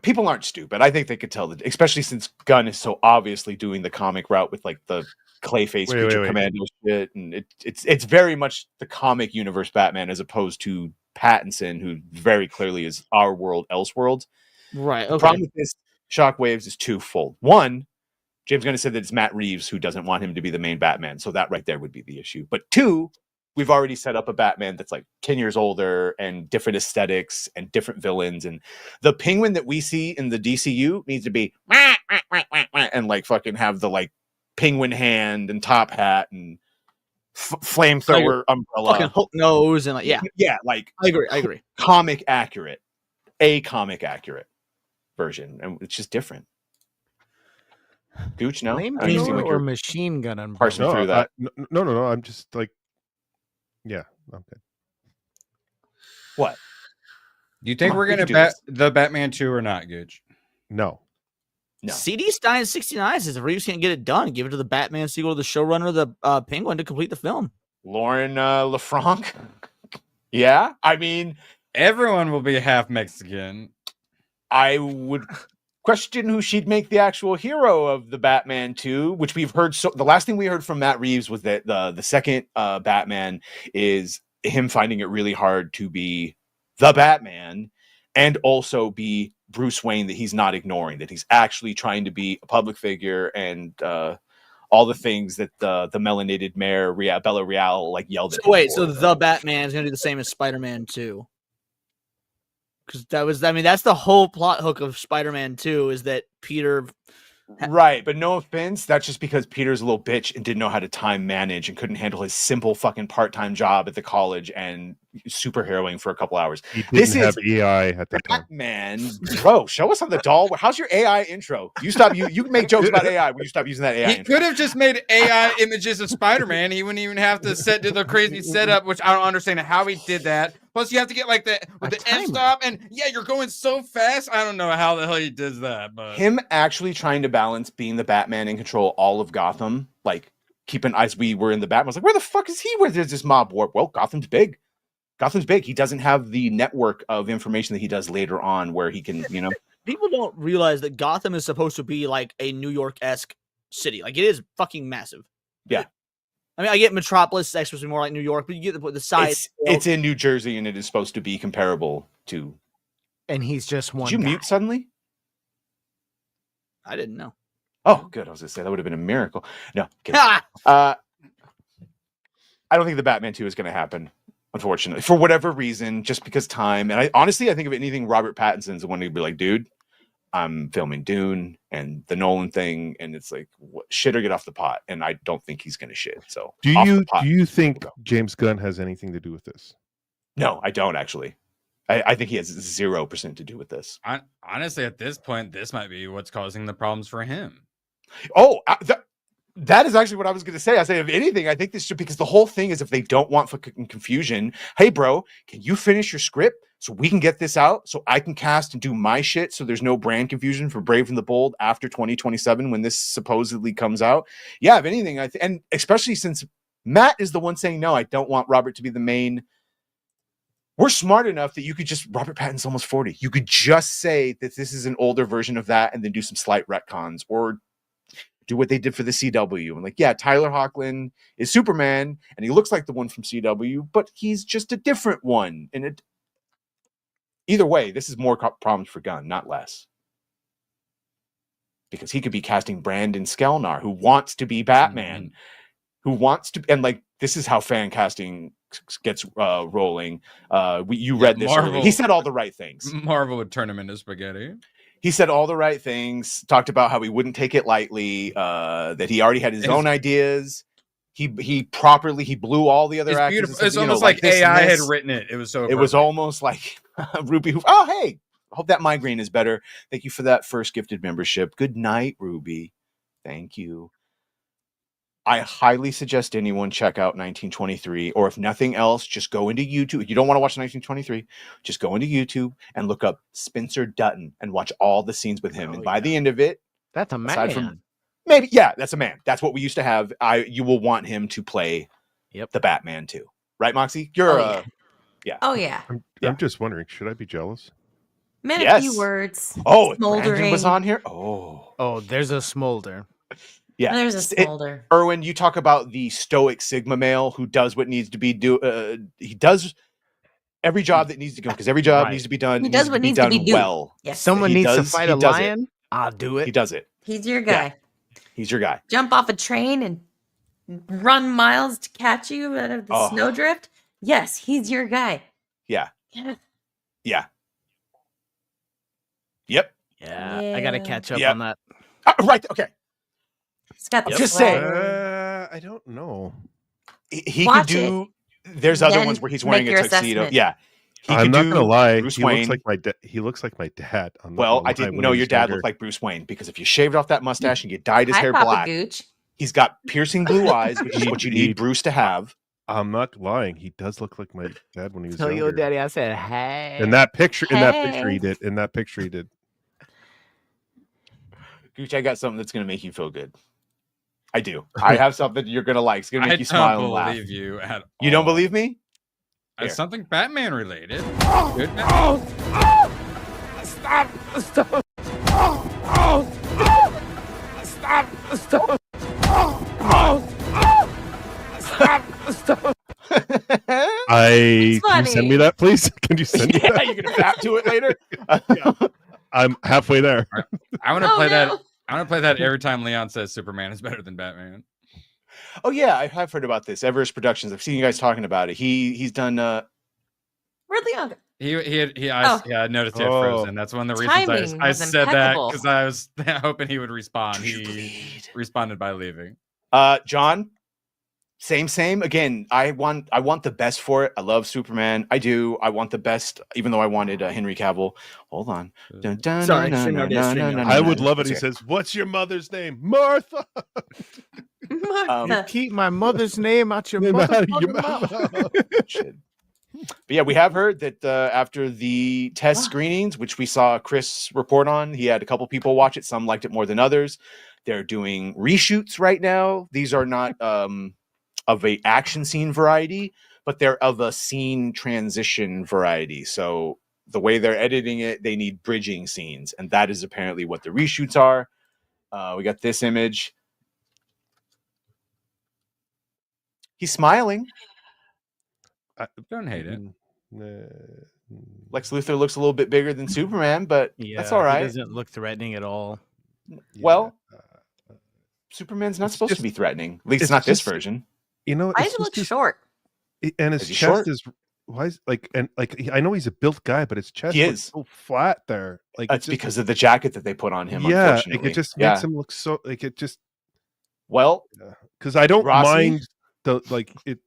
People aren't stupid. I think they could tell especially since Gunn is so obviously doing the comic route with like the Clayface Creature Commando shit, and it's very much the comic universe Batman as opposed to Pattinson, who very clearly is our world, Elseworlds. Right. Okay. The problem with this Shockwaves is twofold. One, James Gunn has said that it's Matt Reeves who doesn't want him to be the main Batman, so that right there would be the issue. But 2, we've already set up a Batman that's like 10 years older and different aesthetics and different villains, and the Penguin that we see in the DCU needs to be and like fucking have the like penguin hand and top hat and flamethrower umbrella, fucking hook nose, and like like I agree. Comic accurate version, and it's just different. Gooch, no, or machine gun umbrella. Parsing through that. No. I'm just like, yeah, okay. What? Do you think we're gonna the Batman 2 or not, Gooch? No. CD Stein 69 says if Reeves can't get it done, give it to the Batman sequel to the showrunner of the Penguin to complete the film. Lauren LaFranc. Yeah, I mean, everyone will be half Mexican. I would question who she'd make the actual hero of the Batman 2, which we've heard. So the last thing we heard from Matt Reeves was that the second Batman is him finding it really hard to be the Batman and also be Bruce Wayne, that he's not ignoring, that he's actually trying to be a public figure and all the things that the melanated mayor Bella Real like yelled at. So wait, so the Batman is going to do the same as Spider-Man 2? Because that's the whole plot hook of Spider-Man 2 is that Peter. Right, but no offense, that's just because Peter's a little bitch and didn't know how to time manage and couldn't handle his simple fucking part-time job at the college and superheroing for a couple hours. He didn't have AI at the time. Batman, bro, show us on the doll. How's your AI intro? You can make jokes about AI when you stop using that AI. He could have just made AI images of Spider-Man. He wouldn't even have to do the crazy setup, which I don't understand how he did that. Plus, you have to get like the f-stop, and you're going so fast. I don't know how the hell he does that. But him actually trying to balance being the Batman and control all of Gotham, like keeping as we were in the Batman. I was like, where the fuck is he? Where there's this mob war? Well, Gotham's big. Gotham's big. He doesn't have the network of information that he does later on, where he can, you know. People don't realize that Gotham is supposed to be like a New York-esque city. Like, it is fucking massive. Yeah. I mean, I get Metropolis is supposed to be more like New York, but you get the size. It's in New Jersey, and it is supposed to be comparable to. And he's just one. Did you mute suddenly? I didn't know. Oh, good. I was going to say that would have been a miracle. No. I don't think the Batman 2 is going to happen, unfortunately, for whatever reason, just because time. And I honestly, I think if anything, Robert Pattinson's the one who'd be like, dude, I'm filming Dune and the Nolan thing, and it's like, shit or get off the pot. And I don't think he's going to shit. So do you think James Gunn has anything to do with this? No, I don't actually. I think he has 0% to do with this. Honestly, at this point, this might be what's causing the problems for him. Oh, that is actually what I was going to say. I say, if anything, I think this should, because the whole thing is if they don't want fucking confusion, hey, bro, can you finish your script so we can get this out so I can cast and do my shit so there's no brand confusion for Brave and the Bold after 2027 when this supposedly comes out? Yeah, if anything, and especially since Matt is the one saying, no, I don't want Robert to be the main. We're smart enough that you could just, Robert Pattinson's almost 40. You could just say that this is an older version of that and then do some slight retcons or do what they did for the CW. And like, yeah, Tyler Hoechlin is Superman and he looks like the one from CW, but he's just a different one. And either way, this is more problems for Gunn, not less. Because he could be casting Brandon Skelnar, who wants to be Batman, who wants to, and like, this is how fan casting gets rolling. You read this earlier. He said all the right things. Marvel would turn him into spaghetti. He said all the right things, talked about how he wouldn't take it lightly, that he already had his own ideas. He blew all the other actors. Beautiful. It's almost like AI had written it. It was so it was almost like Ruby. Oh, hey, I hope that migraine is better. Thank you for that first gifted membership. Good night, Ruby. Thank you. I highly suggest anyone check out 1923, or if nothing else, just go into YouTube. If you don't want to watch 1923, just go into YouTube and look up Spencer Dutton and watch all the scenes with him. And by the end of it, that's a man. That's a man. That's what we used to have. You will want him to play the Batman too. Right, Moxie? You're yeah. Oh yeah. I'm just wondering, should I be jealous? Man, a few words. Oh, Smoldering. was on here. Oh, there's a smolder. Yeah, there's a smolder. Erwin, you talk about the stoic Sigma male who does what needs to be he does every job that needs to go, because every job needs to be done. He does what needs to be done well. Yes. Someone needs to fight a lion. I'll do it. He does it. He's your guy. Yeah. He's your guy. Jump off a train and run miles to catch you out of the snowdrift. Yes, he's your guy. Yeah. Yeah. Yeah. Yep. Yeah. I gotta catch up on that. Right. Okay. He's got the just saying. I don't know. He could do. There's other ones where he's wearing a tuxedo. Assessment. Yeah. I'm not gonna lie. Bruce He Wayne. looks like my he looks like my dad. I didn't know your dad looked like Bruce Wayne, because if you shaved off that mustache and you dyed his hair Papa black, Gooch. he's got piercing blue eyes, which is what you need Bruce to have. I'm not lying. He does look like my dad when he was Tell younger. your daddy I said, hey. In that picture he did. In that picture he did. Gooch, I got something that's gonna make you feel good. I do. I have something you're gonna like. It's gonna make you smile and laugh. I don't believe you at all. You don't believe me? It's something Batman related. Stop! Stop! Can you send me that, please? Can you send me that? You're gonna tap to it later. I'm halfway there. I want to play that. I want to play that every time Leon says Superman is better than Batman. Oh yeah, I have heard about this. Everest Productions. I've seen you guys talking about it. He's done. Where'd Leon go? I noticed he had frozen. That's one of the reasons I said that, because I was hoping he would respond. He responded by leaving. John, same. Again, I want the best for it. I love Superman. I do. I want the best, even though I wanted Henry Cavill. Hold on. Sorry, I would love it. He says, "What's your mother's name?" Martha. You keep my mother's name out your mouth. But yeah, we have heard that after the test screenings, which we saw Chris report on, he had a couple people watch it. Some liked it more than others. They're doing reshoots right now. These are not of a action scene variety, but they're of a scene transition variety. So the way they're editing it, they need bridging scenes, and that is apparently what the reshoots are. We got this image. He's smiling. I don't hate it. Lex Luthor looks a little bit bigger than Superman, but that's all right. He doesn't look threatening at all. Well, Superman's not supposed to be threatening. At least not this version. You know, Why does it look short? And his chest short? is why is I know he's a built guy, but his chest He looks is. so flat there. Like It's because of the jacket that they put on him. yeah, Unfortunately, it just makes him look so like it just. Well, because I don't Rossi? mind the like it.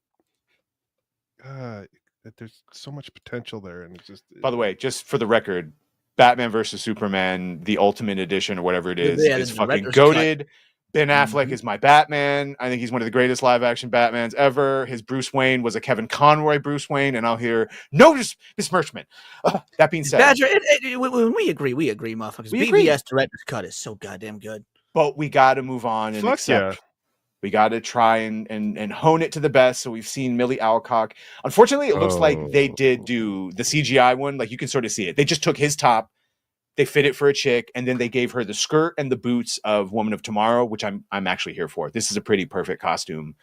There's so much potential there, and it's just. By the way, just for the record, Batman versus Superman, the Ultimate Edition or whatever it is the fucking director's goated. Ben Affleck is my Batman. I think he's one of the greatest live action Batmans ever. His Bruce Wayne was a Kevin Conroy Bruce Wayne, and I'll hear no besmirchment. That being said, Badger, when we agree, motherfuckers. We agree. BVS director's cut is so goddamn good. But we got to move on and accept. Yeah. We got to try and hone it to the best. So we've seen Millie Alcock. Unfortunately, it looks like they did do the CGI one. Like you can sort of see it. They just took his top, they fit it for a chick, and then they gave her the skirt and the boots of Woman of Tomorrow, which I'm actually here for. This is a pretty perfect costume.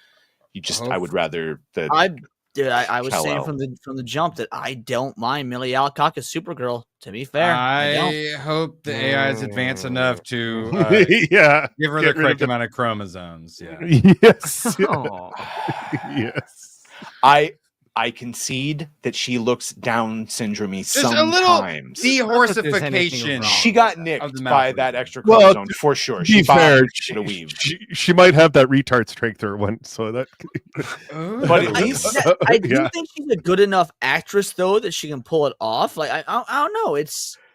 I would rather the. I was saying from the jump that I don't mind Millie Alcock as Supergirl. To be fair, I hope the AI is advanced enough to give her the correct amount of chromosomes. Yeah. Yes. Oh. Yes. I concede that she looks Down syndrome-y There's a little sometimes. dehorsification. She got nicked by that extra chromosome for sure. Be fair, she might have that retard strength or one, so that. But at least I do think she's a good enough actress though that she can pull it off. Like I don't know.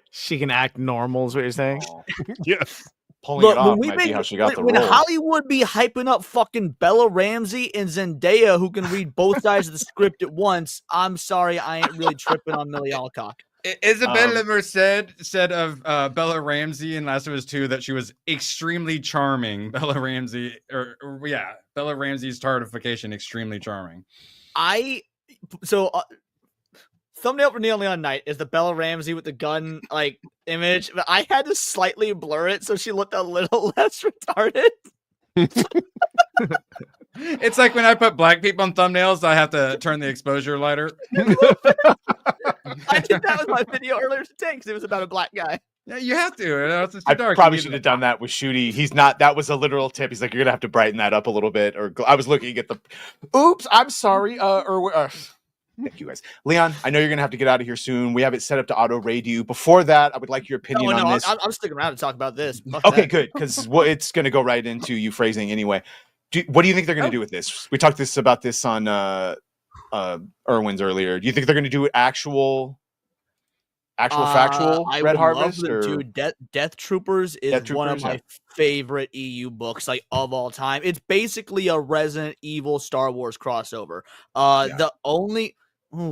She can act normal, is what you're saying? Yes. Pulling it off might be how she got the when role. Hollywood be hyping up fucking Bella Ramsey and Zendaya, who can read both sides of the script at once, I'm sorry, I ain't really tripping on Millie Alcock. Isabella Merced said of Bella Ramsey in Last of Us 2 that she was extremely charming. Bella Ramsey, Bella Ramsey's tardification, extremely charming. Thumbnail for Neon Leon Night is the Bella Ramsey with the gun like image, but I had to slightly blur it so she looked a little less retarded. It's like when I put black people on thumbnails, I have to turn the exposure lighter. I did that with my video earlier today because it was about a black guy. Yeah, you have to. It's I dark. probably should have done that with Shooty. He's not. That was a literal tip. He's like, you're gonna have to brighten that up a little bit. Or I was looking at the. Oops, I'm sorry. Thank you guys. Leon, I know you're going to have to get out of here soon. We have it set up to auto-raid you. Before that, I would like your opinion on this. I'm sticking around to talk about this. Okay, good, because it's going to go right into you phrasing anyway. What do you think they're going to do with this? We talked about this on Irwin's earlier. Do you think they're going to do it actual factual Red Harvest? Or Death Troopers is one of my favorite EU books, like of all time. It's basically a Resident Evil Star Wars crossover. The only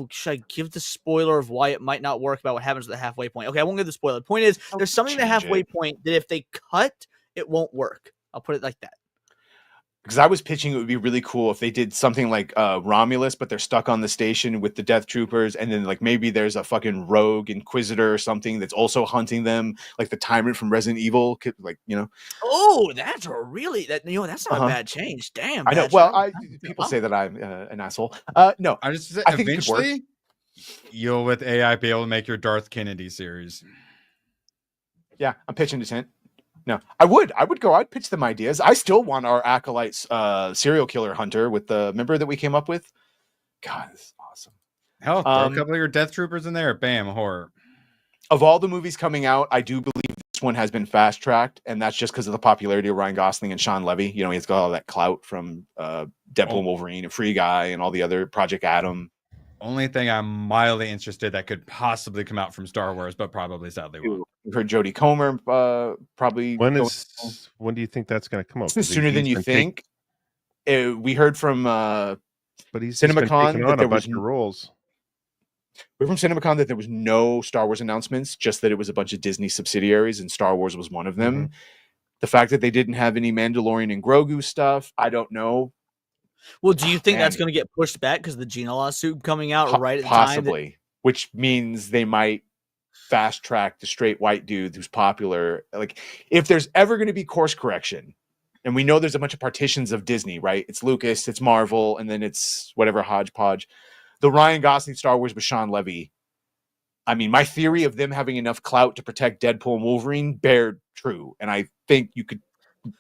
should I give the spoiler of why it might not work about what happens at the halfway point? Okay, I won't give the spoiler. The point is, there's something at the halfway point that if they cut, it won't work. I'll put it like that. Because I was pitching it would be really cool if they did something like Romulus, but they're stuck on the station with the Death Troopers, and then like maybe there's a fucking rogue Inquisitor or something that's also hunting them, like the Tyrant from Resident Evil, like Oh, that's a really that's not a bad change. Damn, I know. Well, people say that I'm an asshole. No, I think eventually you'll with AI be able to make your Darth Kennedy series. Yeah, I'm pitching to Tent. No, I would go. I'd pitch them ideas. I still want our Acolytes serial killer hunter with the member that we came up with. God, this is awesome. Hell, throw a couple of your Death Troopers in there. Bam, horror. Of all the movies coming out, I do believe this one has been fast tracked, and that's just because of the popularity of Ryan Gosling and Sean Levy. He's got all that clout from Deadpool and Wolverine and Free Guy and all the other Project Adam. Only thing I'm mildly interested that could possibly come out from Star Wars, but probably sadly won't. We've heard Jodie Comer probably. When do you think that's going to come out? Sooner than you think. We heard from but he's CinemaCon that there was roles. We heard from CinemaCon that there was no Star Wars announcements, just that it was a bunch of Disney subsidiaries, and Star Wars was one of them. The fact that they didn't have any Mandalorian and Grogu stuff, I don't know. Well, do you think that's going to get pushed back because the Gina lawsuit coming out right at the possibly, time? Which means they might fast track the straight white dude who's popular. Like, if there's ever going to be course correction, and we know there's a bunch of partitions of Disney, right? It's Lucas, it's Marvel, and then it's whatever hodgepodge. The Ryan Gosling Star Wars with Sean Levy. I mean, my theory of them having enough clout to protect Deadpool and Wolverine bared true. And I think you could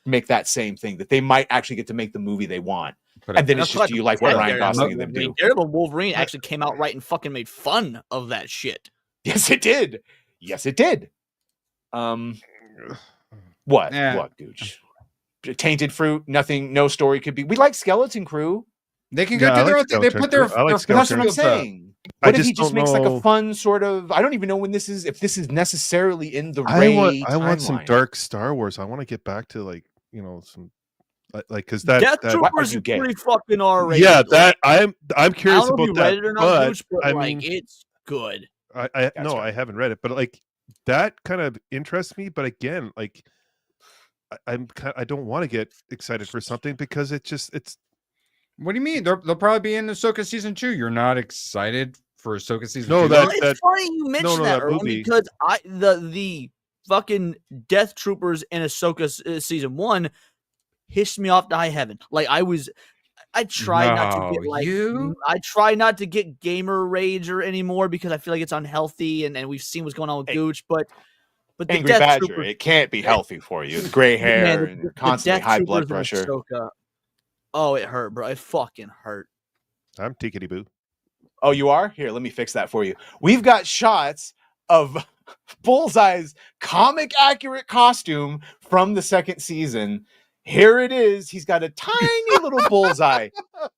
make that same thing, that they might actually get to make the movie they want. And then it's just, do you like what Ryan Gosling and them do? Daredevil Wolverine actually came out right and fucking made fun of that shit. Yes, it did. Yes, it did. What, Gooch? Tainted fruit, nothing, no story could be. We like Skeleton Crew. They can go do their own thing. They put their that's what I'm saying. What if he just makes like a fun sort of? I don't even know when this is. If this is necessarily in the Ray I want some dark Star Wars. I want to get back to like some because that Death Troopers is pretty fucking R-rated. Yeah, that I'm curious I don't know about if you that. read it or not, Gooch, but I like mean, it's good. I haven't read it, but like that kind of interests me. But again, like I don't want to get excited for something because it's. What do you mean? They'll probably be in Ahsoka season 2. You're not excited for Ahsoka season 2? No, it's funny you mentioned that, Erwin, because the fucking Death Troopers in Ahsoka season 1 pissed me off to high heaven. Like I try not to get I try not to get gamer rage or anymore because I feel like it's unhealthy and we've seen what's going on with Gooch, but the Angry Death Badger, Troopers, it can't be healthy for you. It's gray hair and constantly high blood pressure. Oh, it hurt, bro. It fucking hurt. I'm tickety boo. Oh, you are? Here, let me fix that for you. We've got shots of Bullseye's comic accurate costume from the second season. Here it is. He's got a tiny little bullseye.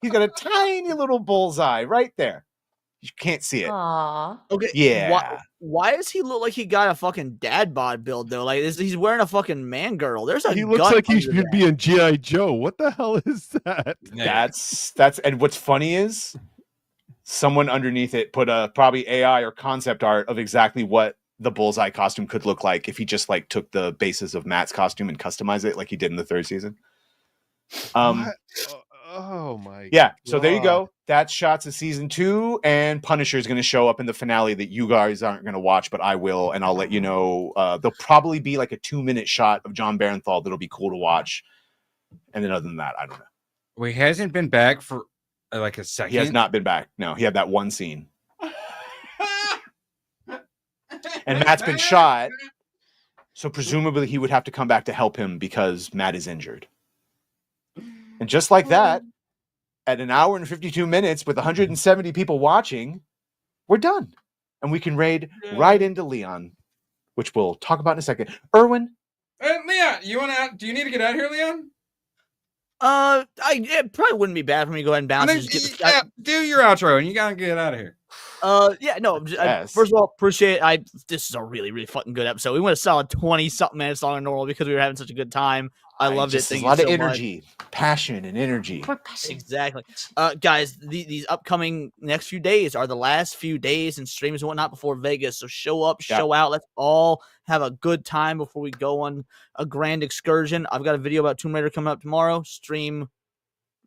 He's got a tiny little bullseye right there. You can't see it. Aww. Okay. Yeah. Why does he look like he got a fucking dad bod build though? Like he's wearing a fucking man girdle. There's a. He looks like he should be in G.I. Joe. What the hell is that? That's and what's funny is someone underneath it put a probably AI or concept art of exactly what the Bullseye costume could look like if he just like took the basis of Matt's costume and customized it like he did in the third season. Oh my yeah, so there you go. That's shots of season 2, and Punisher is going to show up in the finale that you guys aren't going to watch, but I will, and I'll let you know. There'll probably be like a 2-minute shot of John Barenthal that'll be cool to watch, and then other than that, I don't know. Well, he hasn't been back for like a second. He has not been back. No, he had that one scene, and Matt's been shot, so presumably he would have to come back to help him because Matt is injured. And just like that, at an hour and 52 minutes with 170 people watching, we're done. And we can raid right into Leon, which we'll talk about in a second. Erwin? Leon, do you need to get out of here, Leon? It probably wouldn't be bad for me to go ahead and bounce. Do your outro, and you gotta get out of here. First of all, appreciate it. This is a really, really fucking good episode. We went a solid 20-something minutes longer than normal because we were having such a good time. I loved it. Thank you so much. A lot of energy, passion, and energy. Exactly. Guys, these upcoming next few days are the last few days and streams and whatnot before Vegas. So show up, show out. Let's all have a good time before we go on a grand excursion. I've got a video about Tomb Raider coming up tomorrow. Stream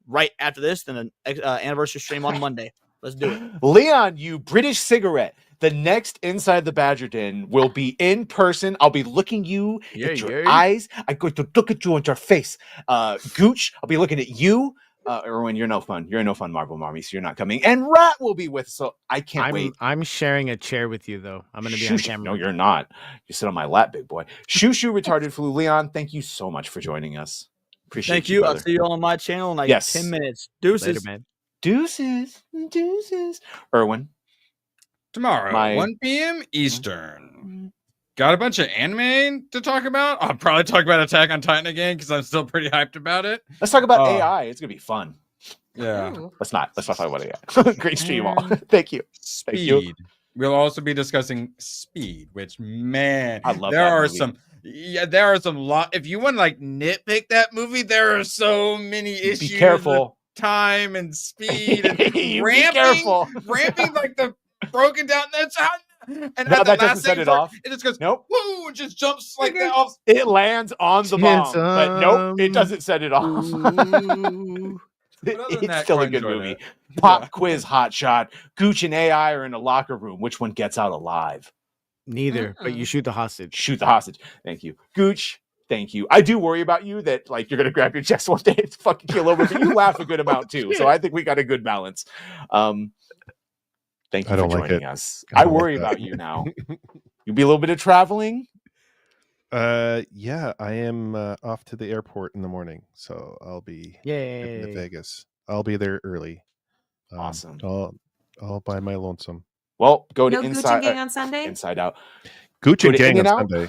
right after this, then an anniversary stream on Monday. Let's do it. Leon, you British cigarette. The next Inside the Badger Den will be in person. I'll be looking you at your eyes. I'm going to look at you on your face. Gooch, I'll be looking at you. Erwin, you're no fun. You're no fun, Marvel Mommy, so you're not coming. And Rat will be with, so I can't wait. I'm sharing a chair with you, though. I'm going to be on camera. No, you're not. You sit on my lap, big boy. Shoo Retarded Flu. Leon, thank you so much for joining us. Appreciate Thank you. Brother. I'll see you all on my channel in like 10 minutes. Deuces. Later, man. Deuces. Erwin. Tomorrow, 1 p.m. Eastern. Got a bunch of anime to talk about. I'll probably talk about Attack on Titan again because I'm still pretty hyped about it. Let's talk about AI. It's gonna be fun. Yeah. Let's not talk about AI. Great stream, all. Thank you. Speed. Thank you. We'll also be discussing Speed, which man, I love. There are some. Yeah, there are some if you want to like nitpick that movie, there are so many issues. Be careful. Time and speed and ramping like the broken down. That's how. And no, that doesn't set it off. It just goes nope. Woo! It just jumps like that off. It lands on the bomb, but nope, it doesn't set it off. It's still a good movie. Pop quiz hot shot. Gooch and AI are in a locker room. Which one gets out alive? Neither, but you shoot the hostage. Shoot the hostage. Thank you. Gooch, thank you. I do worry about you that like you're gonna grab your chest one day and fucking keel over, but you laugh a good amount too. So I think we got a good balance. Thank you for joining us. I worry about you now. You'll be a little bit of traveling. Yeah, I am off to the airport in the morning, so I'll be heading to Vegas. I'll be there early. Awesome. All by my lonesome. Well, go to No Inside Gucci Gang on Sunday? Inside Out. Gucci Go to Gang on In-N-Out? Sunday.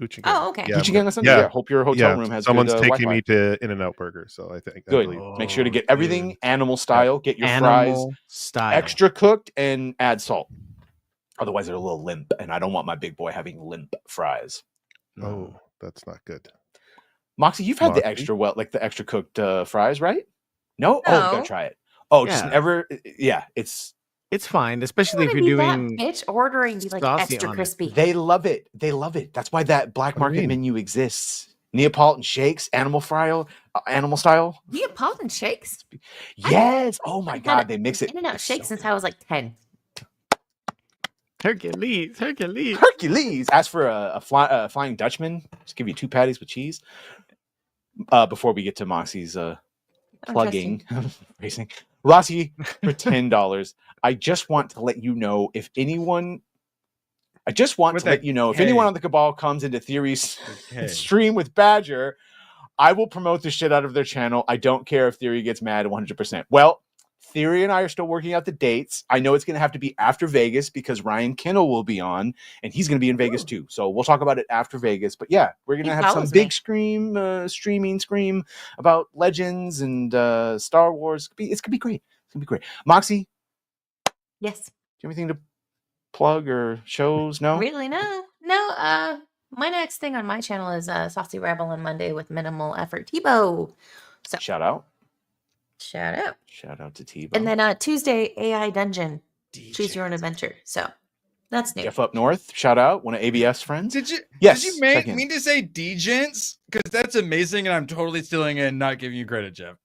Gucci Gang. Oh, okay. Gucci Gang on Sunday. Yeah. Hope your hotel room has someone's good, taking Wi-Fi. me to In-N-Out Burger, so I think Good. believe- Make sure to get everything animal style. Get your fries style. extra cooked and add salt. Otherwise, they're a little limp, and I don't want my big boy having limp fries. Oh, that's not good. Moxie, you've had the extra the extra cooked fries, right? No? Oh, you gotta try it. Oh, just never. Yeah, it's fine, especially if you're doing bitch ordering be like saucy extra on it. crispy. They love it. They love it. That's why that black market menu exists. Neapolitan shakes, animal style. Neapolitan shakes? Yes. Oh my God, they mix it. In-N-Out shakes since I was like 10. Hercules. Ask for a Flying Dutchman. Just give you 2 patties with cheese. Before we get to Moxie's plugging, racing. Rossi for $10. I just want to let you know if anyone. If anyone on the Cabal comes into Theory's stream with Badger, I will promote the shit out of their channel. I don't care if Theory gets mad 100%. Well, Theory and I are still working out the dates. I know it's going to have to be after Vegas because Ryan Kinnell will be on, and he's going to be in Vegas too. So we'll talk about it after Vegas. But yeah, we're going to have some big stream about Legends and Star Wars. It's going to be great. It's going to be great. Moxie? Yes. Do you have anything to plug or shows? No? Really? No. My next thing on my channel is Saucy Rebel on Monday with minimal effort. Tebow. So Shout out. Shout out. Shout out to Tebow. And then Tuesday, AI Dungeon. Choose your own adventure. So that's new. Jeff Up North. Shout out. One of ABS friends. Did you Yes. mean to say Degents? Because that's amazing, and I'm totally stealing it and not giving you credit, Jeff.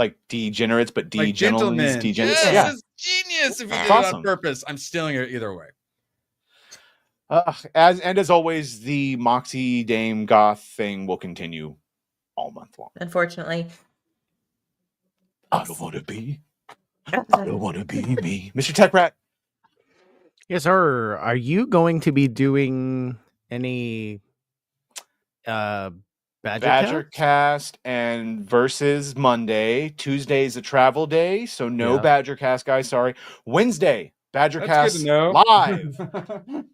Like degenerates, but Like gentlemen. gentlemen. Yes, Yeah. it's genius if you do That's it awesome. on purpose. I'm stealing it either way. As always, the Moxie Dame Goth thing will continue all month long. Unfortunately. I don't want to be. I don't want to be me. Mr.Techrat. Yes, sir. Are you going to be doing any Badger Cast and versus Monday. Tuesday's a travel day, so no Badger Cast, guys. Sorry. Wednesday, Badger That's Cast good to know. live.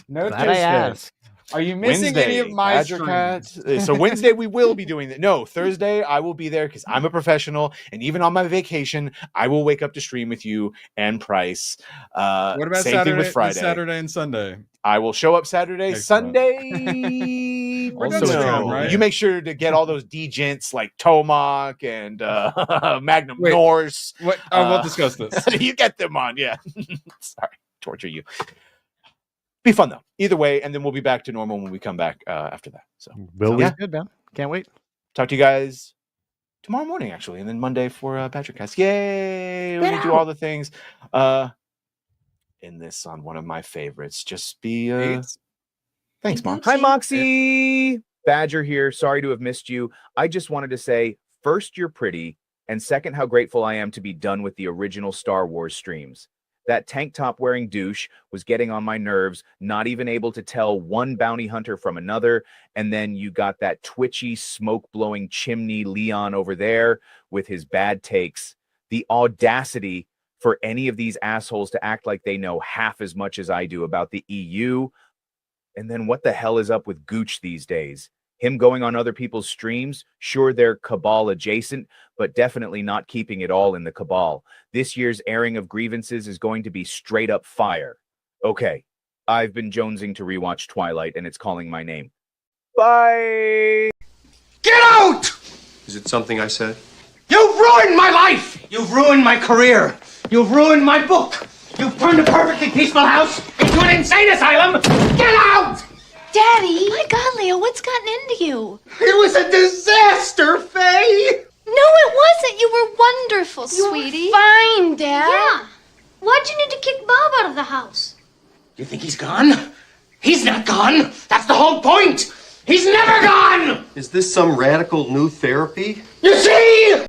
No Glad I asked. Are you missing any of my Badger streams? Cast. So Wednesday we will be doing that. No, Thursday I will be there because I'm a professional, and even on my vacation, I will wake up to stream with you and Price. What about same Saturday? thing with Friday. Saturday and Sunday. I will show up Saturday. Excellent. Sunday. We're also, done streaming, right? You make sure to get all those degents like Tomahawk and Magnum Wait, Norse. What? We'll discuss this. You get them on, yeah. Sorry, torture you. Be fun though. Either way, and then we'll be back to normal when we come back after that. So, Yeah, good, man. Can't wait. Talk to you guys tomorrow morning, actually, and then Monday for Badger Cast. Yay! We do all the things. In this on one of my favorites. Just be thanks, Mom. Hi, Moxie. Badger here. Sorry to have missed you. I just wanted to say, first, you're pretty, and second, how grateful I am to be done with the original Star Wars streams. That tank top wearing douche was getting on my nerves, not even able to tell one bounty hunter from another. And then you got that twitchy, smoke blowing chimney Leon over there with his bad takes. The audacity for any of these assholes to act like they know half as much as I do about the EU. And then what the hell is up with Gooch these days? Him going on other people's streams, sure, they're Cabal adjacent, but definitely not keeping it all in the Cabal. This year's airing of grievances is going to be straight up fire. Okay, I've been jonesing to rewatch Twilight, and it's calling my name. Bye! Get out! Is it something I said? You've ruined my life! You've ruined my career! You've ruined my book! You've turned a perfectly peaceful house into an insane asylum! Get out! Daddy! My God, Leo, what's gotten into you? It was a disaster, Faye! No, it wasn't. You were wonderful, sweetie. Fine, Dad. Yeah. Why'd you need to kick Bob out of the house? You think he's gone? He's not gone. That's the whole point. He's never gone. Is this some radical new therapy? You see?